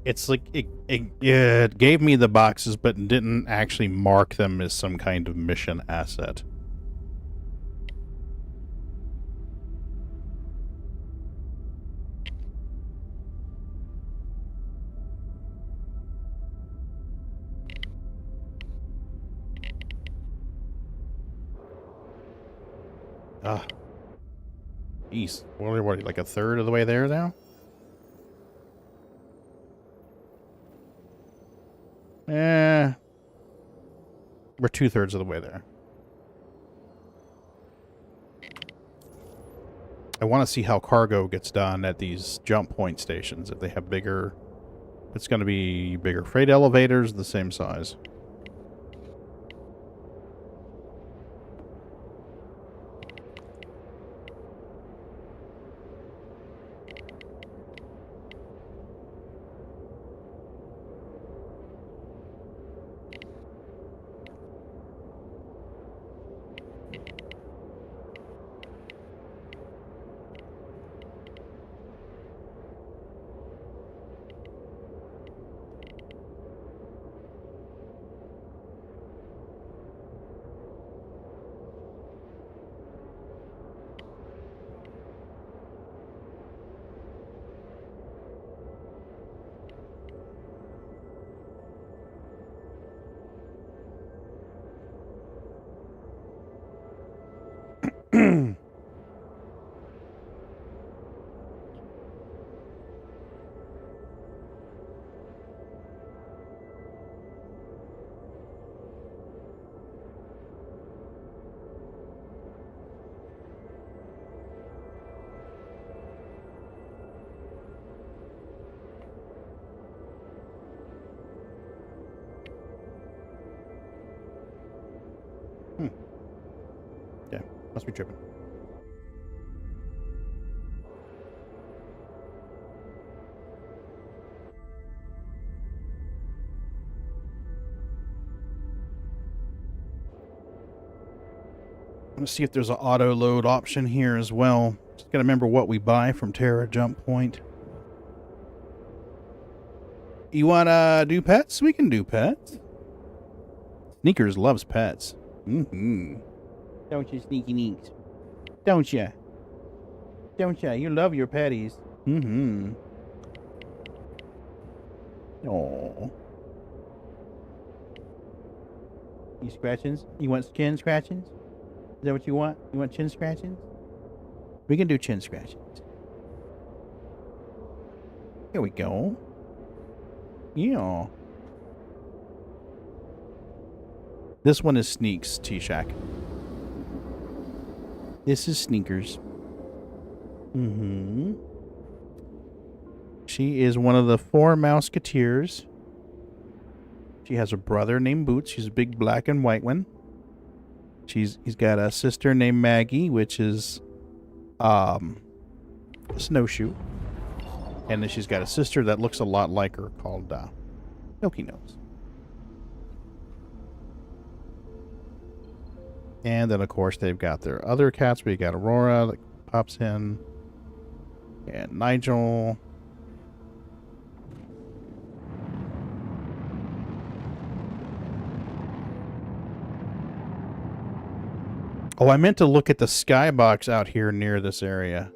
It's like it gave me the boxes, but didn't actually mark them as some kind of mission asset. Jeez. What, like a third of the way there now? We're 2/3 of the way there. I want to see how cargo gets done at these jump point stations. If they have bigger... It's going to be bigger freight elevators, the same size. Yeah, must be tripping. Let's see if there's an auto load option here as well. Just gotta remember what we buy from Terra Jump Point. You wanna do pets? We can do pets. Sneakers loves pets. Don't you, Sneaky Neeks? Don't ya? Don't ya? You love your petties. Aww. You scratchings? You want skin scratchings? that what you want? You want chin scratching? We can do chin scratching. Here we go. Yeah. This one is Sneaks, T-Shack. This is Sneakers. Mm-hmm. She is one of the 4 Mouseketeers. She has a brother named Boots. She's a big black and white one. He's got a sister named Maggie, which is a snowshoe. And then she's got a sister that looks a lot like her called Milky Nose. And then, of course, they've got their other cats. We got Aurora that pops in. And Nigel. Oh, I meant to look at the skybox out here near this area.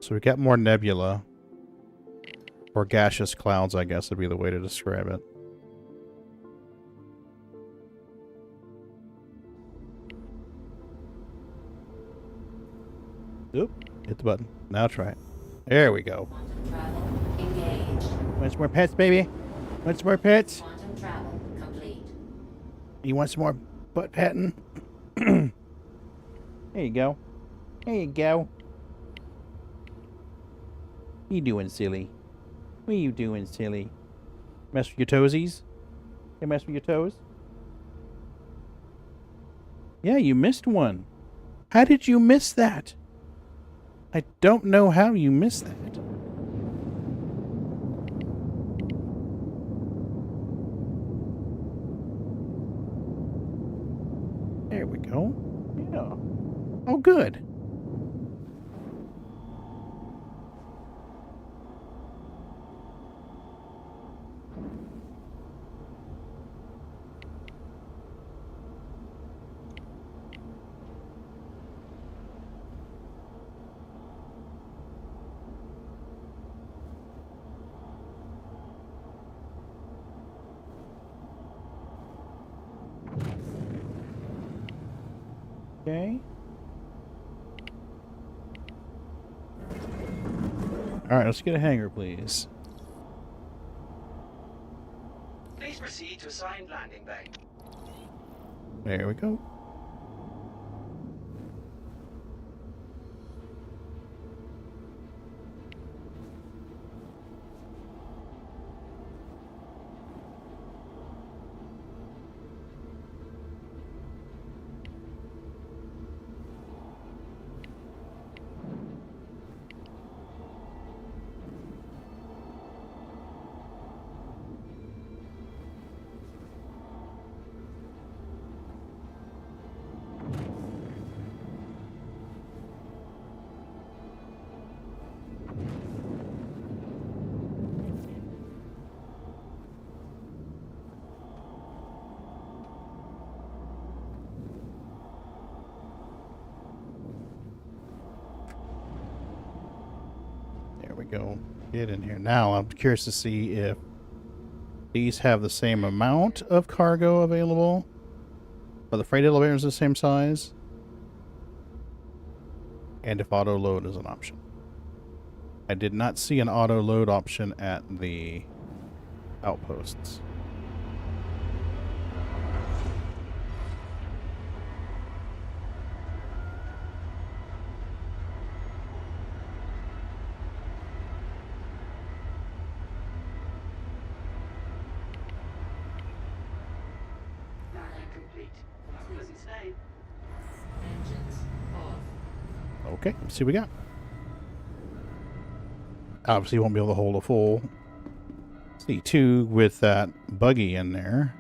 So we got more nebula. Or gaseous clouds, I guess would be the way to describe it. Oop, hit the button. Now try it. There we go. Want some more pets, baby? Want some more pets? Quantum travel complete. You want some more butt patting? There you go. There you go. What you doing, silly? What are you doing, silly? Mess with your toesies? You mess with your toes? Yeah, you missed one. How did you miss that? I don't know how you missed that. There we go. Yeah. Oh, good. Okay. All right, let's get a hangar, please. Please proceed to assigned landing bay. There we go. Go get in here. Now I'm curious to see if these have the same amount of cargo available. Are the freight elevators the same size? And if auto load is an option. I did not see an auto load option at the outposts. Okay, let's see what we got. Obviously, won't be able to hold a full C2 with that buggy in there.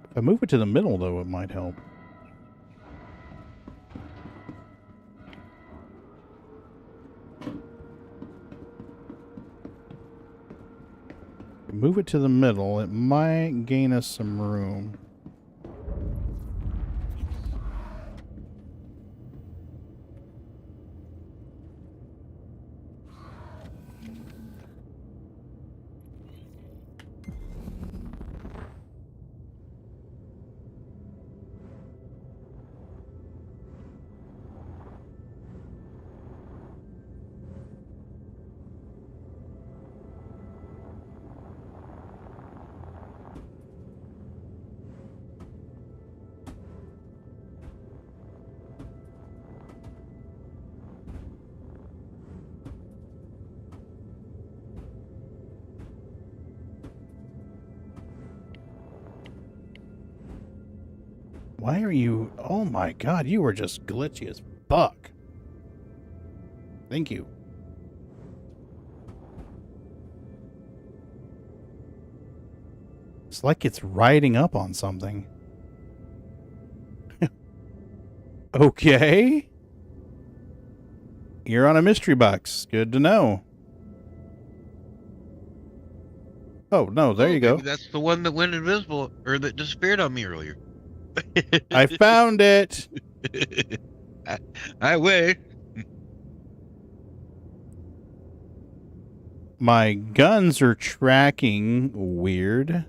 If I move it to the middle, though, it might help. Move it to the middle, it might gain us some room. Why are you... Oh my god, you were just glitchy as fuck. Thank you. It's like it's riding up on something. Okay. You're on a mystery box. Good to know. Oh, no, there you go. Maybe that's the one that went invisible, or that disappeared on me earlier. I found it. I wish. My guns are tracking weird.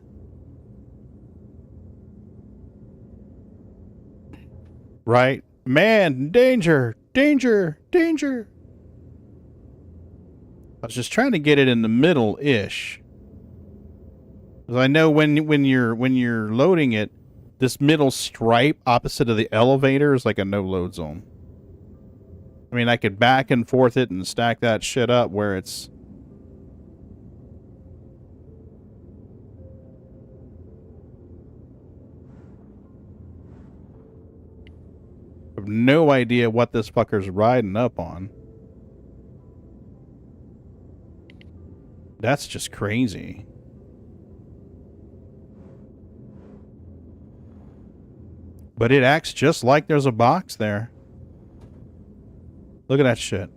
Right? Man, danger, danger, danger. I was just trying to get it in the middle-ish. Because I know when you're loading it, this middle stripe opposite of the elevator is like a no-load zone. I mean, I could back and forth it and stack that shit up where it's... I have no idea what this fucker's riding up on. That's just crazy. But it acts just like there's a box there. Look at that shit.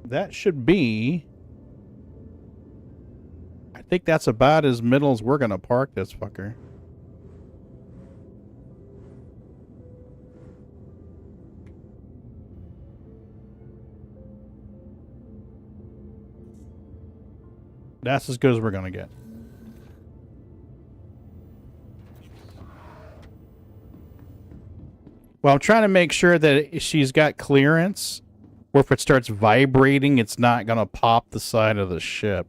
That should be... I think that's about as middle as we're gonna park this fucker. That's as good as we're gonna get. Well, I'm trying to make sure that she's got clearance, or if it starts vibrating, it's not gonna pop the side of the ship.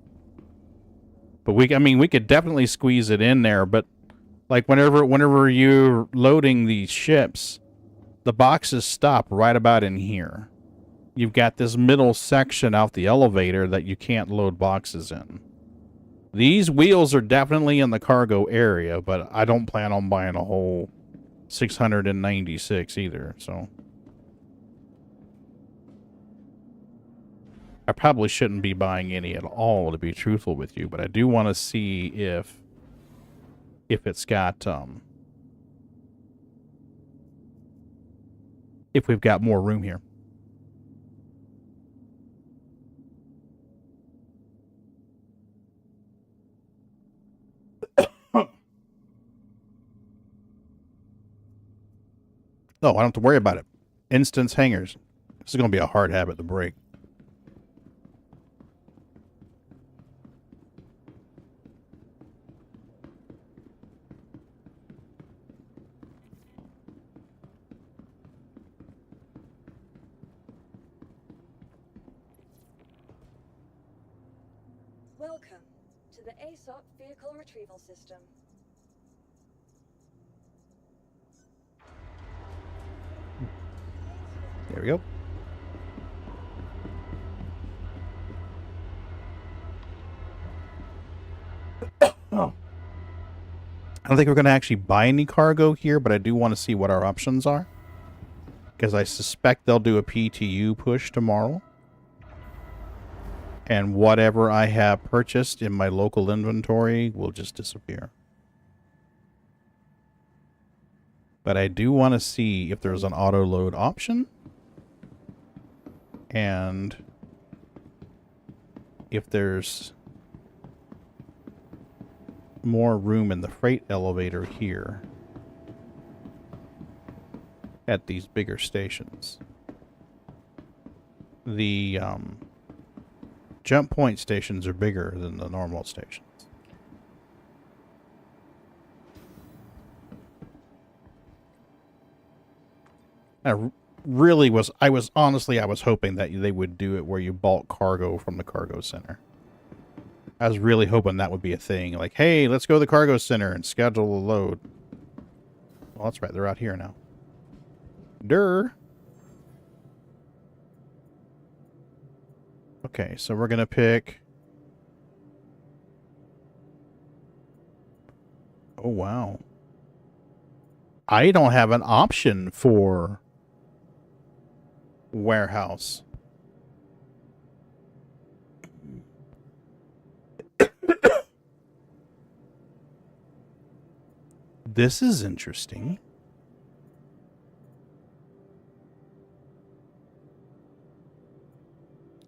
But we could definitely squeeze it in there, but like whenever you're loading these ships, the boxes stop right about in here. You've got this middle section out the elevator that you can't load boxes in. These wheels are definitely in the cargo area, but I don't plan on buying a whole 696 either, so... I probably shouldn't be buying any at all, to be truthful with you, but I do want to see if it's got, if we've got more room here. Oh, I don't have to worry about it. Instance hangars. This is going to be a hard habit to break. Welcome to the ASOP Vehicle Retrieval System. There we go. Oh. I don't think we're going to actually buy any cargo here, but I do want to see what our options are. Because I suspect they'll do a PTU push tomorrow. And whatever I have purchased in my local inventory will just disappear. But I do want to see if there's an auto load option. And if there's more room in the freight elevator here at these bigger stations. The jump point stations are bigger than the normal stations. I was hoping that they would do it where you bulk cargo from the cargo center. I was really hoping that would be a thing. Like, hey, let's go to the cargo center and schedule a load. Well, that's right. They're out here now. Durr. Okay, so we're going to pick... Oh, wow. I don't have an option for warehouse. This is interesting.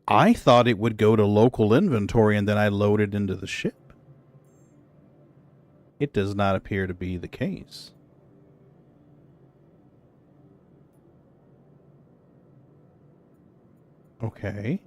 I thought it would go to local inventory and then I load it into the ship. It does not appear to be the case. Okay.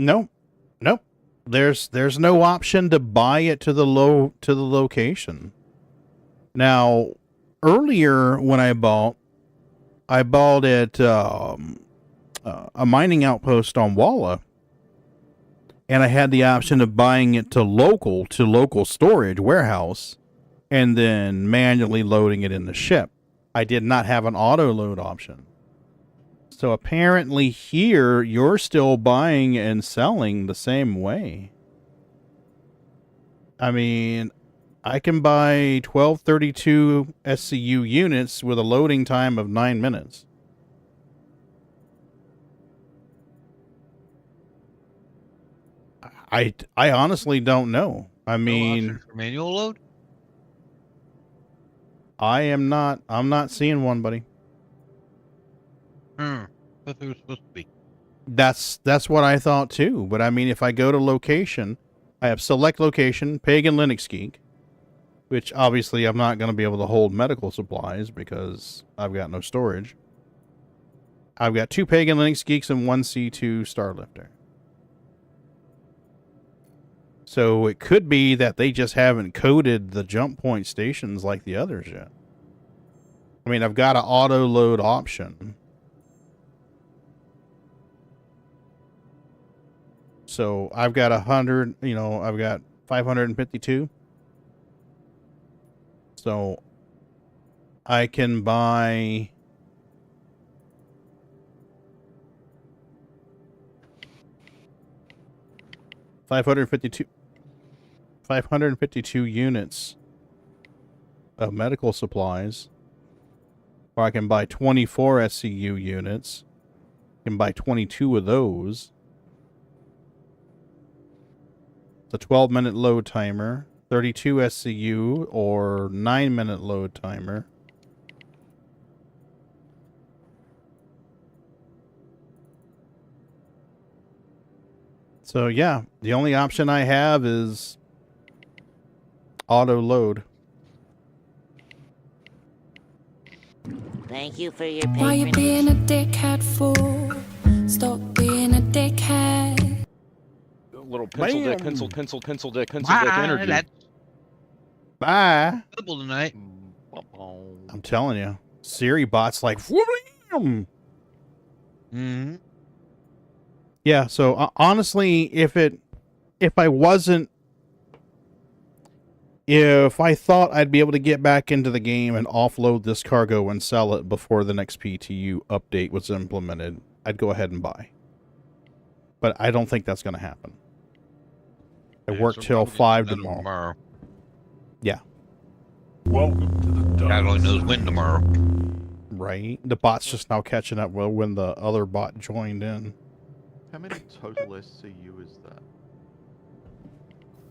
Nope. Nope. There's no option to buy it to the location. Now, earlier when I bought at a mining outpost on Walla, and I had the option of buying it to local storage warehouse, and then manually loading it in the ship. I did not have an auto load option. So apparently here, you're still buying and selling the same way. I mean, I can buy 1232 SCU units with a loading time of 9 minutes. I honestly don't know. I mean... No option for manual load? I'm not seeing one, buddy. Thought there was supposed to be. That's what I thought too. But I mean, if I go to location, I have select location, Pagan Linux Geek, which obviously I'm not going to be able to hold medical supplies because I've got no storage. I've got 2 Pagan Linux Geeks and 1 C2 Starlifter. So it could be that they just haven't coded the jump point stations like the others yet. I mean, I've got an auto load option. So I've got 100, I've got 552. So I can buy 552 units of medical supplies. Or I can buy 24 SCU units. I can buy 22 of those. It's a 12-minute load timer, 32 SCU, or 9-minute load timer. So yeah, the only option I have is auto load. Thank you for your patronage. Why you being a dickhead fool? Stop being a dickhead. Little pencil dick, pencil dick energy. Bye. Double tonight. I'm telling you, Siri bot's like, wham! Mm-hmm. Yeah. So honestly, if I thought I'd be able to get back into the game and offload this cargo and sell it before the next PTU update was implemented, I'd go ahead and buy. But I don't think that's going to happen. I work till 5 tomorrow. Yeah. Welcome to the God only knows when tomorrow. Right. The bot's just now catching up when the other bot joined in. How many total SCU is that?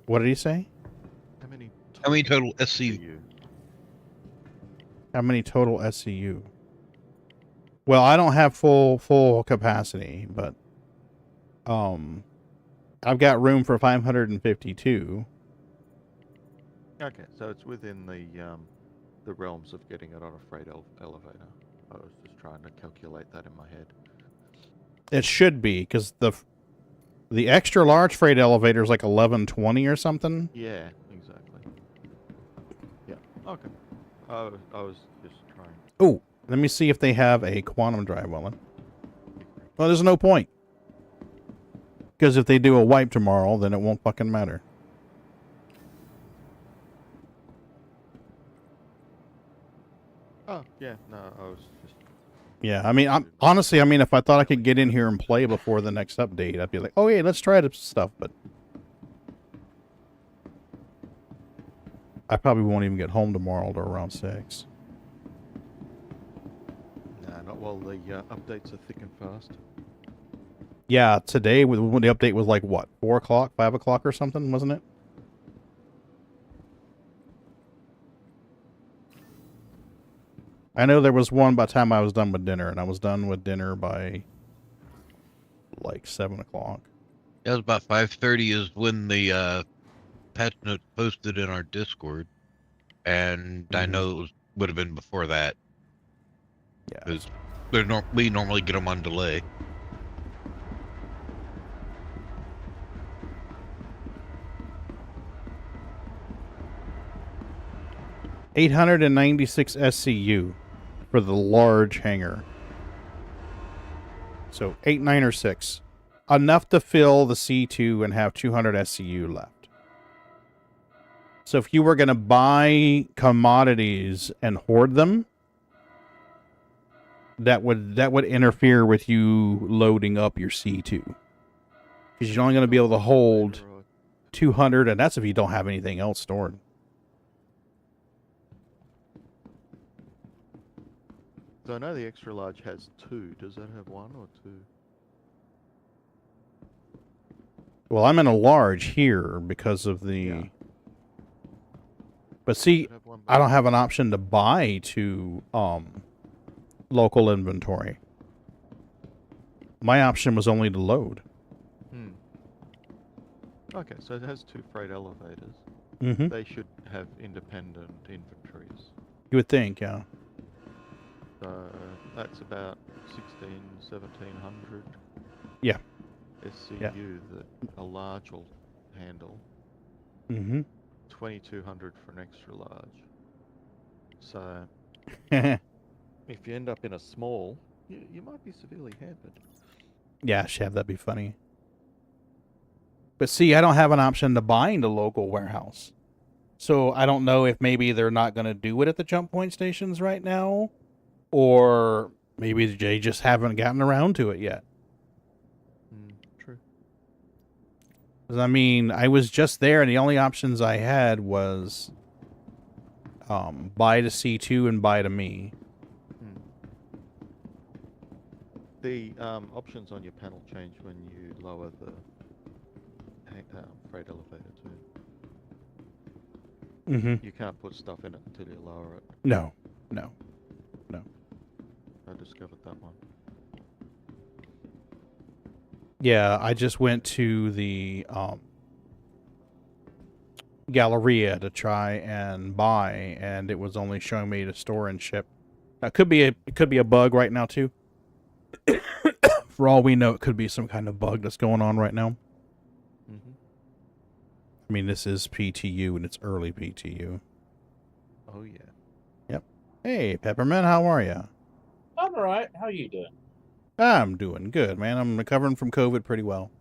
What did he say? How many total SCU? How many total SCU? Well, I don't have full capacity, but I've got room for 552. Okay, so it's within the realms of getting it on a freight elevator. I was just trying to calculate that in my head. It should be, because The extra large freight elevator is like 1120 or something. Yeah, exactly. Yeah. Okay. I was just trying. Oh, let me see if they have a quantum drive, Well, there's no point. Because if they do a wipe tomorrow, then it won't fucking matter. Oh, yeah. No, I was just... Yeah, I mean, honestly, I mean, if I thought I could get in here and play before the next update, I'd be like, oh, yeah, let's try this stuff, but... I probably won't even get home tomorrow till around 6. Nah, not while the updates are thick and fast. Yeah, today, when the update was like, what, 4 o'clock, 5 o'clock or something, wasn't it? I know there was one by the time I was done with dinner, and I was done with dinner by like 7 o'clock. It was about 5:30 is when the patch notes posted in our Discord, and I know it would have been before that. Yeah, because we normally get them on delay. $896 SCU for the large hangar. So 8, 9, or 6. Enough to fill the C2 and have 200 SCU left. So if you were going to buy commodities and hoard them, that would interfere with you loading up your C2. Because you're only going to be able to hold 200, and that's if you don't have anything else stored. So I know the extra large has 2. Does that have 1 or 2? Well, I'm in a large here because of the... Yeah. But see, I don't have an option to buy to local inventory. My option was only to load. Okay, so it has 2 freight elevators. Mm-hmm. They should have independent inventories. You would think, yeah. So that's about 1,700. Yeah. SCU yeah. that a large will handle. Mm-hmm. 2,200 for an extra large. So if you end up in a small, you might be severely hampered. Yeah, Shav, that'd be funny. But see, I don't have an option to bind a local warehouse. So I don't know if maybe they're not going to do it at the jump point stations right now. Or maybe they just haven't gotten around to it yet. True. 'Cause, I mean, I was just there, and the only options I had was buy to C2 and buy to me. The options on your panel change when you lower the freight elevator too. Mm-hmm. You can't put stuff in it until you lower it. No. I discovered that one. Yeah, I just went to the Galleria to try and buy, and it was only showing me to store and ship. Now, it could be a bug right now too. For all we know, it could be some kind of bug that's going on right now. Mm-hmm. I mean, this is PTU, and it's early PTU. Oh yeah. Yep. Hey, Peppermint, how are you? I'm alright. How are you doing? I'm doing good, man. I'm recovering from COVID pretty well.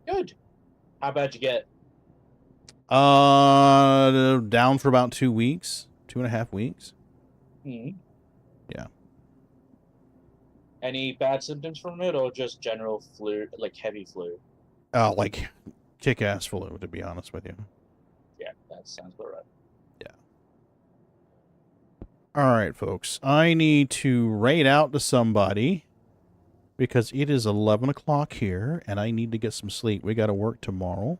Good. How bad you get? Down for about 2 weeks, 2.5 weeks. Hmm. Yeah. Any bad symptoms from it, or just general flu, like heavy flu? Like kick-ass flu, to be honest with you. Yeah, that sounds about right. All right, folks. I need to raid out to somebody because it is 11 o'clock here, and I need to get some sleep. We got to work tomorrow.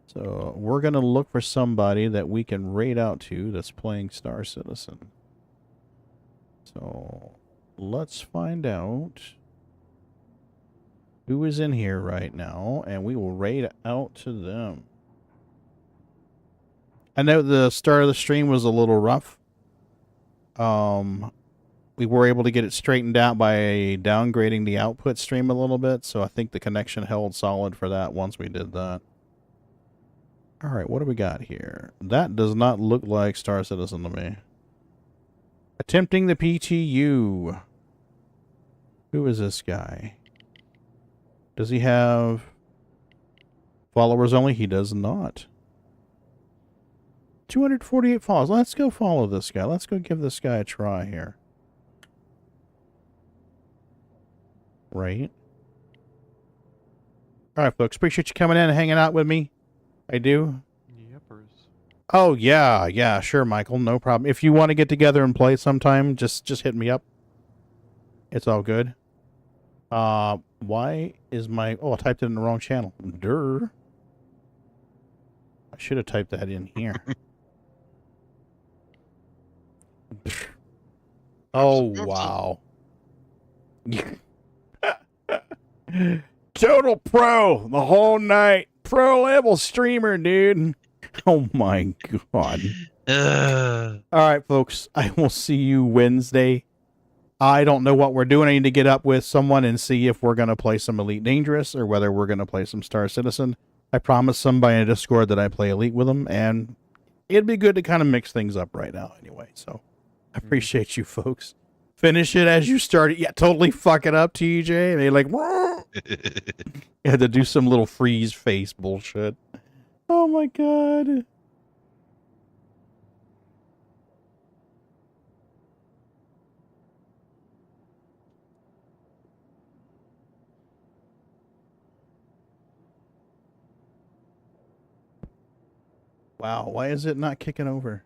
So we're going to look for somebody that we can raid out to that's playing Star Citizen. So let's find out who is in here right now, and we will raid out to them. I know the start of the stream was a little rough. we were able to get it straightened out by downgrading the output stream a little bit, so I think the connection held solid for that once we did that. All right, what do we got here? That does not look like Star Citizen to me. Attempting the PTU. Who is this guy? Does he have followers only? He does not. 248 followers. Let's go follow this guy. Let's go give this guy a try here. Right. All right, folks. Appreciate you coming in and hanging out with me. I do. Yepers. Oh, yeah. Yeah, sure, Michael. No problem. If you want to get together and play sometime, just hit me up. It's all good. Why is my... Oh, I typed it in the wrong channel. Durr. I should have typed that in here. Oh, wow. Total pro the whole night. Pro level streamer, dude. Oh, my God. All right, folks. I will see you Wednesday. I don't know what we're doing. I need to get up with someone and see if we're going to play some Elite Dangerous or whether we're going to play some Star Citizen. I promised somebody in Discord that I play Elite with them, and it'd be good to kind of mix things up right now anyway. So I appreciate you folks. Finish it as you started. Yeah, totally fuck it up, TJ. And they like, you had to do some little freeze face bullshit. Oh my God. Wow, why is it not kicking over?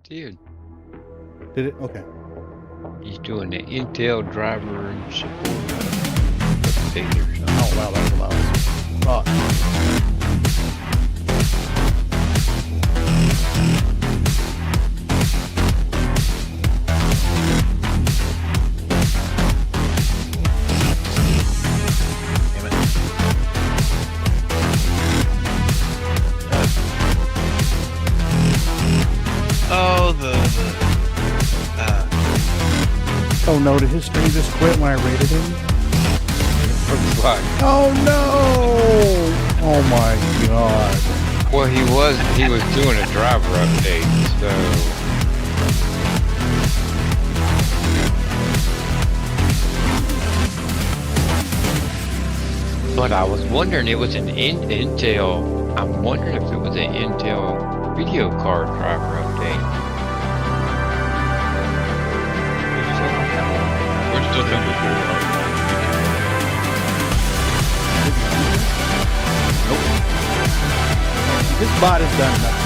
Dude. Did it? Okay. He's doing the Intel driver and support figures. Oh, wow, that was loud. Oh no, did his stream just quit when I rated him? Oh no! Oh my God. Well, he was doing a driver update, so. But I was wondering, it was an Intel. I'm wondering if it was an Intel video card driver update. We're still coming forward. Nope. This bot has done nothing.